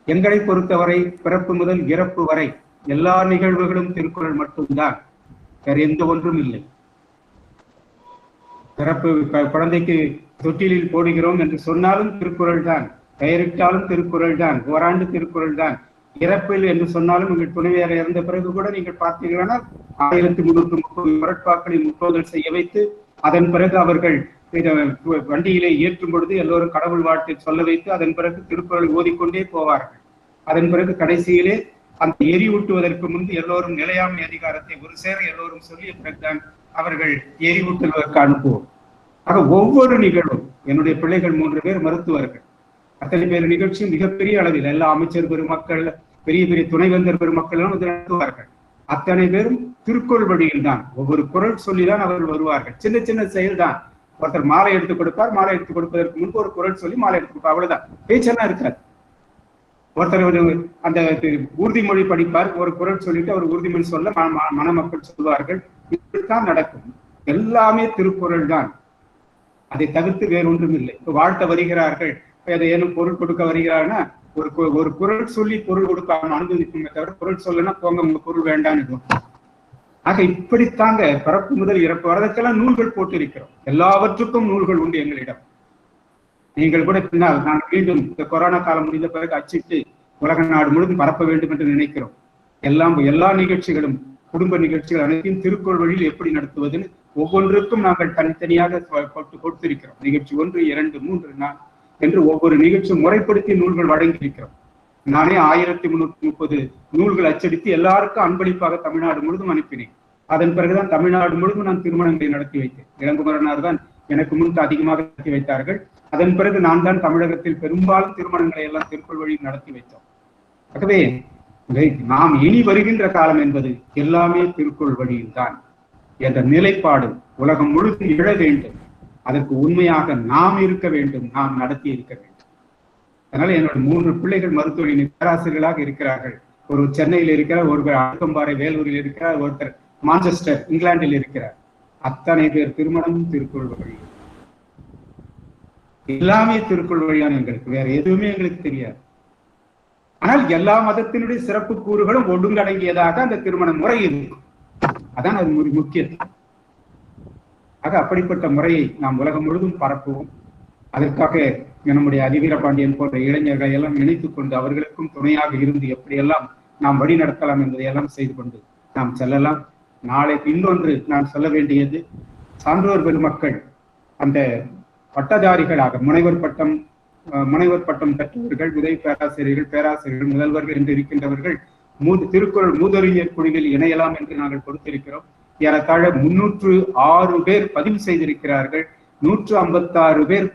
எங்களை பொறுத்தவரை பிறப்பு முதல் இறப்பு வரை எல்லா நிகழ்வுகளும் திருக்குறள் மட்டும்தான், வேற எந்த ஒன்றும் இல்லை. பிறப்பு குழந்தைக்கு தொட்டிலில் போடுகிறோம் என்று சொன்னாலும் திருக்குறள் தான், பெயரிட்டாலும் திருக்குறள் தான், ஓராண்டு திருக்குறள் தான். இறப்பில் என்று சொன்னாலும் உங்கள் துணைவியார் இறந்த பிறகு கூட நீங்கள் பார்த்தீங்கன்னா 1330 முரட்பாக்களை முற்றோதல் செய்ய வைத்து அதன் பிறகு அவர்கள் வண்டியிலே ஏற்றும் பொழுது எல்லோரும் கடவுள் வாழ்த்தை சொல்ல வைத்து அதன் பிறகு திருக்குறள் ஓதிக்கொண்டே போவார்கள். அதன் பிறகு கடைசியிலே அந்த எரிவூட்டுவதற்கு முன்பு எல்லோரும் நிலையாமை அதிகாரத்தை ஒரு சேர எல்லோரும் சொல்லிய பிறகுதான் அவர்கள் எரிவூட்டுவதற்கு அனுப்புவோம். ஆக ஒவ்வொரு நிகழ்வும், என்னுடைய பிள்ளைகள் 3 பேர் மருத்துவர்கள், அத்தனை பேர் நிகழ்ச்சியும் மிகப்பெரிய அளவில் எல்லா அமைச்சர் பெருமக்கள், பெரிய பெரிய துணைவேந்தர் பெருமக்கள் எல்லாம் வந்து நடத்துவார்கள். அத்தனை பேரும் திருக்குறள் வழியில் தான், ஒவ்வொரு குறள் சொல்லிதான் அவர்கள் வருவார்கள். சின்ன சின்ன செயல் தான். ஒருத்தர் மாலை எடுத்து கொடுப்பார், மாலை எடுத்து கொடுப்பதற்கு முன்பு ஒரு குறள் சொல்லி மாலை எடுத்து கொடுப்பார், அவ்வளவுதான், பேச்செல்லாம் இருக்காது. ஒருத்தர் அந்த உறுதிமொழி படிப்பார், ஒரு குறள் சொல்லிட்டு அவர் உறுதிமொழி சொல்ல மணமக்கள் சொல்வார்கள். இப்படித்தான் நடக்கும். எல்லாமே திருக்குறள் தான், அதை தவிர்த்து வேறொன்றும் இல்லை. வாழ்த்த வருகிறார்கள், அதை ஏனும் பொருள் கொடுக்க வருகிறாருன்னா ஒரு குறள் சொல்லி பொருள் கொடுக்காம அனுமதிக்குமே தவிர குறள் சொல்லனா போங்க உங்க பொருள் வேண்டான்னு. ஆக இப்படித்தாங்க பிறப்பு முதல் இறப்பு வரதுக்கெல்லாம் நூல்கள் போட்டு இருக்கிறோம். எல்லாவற்றுக்கும் நூல்கள் உண்டு எங்களிடம். நீங்கள் கூட பின்னால் நான் மீண்டும் இந்த கொரோனா காலம் முடிந்த பிறகு அச்சிட்டு உலக நாடு முழுவதும் பரப்ப வேண்டும் என்று நினைக்கிறோம். எல்லா நிகழ்ச்சிகளும், குடும்ப நிகழ்ச்சிகள் அனைத்தையும் திருக்குறள் வழியில் எப்படி நடத்துவதுன்னு ஒவ்வொன்றுக்கும் நாங்கள் தனித்தனியாக கொடுத்திருக்கிறோம். நிகழ்ச்சி 1, 2, 3, 4 என்று ஒவ்வொரு நிகழ்ச்சியும் முறைப்படுத்தி நூல்கள் வழங்கி இருக்கிறோம். நானே 1330 நூல்கள் அச்சடித்து எல்லாருக்கும் அன்பளிப்பாக தமிழ்நாடு முழுவதும் அனுப்பினேன். அதன் பிறகுதான் தமிழ்நாடு முழுவதும் நான் திருமணங்களை நடத்தி வைத்தேன். இளங்குமரனார் தான் எனக்கு முன்பு அதிகமாக நடத்தி வைத்தார்கள். அதன் பிறகு நான் தான் தமிழகத்தில் பெரும்பாலும் திருமணங்களை எல்லாம் திருக்குறள் வழியில் நடத்தி வைத்தோம். ஆகவே நாம் இனி வருகின்ற காலம் என்பது எல்லாமே திருக்குறள் வழியில் தான் என்ற நிலைப்பாடு உலகம் முழுவதும் எழ வேண்டும். அதற்கு உண்மையாக நாம் இருக்க வேண்டும், நாம் நடத்தி இருக்க வேண்டும். அதனால என்னோட 3 பிள்ளைகள் மருத்துவமனையின் பேராசிரியர்களாக இருக்கிறார்கள். ஒரு சென்னையில் இருக்கிறார், ஒருவர் அடுக்கம்பாறை வேலூரில் இருக்கிறார், ஒருத்தர் மான்செஸ்டர் இங்கிலாந்தில் இருக்கிறார். அத்தனை பேர் திருமணமும் திருக்குறள் வழி, எல்லாமே திருக்குறள் வழியான எங்களுக்கு வேற எதுவுமே எங்களுக்கு தெரியாது. ஆனால் எல்லா மதத்தினுடைய சிறப்பு கூறுகளும் ஒடுங்கடங்கியதாக அந்த திருமண முறை இருக்கும். அதான் அது முக்கியத்துவம். ஆக அப்படிப்பட்ட முறையை நாம் உலகம் முழுவதும் பரப்புவோம். அதற்காக நம்முடைய அதிவீரபாண்டியன் போன்ற இளைஞர்களை எல்லாம் இணைத்துக் கொண்டு அவர்களுக்கும் துணையாக இருந்து எப்படியெல்லாம் நாம் வழி நடத்தலாம் என்பதையெல்லாம் செய்து கொண்டு நாம் செல்லலாம். நாளைக்கு இன்னொன்று நான் சொல்ல வேண்டியது, சான்றோர் பெருமக்கள் அந்த பட்டதாரிகளாக முனைவர் பட்டம் பெற்றவர்கள், உதவி பேராசிரியர்கள், முதல்வர்கள் என்று இருக்கின்றவர்கள் திருக்குறள் மூதறிஞர் குழுவில் இணையலாம் என்று நாங்கள் கொடுத்திருக்கிறோம். ஏறத்தாழ 306 பேர் பதிவு செய்திருக்கிறார்கள். 156 பேர்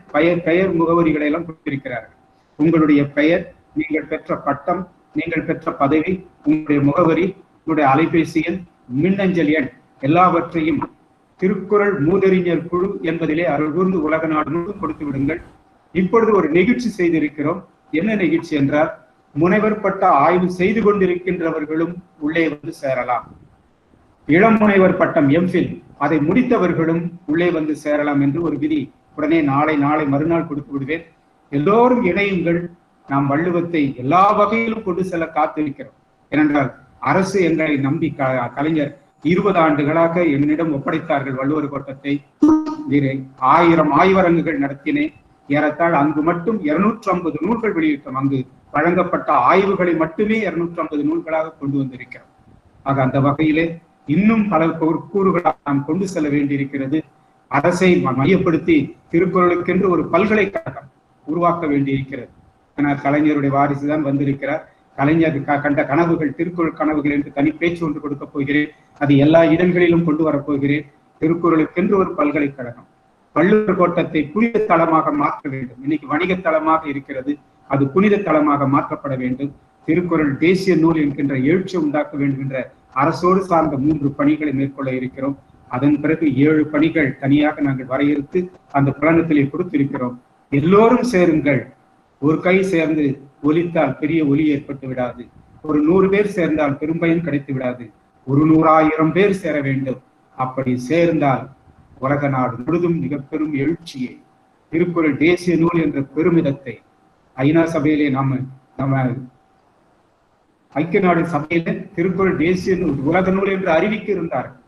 பெயர் முகவரிகளை எல்லாம் கொடுத்திருக்கிறார்கள். உங்களுடைய பெயர், நீங்கள் பெற்ற பட்டம், நீங்கள் பெற்ற பதவி, உங்களுடைய முகவரி, உங்களுடைய அலைபேசி எண், மின்னஞ்சல் எண் எல்லாவற்றையும் திருக்குறள் மூதறிஞர் குழு என்பதிலே அருள்கூர்ந்து உலக நாடு முழுவதும் கொடுத்து விடுங்கள். இப்பொழுது ஒரு நிகழ்ச்சி செய்திருக்கிறோம். என்ன நிகழ்ச்சி என்றால், முனைவர் பட்ட ஆய்வு செய்து கொண்டிருக்கின்றவர்களும் உள்ளே வந்து சேரலாம். இளம் முனைவர் பட்டம் எம்ஃபில் அதை முடித்தவர்களும் உள்ளே வந்து சேரலாம் என்று ஒரு விதி உடனே நாளை மறுநாள் கொடுத்து விடுவேன். எல்லோரும் இணையுங்கள். நாம் வள்ளுவத்தை எல்லா வகையிலும் கொண்டு செல்ல காத்திருக்கிறோம். ஏனென்றால் அரசு எங்களை நம்பி கலைஞர் 20 ஆண்டுகளாக என்னிடம் ஒப்படைத்தார்கள் வள்ளுவர் கோட்டத்தை. 1000 ஆய்வரங்குகள் நடத்தினேன். ஏறத்தாழ அங்கு மட்டும் 250 நூல்கள் வெளியிட்டோம். அங்கு வழங்கப்பட்ட ஆய்வுகளை மட்டுமே 250 நூல்களாக கொண்டு வந்திருக்கிறோம். ஆக அந்த வகையிலே இன்னும் பல கூறுகளாக நாம் கொண்டு செல்ல வேண்டியிருக்கிறது. அரசை மையப்படுத்தி திருக்குறளுக்கென்று ஒரு பல்கலைக்கழகம் உருவாக்க வேண்டியிருக்கிறது. ஆனால் கலைஞருடைய வாரிசு தான் வந்திருக்கிறார். கலைஞர் கண்ட கனவுகள் திருக்குறள் கனவுகள் என்று தனி பேச்சு ஒன்று கொடுக்க போகிறேன். அது எல்லா இடங்களிலும் கொண்டு வரப்போகிறேன். திருக்குறளுக்கென்று ஒரு பல்கலைக்கழகம். வள்ளுவர் கோட்டத்தை புனித தளமாக மாற்ற வேண்டும். இன்னைக்கு வணிக தளமாக இருக்கிறது, அது புனித தளமாக மாற்றப்பட வேண்டும். திருக்குறள் தேசிய நூல் என்கின்ற எழுச்சி உண்டாக்க வேண்டும் என்ற அரசோடு சார்ந்த 3 பணிகளை மேற்கொள்ள இருக்கிறோம். அதன் பிறகு 7 பணிகள் தனியாக நாங்கள் வரையறுத்து அந்த புலனத்திலே கொடுத்திருக்கிறோம். எல்லோரும் சேருங்கள். ஒரு கை சேர்ந்து ஒலித்தால் பெரிய ஒலி ஏற்பட்டு விடாது. ஒரு 100 பேர் சேர்ந்தால் பெரும்பயன் கிடைத்து விடாது. 100,000 பேர் சேர வேண்டும். அப்படி சேர்ந்தால் உலக நாடு முழுதும் மிக பெரும் எழுச்சியை, திருக்குறள் தேசிய நூல் என்ற பெருமிதத்தை ஐநா சபையிலே நம்ம ஐக்கிய நாடு சபையில திருக்குறள் தேசிய நூல் உலக நூல் என்று அறிவிக்க இருந்தார்கள்.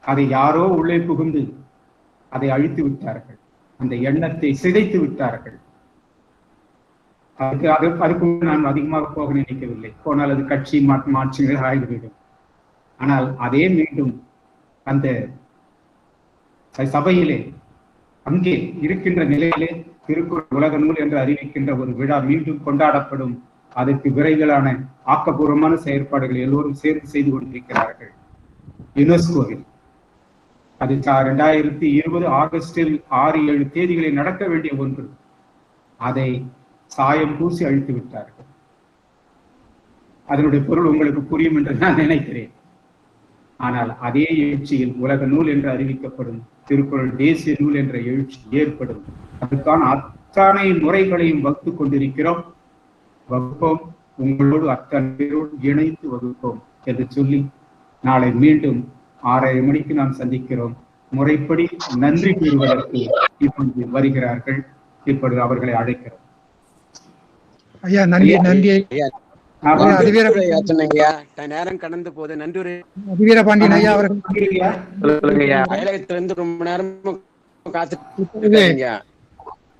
அதை யாரோ உள்ளே புகுந்து அதை அழித்து விட்டார்கள். அந்த எண்ணத்தை சிதைத்து விட்டார்கள். அதுக்கு நான் அதிகமாக போக நினைக்கவில்லை. போனால் அது கட்சி மாற்றங்கள் ஆகிவிடும். ஆனால் அதே மீண்டும் அந்த சபையிலே அங்கே இருக்கின்ற நிலையிலே திருக்குறள் உலக நூல் என்று அறிவிக்கின்ற ஒரு விழா மீண்டும் கொண்டாடப்படும். அதற்கு விரைவிலான ஆக்கப்பூர்வமான செயற்பாடுகள் எல்லோரும் சேர்ந்து செய்து கொண்டிருக்கிறார்கள். யுனெஸ்கோவில் அது 2020 ஆகஸ்டில் 6-7 தேதிகளில் நடக்க வேண்டிய ஒன்று. அதை சாயம் பூசி அழித்து விட்டார்கள். அதனுடைய பொருள் உங்களுக்கு புரியும் என்று நான் நினைக்கிறேன். ஆனால் அதே எழுச்சியில் உலக நூல் என்று அறிவிக்கப்படும், திருக்குறள் தேசிய நூல் என்ற எழுச்சி ஏற்படும். அதுக்கான அத்தனை முறைகளையும் வகுத்து கொண்டிருக்கிறோம். வகுப்போம், உங்களோடு அத்தனை பேரோடு இணைந்து வகுப்போம் என்று சொல்லி நாளை மீண்டும் 6:30 மணிக்கு நாம் சந்திக்கிறோம். முறைப்படி நன்றி கூறுவதற்கு இப்பொழுது வருகிறார்கள். இப்பொழுது அவர்களை அழைக்கிறோம். ஐயா நன்றி நன்றி. நேரம் கடந்து போது நன்றி. வீரபாண்டியன் ஐயா அவர்கள் ரொம்ப நேரம்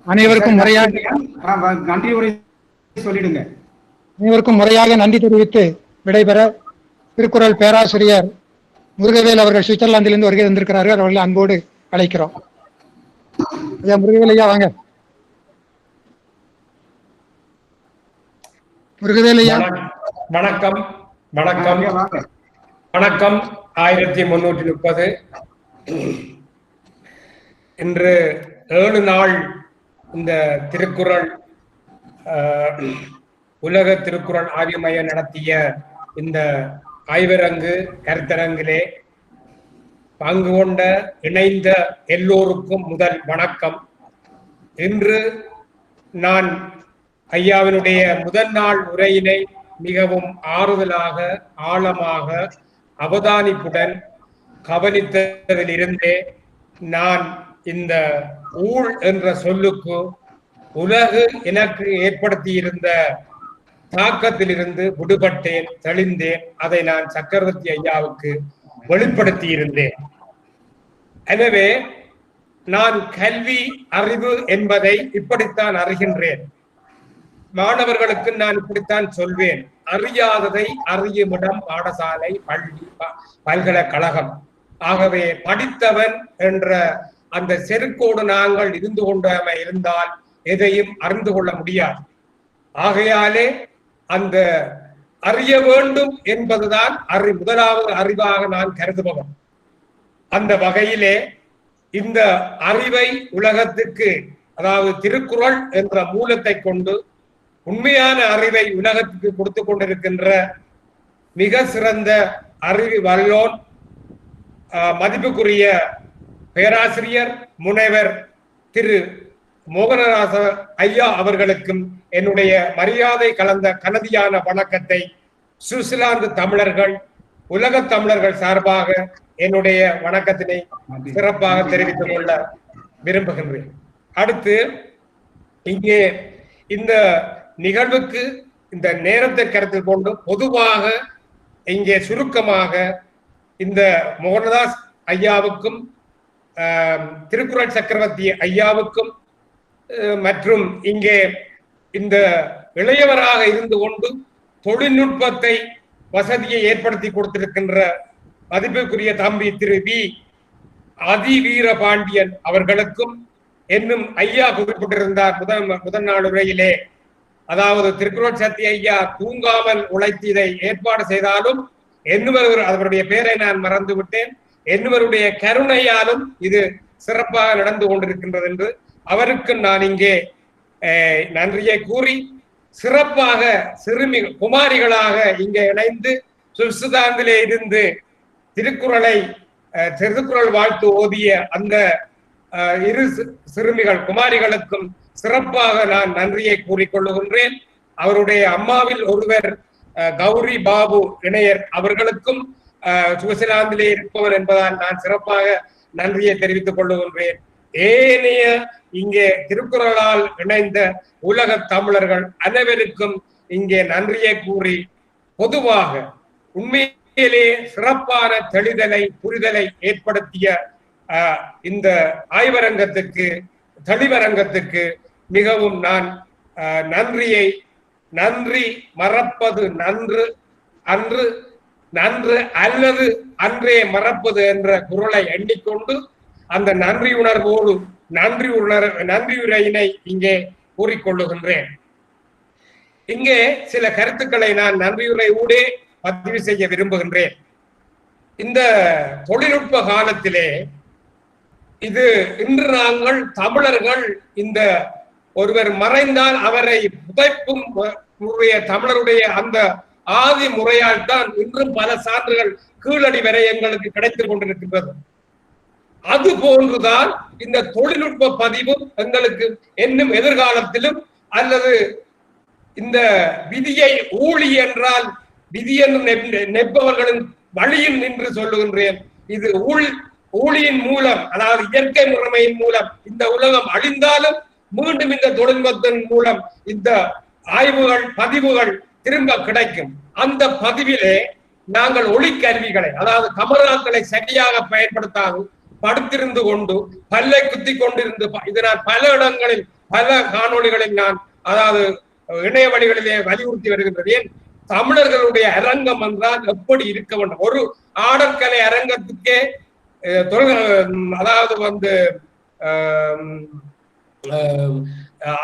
அனைவருக்கும் முறையாக நன்றி உரை சொல்லிடுங்க. அனைவருக்கும் முறையாக நன்றி தெரிவித்து விடைபெற திருக்குறள் பேராசிரியர் முருகவேல் அவர்கள் சுவிட்சர்லாந்திலிருந்து வருகை வந்திருக்கிறார்கள். அவர்களை அன்போடு அழைக்கிறோம். ஐயா முருகவேல் ஐயா வாங்க. முருகவேல் ஐயா வணக்கம். வணக்கம் வணக்கம். 1330 இன்று 7 நாள் இந்த திருக்குறள் உலக திருக்குறள் ஆய்வு மையம் நடத்திய இந்த ஆய்வரங்கு கருத்தரங்கிலே பங்கு கொண்ட இணைந்த எல்லோருக்கும் முதல் வணக்கம். இன்று நான் ஐயாவினுடைய முதல் நாள் உரையினை மிகவும் ஆறுதலாக, ஆழமாக, அவதானிப்புடன் கவனித்ததிலிருந்தே நான் இந்த ஊழ் என்ற சொல்லுக்கு உலகு எனக்கு ஏற்படுத்தியிருந்த தாக்கத்திலிருந்து விடுபட்டேன், தெளிந்தேன். அதை நான் சக்கரவர்த்தி ஐயாவுக்கு வெளிப்படுத்தி இருந்தேன். எனவே நான் கல்வி அறிவு என்பதை இப்படித்தான் அறிகின்றேன். மாணவர்களுக்கு நான் இப்படித்தான் சொல்வேன், அறியாததை அறியுமிடம் பாடசாலை, பள்ளி, பல்கலைக்கழகம். ஆகவே படித்தவன் என்ற அந்த செருக்கோடு நாங்கள் இருந்து கொண்டாம இருந்தால் எதையும் அறிந்து கொள்ள முடியாது. ஆகையாலே அந்த அறிய வேண்டும் என்பதுதான் முதலாவது அறிவாக நான் கருதுபவன். அந்த வகையிலே இந்த அறிவை உலகத்துக்கு, அதாவது திருக்குறள் என்ற மூலத்தை கொண்டு உண்மையான அறிவை உலகத்துக்கு கொடுத்து கொண்டிருக்கின்ற மிக சிறந்த அறிவு வல்லோன் மதிப்புக்குரிய பேராசிரியர் முனைவர் திரு மோகனராச ஐயா அவர்களுக்கும் என்னுடைய மரியாதை கலந்த கனதியான வணக்கத்தை சுவிட்சர்லாந்து தமிழர்கள், உலக தமிழர்கள் சார்பாக என்னுடைய வணக்கத்தினை சிறப்பாக தெரிவித்துக் கொள்ள விரும்புகின்றேன். அடுத்து இங்கே இந்த நிகழ்வுக்கு இந்த நேரத்தை கருத்தில் கொண்டு பொதுவாக இங்கே சுருக்கமாக இந்த மோகனதாஸ் ஐயாவுக்கும் திருக்குறள் சக்கரவர்த்தி ஐயாவுக்கும் மற்றும் இங்கே இந்த இளையவராக இருந்து கொண்டு தொழில்நுட்பத்தை வசதியை ஏற்படுத்தி கொடுத்திருக்கின்ற மதிப்புக்குரிய தம்பி திரு வி அதிவீர பாண்டியன் அவர்களுக்கும் என்னும் ஐயா குறிப்பிட்டிருந்தார் முதல் நாள் உரையிலே. அதாவது திருக்குறள் சக்தி ஐயா தூங்காமல் உழைத்து இதை ஏற்பாடு செய்தாலும் அவருடைய பெயரை நான் மறந்து விட்டேன், என்னவருடைய கருணையாலும் இது சிறப்பாக நடந்து கொண்டிருக்கின்றது என்று அவருக்கு நான் இங்கே நன்றியை கூறி, சிறப்பாக சிறுமி குமாரிகளாக இங்கே இணைந்து சுவிட்சர்லாந்திலே இருந்து திருக்குறள் வாழ்த்து ஓதிய அந்த இரு சிறுமிகள் குமாரிகளுக்கும் சிறப்பாக நான் நன்றியை கூறிக்கொள்ளுகின்றேன். அவருடைய அம்மாவில் ஒருவர் கௌரி பாபு இணையர் அவர்களுக்கும் சுவிட்சர்லாந்திலே இருப்பவர் என்பதால் நான் சிறப்பாக நன்றியை தெரிவித்துக் கொள்ளுகின்றேன். ஏனைய இங்கே திருக்குறளால் இணைந்த உலக தமிழர்கள் அனைவருக்கும் இங்கே நன்றியை கூறி, பொதுவாக உண்மையிலே சிறப்பான தெளிதலை புரிதலை ஏற்படுத்திய இந்த ஆய்வரங்கத்துக்கு தெளிவரங்கத்துக்கு மிகவும் நான் நன்றி மறப்பது நன்று அன்று நன்று அல்லது அன்றே மறப்பது என்ற குறளை எண்ணிக்கொண்டு அந்த நன்றியுணர்வோடு நன்றியுரையினை இங்கே கூறிக்கொள்ளுகின்றேன். இங்கே சில கருத்துக்களை நான் நன்றியுரை ஊடே பதிவு செய்ய விரும்புகின்றேன். இந்த தொழில்நுட்ப காலத்திலே இது இன்று நாங்கள் தமிழர்கள் இந்த ஒருவர் மறைந்தால் அவரை புதைப்பும் தமிழருடைய அந்த ஆதி முறையால் தான் இன்றும் பல சான்றுகள் கீழடி வரை எங்களுக்கு கிடைத்துக் கொண்டிருக்கின்றது. அது போன்றுதான் இந்த தொழில்நுட்ப பதிவும் எங்களுக்கு என்னும் எதிர்காலத்திலும், அல்லது இந்த விதியை ஊழி என்றால் விதி என்று நெப்பவர்களின் வழியில் நின்று சொல்லுகின்றேன். இது ஊழியின் மூலம், அதாவது இயற்கை முறைமையின் மூலம் இந்த உலகம் அழிந்தாலும் மீண்டும் இந்த தொழில்நுட்பத்தின் மூலம் இந்த ஆய்வுகள் பதிவுகள் திரும்ப கிடைக்கும். அந்த பதிவிலே நாங்கள் ஒளிக்கருவிகளை, அதாவது கமராக்களை சரியாக பயன்படுத்தாது படுத்திருந்து கொண்டு பல்லை குத்தி கொண்டிருந்து, இது நான் பல இடங்களில் பல காணொளிகளில் நான் அதாவது இணைய வழிகளிலே வலியுறுத்தி வருகின்றேன். தமிழர்களுடைய அரங்கம் என்றால் எப்படி இருக்க வேண்டும்? ஒரு ஆடற்கலை அரங்கத்துக்கே அதாவது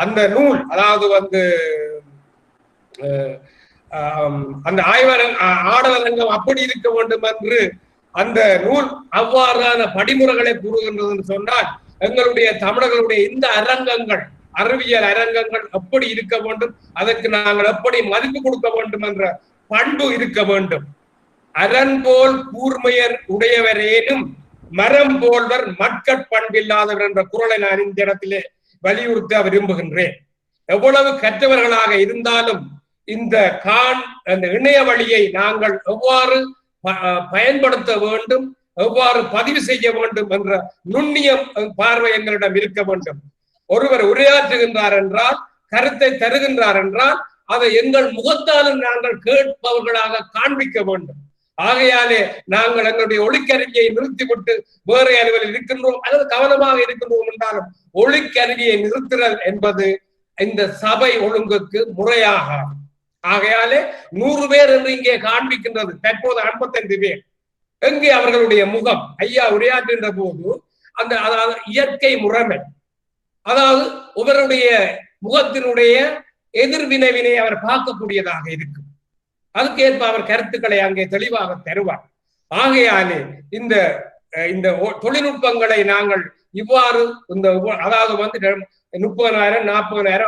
அந்த நூல், அதாவது அந்த ஆடலரங்கம் அப்படி இருக்க வேண்டும் என்று அந்த நூல் அவ்வாறான படிமுறைகளை கூறுகின்றது சொன்னால், எங்களுடைய தமிழர்களுடைய இந்த அரங்கங்கள், அறிவியல் அரங்கங்கள் எப்படி இருக்க வேண்டும், அதற்கு நாங்கள் எப்படி மதிப்பு கொடுக்க வேண்டும் என்ற பண்பு இருக்க வேண்டும். அரண் போல் கூர்மையர் உடையவரேனும் மரம் போல்வர் மட்கட்பண்பில்லாதவர் என்ற குறளை நான் இந்த இடத்திலே வலியுறுத்த விரும்புகின்றேன். எவ்வளவு கற்றவர்களாக இருந்தாலும் இந்த அந்த இணைய வழியை நாங்கள் எவ்வாறு பயன்படுத்த வேண்டும், எவ்வாறு பதிவு செய்ய வேண்டும் என்ற நுண்ணியம் பார்வை எங்களிடம் இருக்க வேண்டும். ஒருவர் உரையாற்றுகின்றார் என்றால், கருத்தை தருகின்றார் என்றால், அதை எங்கள் முகத்தாலும் நாங்கள் கேட்பவர்களாக காண்பிக்க வேண்டும். ஆகையாலே நாங்கள் எங்களுடைய ஒளிக்கருவியை நிறுத்திவிட்டு வேறு அலுவலில் இருக்கின்றோம் அல்லது கவனமாக இருக்கின்றோம் என்றாலும் ஒளிக்கருவியை நிறுத்துதல் என்பது இந்த சபை ஒழுங்குக்கு முறையாக. ஆகையாலே 100 பேர் என்று இங்கே காண்பிக்கின்றது, தற்போது 55 பேர். எங்கே அவர்களுடைய முகம்? ஐயா உரையாற்றுகின்ற போது அந்த அதாவது இயற்கை முறைமை, அதாவது ஒவ்வொருடைய முகத்தினுடைய எதிர்வினைவினை அவர் பார்க்கக்கூடியதாக இருக்கும். அதுக்கேற்ப அவர் கருத்துக்களை அங்கே தெளிவாக தருவார். ஆகையாலே இந்த இந்த தொழில்நுட்பங்களை நாங்கள் இவ்வாறு இந்த அதாவது வந்து 30,000 40,000 50,000